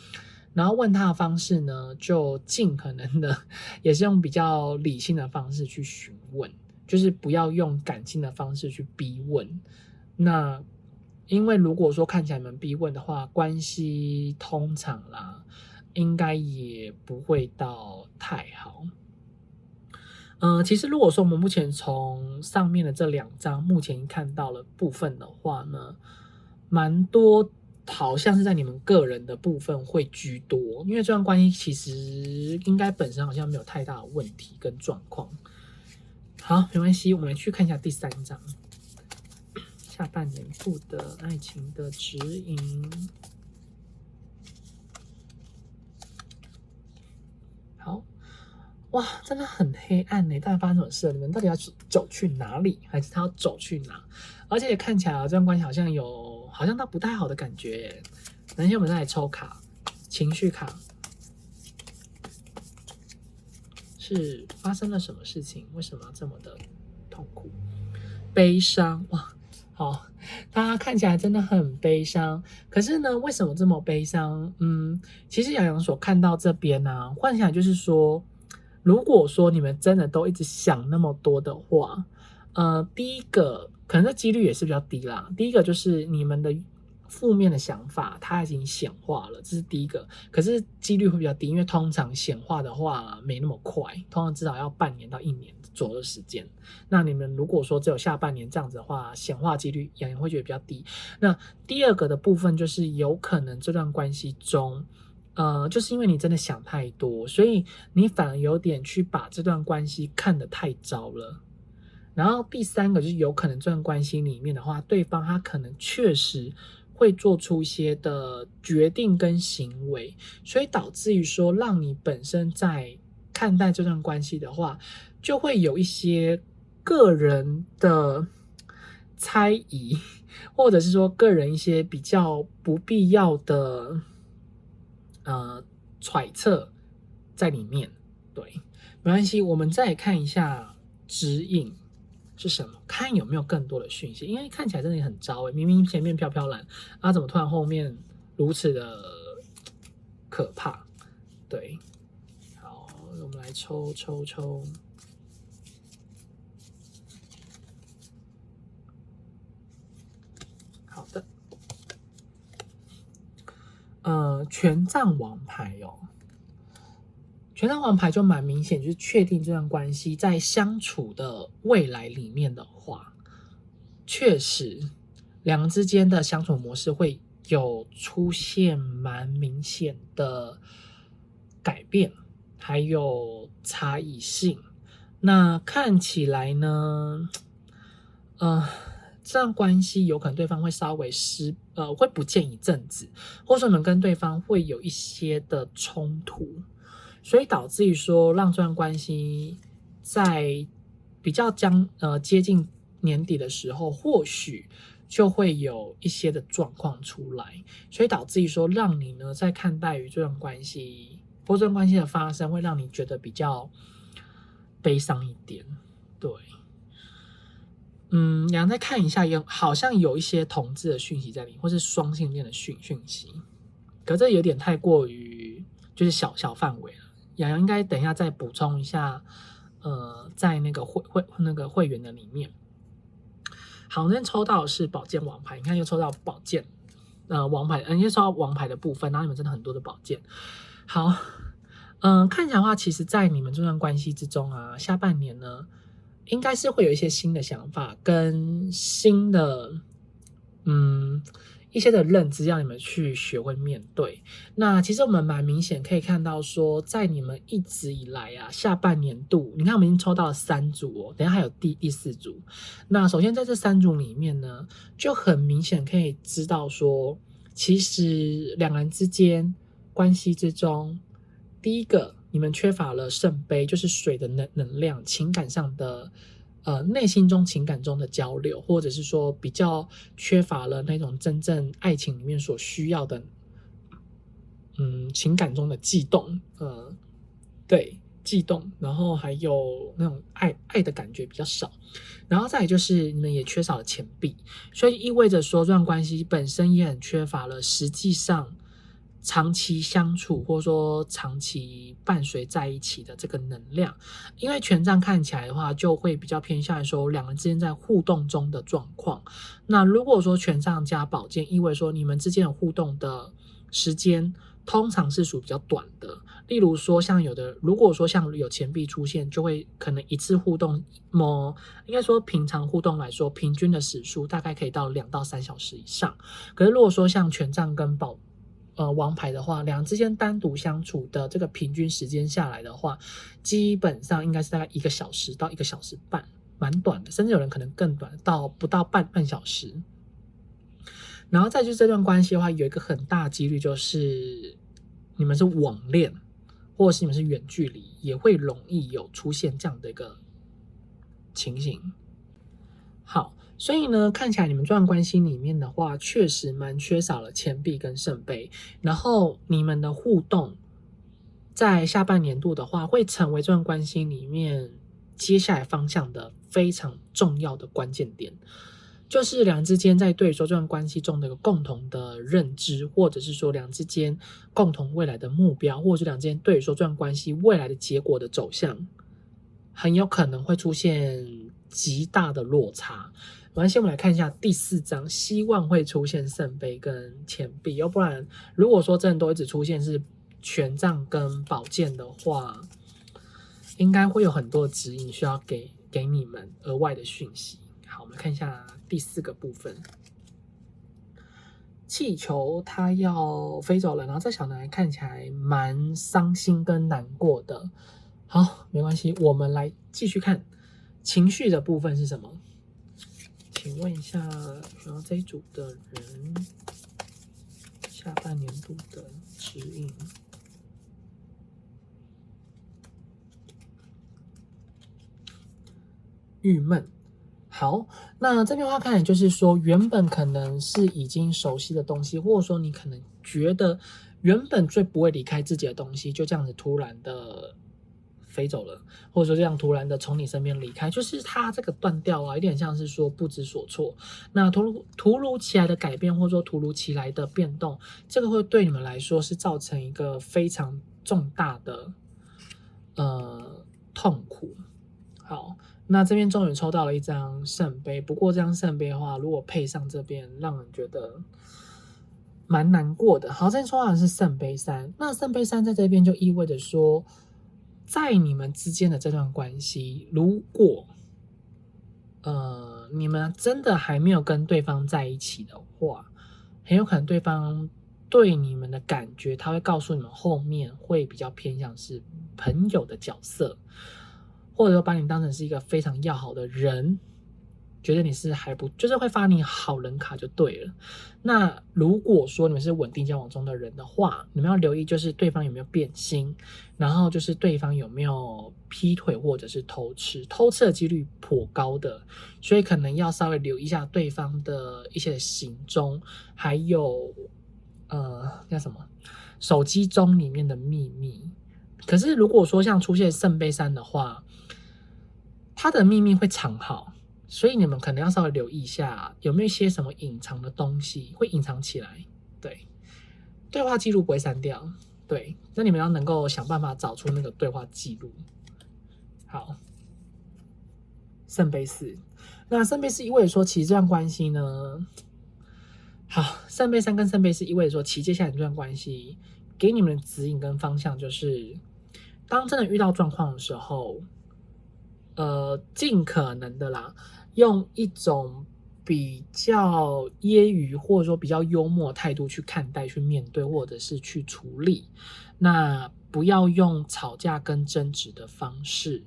然后问他的方式呢，就尽可能的也是用比较理性的方式去询问，就是不要用感性的方式去逼问。那因为如果说看起来你们逼问的话，关系通常啦应该也不会到太好。其实如果说我们目前从上面的这2张目前看到了部分的话呢，蛮多好像是在你们个人的部分会居多，因为这段关系其实应该本身好像没有太大的问题跟状况。好，没关系，我们来去看一下第3张，下半年度的爱情的指引。好。哇，真的很黑暗耶，到底发生什么事了？你们到底要走去哪里，还是他要走去哪？而且看起来这段关系好像他不太好的感觉耶。等一下我们再来抽卡，情绪卡是发生了什么事情？为什么要这么的痛苦、悲伤？哇，好，他看起来真的很悲伤。可是呢，为什么这么悲伤？其实洋洋所看到这边呢，换起来就是说，如果说你们真的都一直想那么多的话，第一个可能这几率也是比较低啦。第一个就是你们的负面的想法它已经显化了，这是第一个。可是几率会比较低，因为通常显化的话没那么快，通常至少要半年到1年左右的时间。那你们如果说只有下半年这样子的话，显化几率洋洋会觉得比较低。那第二个的部分就是有可能这段关系中就是因为你真的想太多，所以你反而有点去把这段关系看得太糟了。然后第3个就是有可能这段关系里面的话，对方他可能确实会做出一些的决定跟行为，所以导致于说让你本身在看待这段关系的话，就会有一些个人的猜疑，或者是说个人一些比较不必要的揣测在里面。对，没关系，我们再看一下指引是什么，看有没有更多的讯息。因为看起来真的很糟明明前面飘飘然怎么突然后面如此的可怕？对，好，我们来抽。好的。权杖王牌权杖王牌就蛮明显，就是确定这段关系在相处的未来里面的话，确实两人之间的相处模式会有出现蛮明显的改变，还有差异性。那看起来呢，这段关系有可能对方会稍微会不见一阵子，或者说你们跟对方会有一些的冲突，所以导致于说让这段关系在比较接近年底的时候，或许就会有一些的状况出来，所以导致于说让你呢在看待于这段关系或这段关系的发生，会让你觉得比较悲伤一点。对，然后再看一下，好像有一些同志的讯息在里面，或是双性恋的讯息，可这有点太过于就是小范围了。洋洋应该等一下再补充一下，在那个会员的里面。好，那天抽到的是宝剑王牌，你看又抽到宝剑，王牌，又抽到王牌的部分，然后你们真的很多的宝剑。好，看起来的话，其实在你们这段关系之中啊，下半年呢，应该是会有一些新的想法跟新的一些的认知，让你们去学会面对。那其实我们蛮明显可以看到说，在你们一直以来啊，下半年度，你看我们已经抽到了3组哦，等一下还有第4组。那首先在这3组里面呢，就很明显可以知道说，其实两人之间关系之中，第一个你们缺乏了圣杯，就是水的能量，情感上的内心中情感中的交流，或者是说比较缺乏了那种真正爱情里面所需要的情感中的悸动，对，悸动，然后还有那种爱的感觉比较少，然后再来就是你们也缺少了钱币，所以意味着说这段关系本身也很缺乏了实际上长期相处或者说长期伴随在一起的这个能量。因为权杖看起来的话就会比较偏向于说两人之间在互动中的状况。那如果说权杖加宝剑，意味说你们之间的互动的时间通常是属比较短的，例如说像如果说像有钱币出现，就会可能一次互动应该说平常互动来说，平均的时数大概可以到2到3小时以上。可是如果说像权杖跟王牌的话，两人之间单独相处的这个平均时间下来的话，基本上应该是大概1个小时到1个小时半，蛮短的，甚至有人可能更短，不到半小时。然后再就是这段关系的话，有一个很大的几率就是你们是网恋，或者是你们是远距离，也会容易有出现这样的一个情形。好，所以呢，看起来你们这段关系里面的话，确实蛮缺少了钱币跟圣杯。然后你们的互动，在下半年度的话，会成为这段关系里面接下来方向的非常重要的关键点。就是两人之间在对于说这段关系中的一个共同的认知，或者是说两人之间共同未来的目标，或者是两人之间对于说这段关系未来的结果的走向，很有可能会出现极大的落差。没关系，我们来看一下第4张，希望会出现圣杯跟钱币，要不然如果说真的都一直出现是权杖跟宝剑的话，应该会有很多指引需要给你们额外的讯息。好，我们看一下第4个部分，气球它要飞走了，然后这小男孩看起来蛮伤心跟难过的。好，没关系，我们来继续看情绪的部分是什么。请问一下，然后这一组的人下半年度的指引。郁闷。好，那这边的话看来就是说，原本可能是已经熟悉的东西，或者说你可能觉得原本最不会离开自己的东西，就这样子突然的飞走了，或者说这样突然的从你身边离开，就是它这个断掉啊，有点像是说不知所措。那突如其来的改变，或者说突如其来的变动，这个会对你们来说是造成一个非常重大的痛苦。好，那这边终于抽到了一张圣杯，不过这张圣杯的话，如果配上这边，让人觉得蛮难过的。好，这边抽到的是圣杯3，那圣杯3在这边就意味着说，在你们之间的这段关系，如果你们真的还没有跟对方在一起的话，很有可能对方对你们的感觉，他会告诉你们后面会比较偏向是朋友的角色，或者说把你当成是一个非常要好的人，觉得你是就是会发你好人卡就对了。那如果说你们是稳定交往中的人的话，你们要留意就是对方有没有变心，然后就是对方有没有劈腿或者是偷吃，偷吃的几率颇高的，所以可能要稍微留意一下对方的一些行踪，还有叫什么手机中里面的秘密。可是如果说像出现圣杯3的话，他的秘密会藏好，所以你们可能要稍微留意一下有没有一些什么隐藏的东西会隐藏起来。对，对话记录不会删掉。对，那你们要能够想办法找出那个对话记录。好，圣杯4，那圣杯4意味着说，其实这段关系呢，好，圣杯3跟圣杯4意味着说，其实接下来这段关系给你们的指引跟方向就是，当真的遇到状况的时候，尽可能的啦，用一种比较揶揄或者说比较幽默的态度去看待、去面对或者是去处理。那不要用吵架跟争执的方式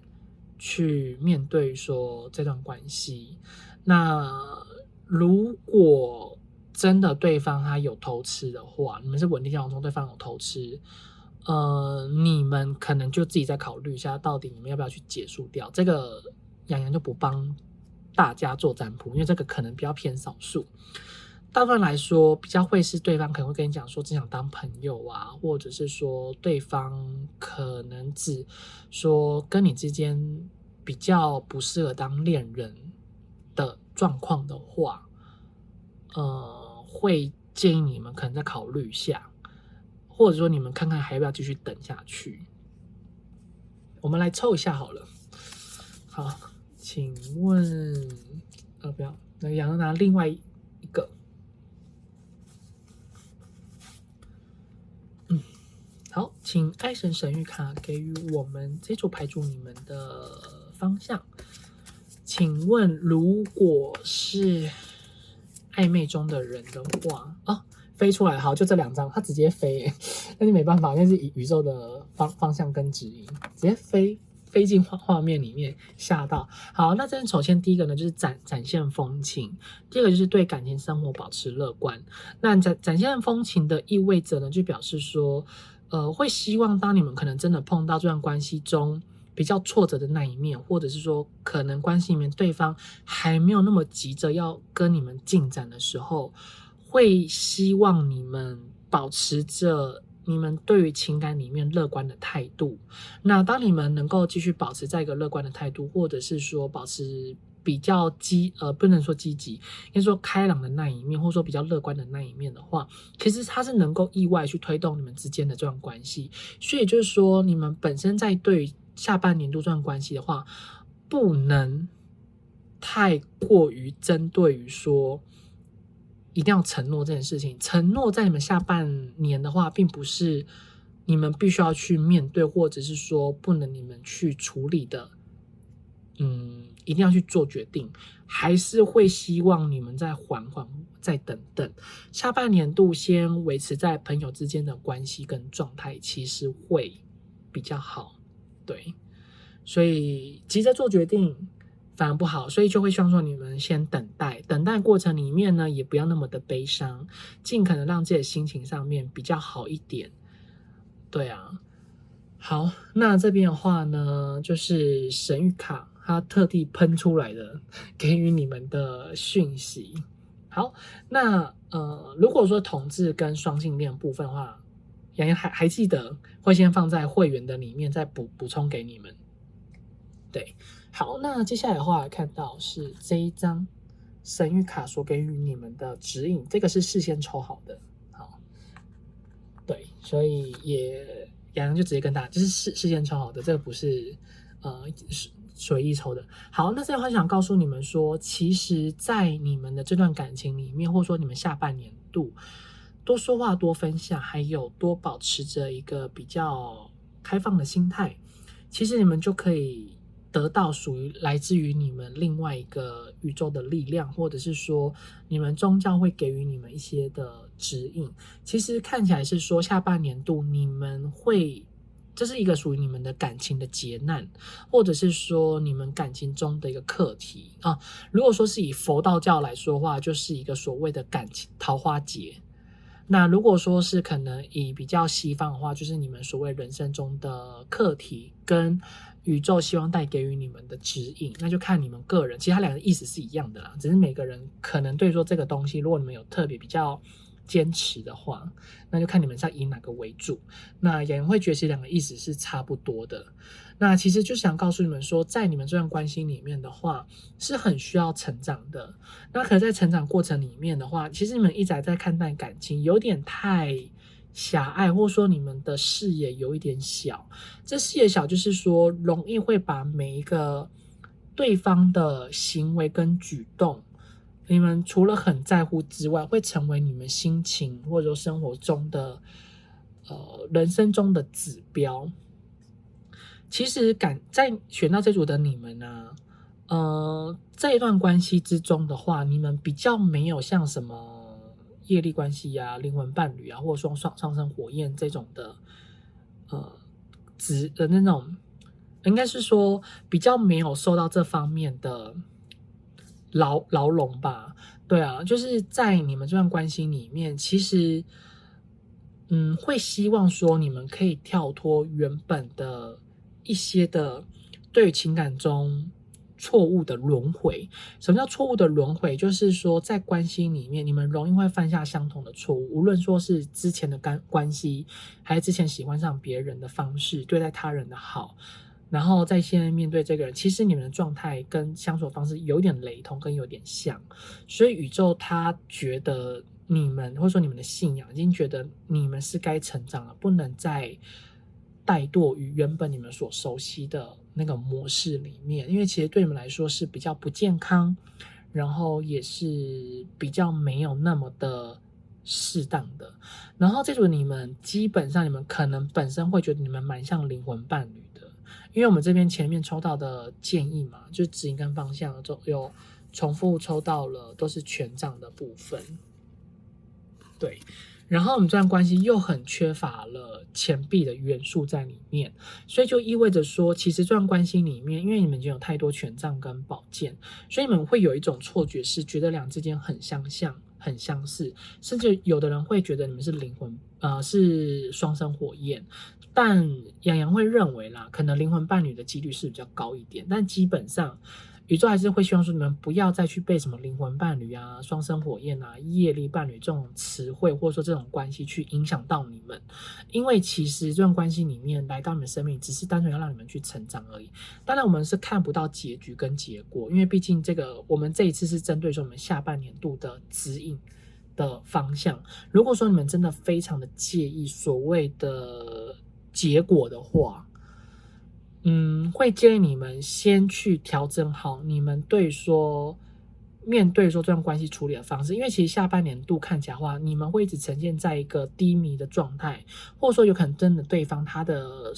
去面对说这段关系。那如果真的对方他有偷吃的话，你们是稳定交往中，对方有偷吃，你们可能就自己再考虑一下，到底你们要不要去结束掉这个。洋洋就不帮大家做占卜，因为这个可能比较偏少数。大部分来说，比较会是对方可能会跟你讲说只想当朋友啊，或者是说对方可能只说跟你之间比较不适合当恋人的状况的话，会建议你们可能再考虑一下，或者说你们看看还要不要继续等下去。我们来抽一下好了。好，请问，不要，那个杨拿另外一个，好，请爱神神谕卡给予我们这组牌组你们的方向。请问，如果是暧昧中的人的话，飞出来，好，就这2张，它直接飞，那你没办法，那是宇宙的方向跟指引，直接飞进画面里面，吓到。好，那这边首先第一个呢，就是展现风情；第二个就是对感情生活保持乐观。那展现风情的意味着呢，就表示说，会希望当你们可能真的碰到这段关系中比较挫折的那一面，或者是说可能关系里面对方还没有那么急着要跟你们进展的时候，会希望你们保持着你们对于情感里面乐观的态度。那当你们能够继续保持在一个乐观的态度，或者是说保持比较不能说积极，应该说开朗的那一面，或者说比较乐观的那一面的话，其实它是能够意外去推动你们之间的这段关系。所以就是说，你们本身在对于下半年度这段关系的话，不能太过于针对于说一定要承诺这件事情。承诺在你们下半年的话，并不是你们必须要去面对，或者是说不能你们去处理的。一定要去做决定，还是会希望你们再缓缓，再等等。下半年度先维持在朋友之间的关系跟状态，其实会比较好。对，所以急着做决定反而不好，所以就会希望说你们先等待，等待过程里面呢，也不要那么的悲伤，尽可能让自己的心情上面比较好一点。对啊，好，那这边的话呢，就是神谕卡它特地喷出来的，给予你们的讯息。好，那如果说同志跟双性恋部分的话，洋洋还记得会先放在会员的里面再补充给你们。对，好，那接下来的话看到是这一张神谕卡所给予你们的指引，这个是事先抽好的。好，对，所以洋洋就直接跟大家，就是事先抽好的，这个不是随意抽的。好，那这样的话想告诉你们说，其实在你们的这段感情里面，或者说你们下半年度，多说话、多分享，还有多保持着一个比较开放的心态，其实你们就可以得到属于来自于你们另外一个宇宙的力量，或者是说你们宗教会给予你们一些的指引。其实看起来是说下半年度你们会这是一个属于你们的感情的劫难，或者是说你们感情中的一个课题啊。如果说是以佛道教来说的话，就是一个所谓的感情桃花劫。那如果说是可能以比较西方的话，就是你们所谓人生中的课题跟宇宙希望带给予你们的指引，那就看你们个人。其实它两个意思是一样的啦，只是每个人可能对说这个东西，如果你们有特别比较坚持的话，那就看你们是要以哪个为主。那也会觉得其实两个意思是差不多的。那其实就想告诉你们说，在你们这段关系里面的话，是很需要成长的。那可能在成长过程里面的话，其实你们一直在看待感情，有点太狭隘，或者说你们的视野有一点小。这视野小，就是说容易会把每一个对方的行为跟举动，你们除了很在乎之外，会成为你们心情或者说生活中的人生中的指标。其实在选到这组的你们啊，这一段关系之中的话，你们比较没有像什么业力关系啊、灵魂伴侣啊，或者说上升火焰这种的那种，应该是说比较没有受到这方面的牢笼吧。对啊，就是在你们这段关系里面，其实会希望说你们可以跳脱原本的一些的对于情感中错误的轮回。什么叫错误的轮回？就是说在关系里面，你们容易会犯下相同的错误，无论说是之前的关系，还是之前喜欢上别人的方式，对待他人的好，然后在现在面对这个人，其实你们的状态跟相处方式有点雷同，跟有点像。所以宇宙他觉得你们，或者说你们的信仰已经觉得你们是该成长了，不能再怠惰于原本你们所熟悉的那个模式里面，因为其实对你们来说是比较不健康，然后也是比较没有那么的适当的。然后这组你们基本上你们可能本身会觉得你们蛮像灵魂伴侣的，因为我们这边前面抽到的建议嘛，就是指引跟方向有重复抽到了都是权杖的部分。对，然后我们这段关系又很缺乏了钱币的元素在里面，所以就意味着说，其实这段关系里面，因为你们已经有太多权杖跟宝剑，所以你们会有一种错觉，是觉得两之间很相像、很相似，甚至有的人会觉得你们是灵魂，是双生火焰。但洋洋会认为啦，可能灵魂伴侣的几率是比较高一点，但基本上宇宙还是会希望说你们不要再去被什么灵魂伴侣啊、双生火焰啊、业力伴侣这种词汇或者说这种关系去影响到你们，因为其实这段关系里面来到你们生命，只是单纯要让你们去成长而已。当然，我们是看不到结局跟结果，因为毕竟我们这一次是针对说我们下半年度的指引的方向。如果说你们真的非常的介意所谓的结果的话，会建议你们先去调整好你们面对说这段关系处理的方式，因为其实下半年度看起来的话，你们会一直呈现在一个低迷的状态，或者说有可能真的对方他的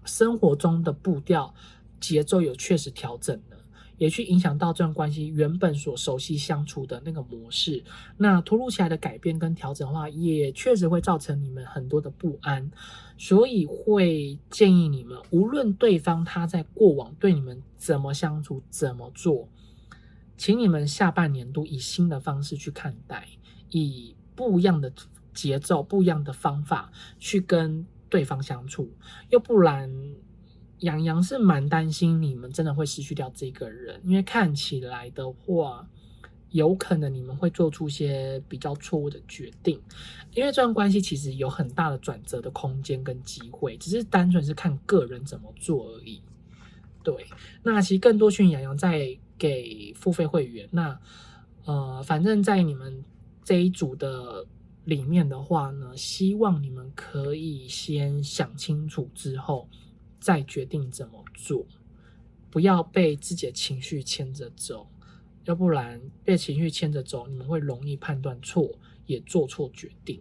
生活中的步调节奏有确实调整了，也去影响到这段关系原本所熟悉相处的那个模式。那突如其来的改变跟调整的话，也确实会造成你们很多的不安，所以会建议你们，无论对方他在过往对你们怎么相处、怎么做，请你们下半年度以新的方式去看待，以不一样的节奏、不一样的方法去跟对方相处，又不然洋洋是蛮担心你们真的会失去掉这个人，因为看起来的话，有可能你们会做出一些比较错误的决定，因为这段关系其实有很大的转折的空间跟机会，只是单纯是看个人怎么做而已。对，那其实更多讯洋洋在给付费会员，那反正在你们这一组的里面的话呢，希望你们可以先想清楚之后再决定怎么做，不要被自己的情绪牵着走，要不然被情绪牵着走，你们会容易判断错，也做错决定。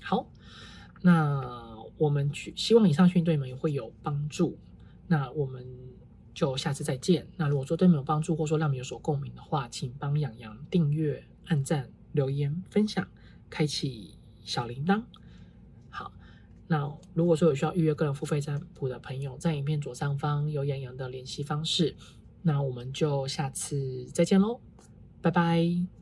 好，那我们希望以上讯对你们也会有帮助，那我们就下次再见。那如果说对你们有帮助，或说让你们有所共鸣的话，请帮洋洋订阅、按赞、留言、分享，开启小铃铛。好，那如果说有需要预约个人付费占卜的朋友，在影片左上方有洋洋的联系方式。那我们就下次再见喽，拜拜。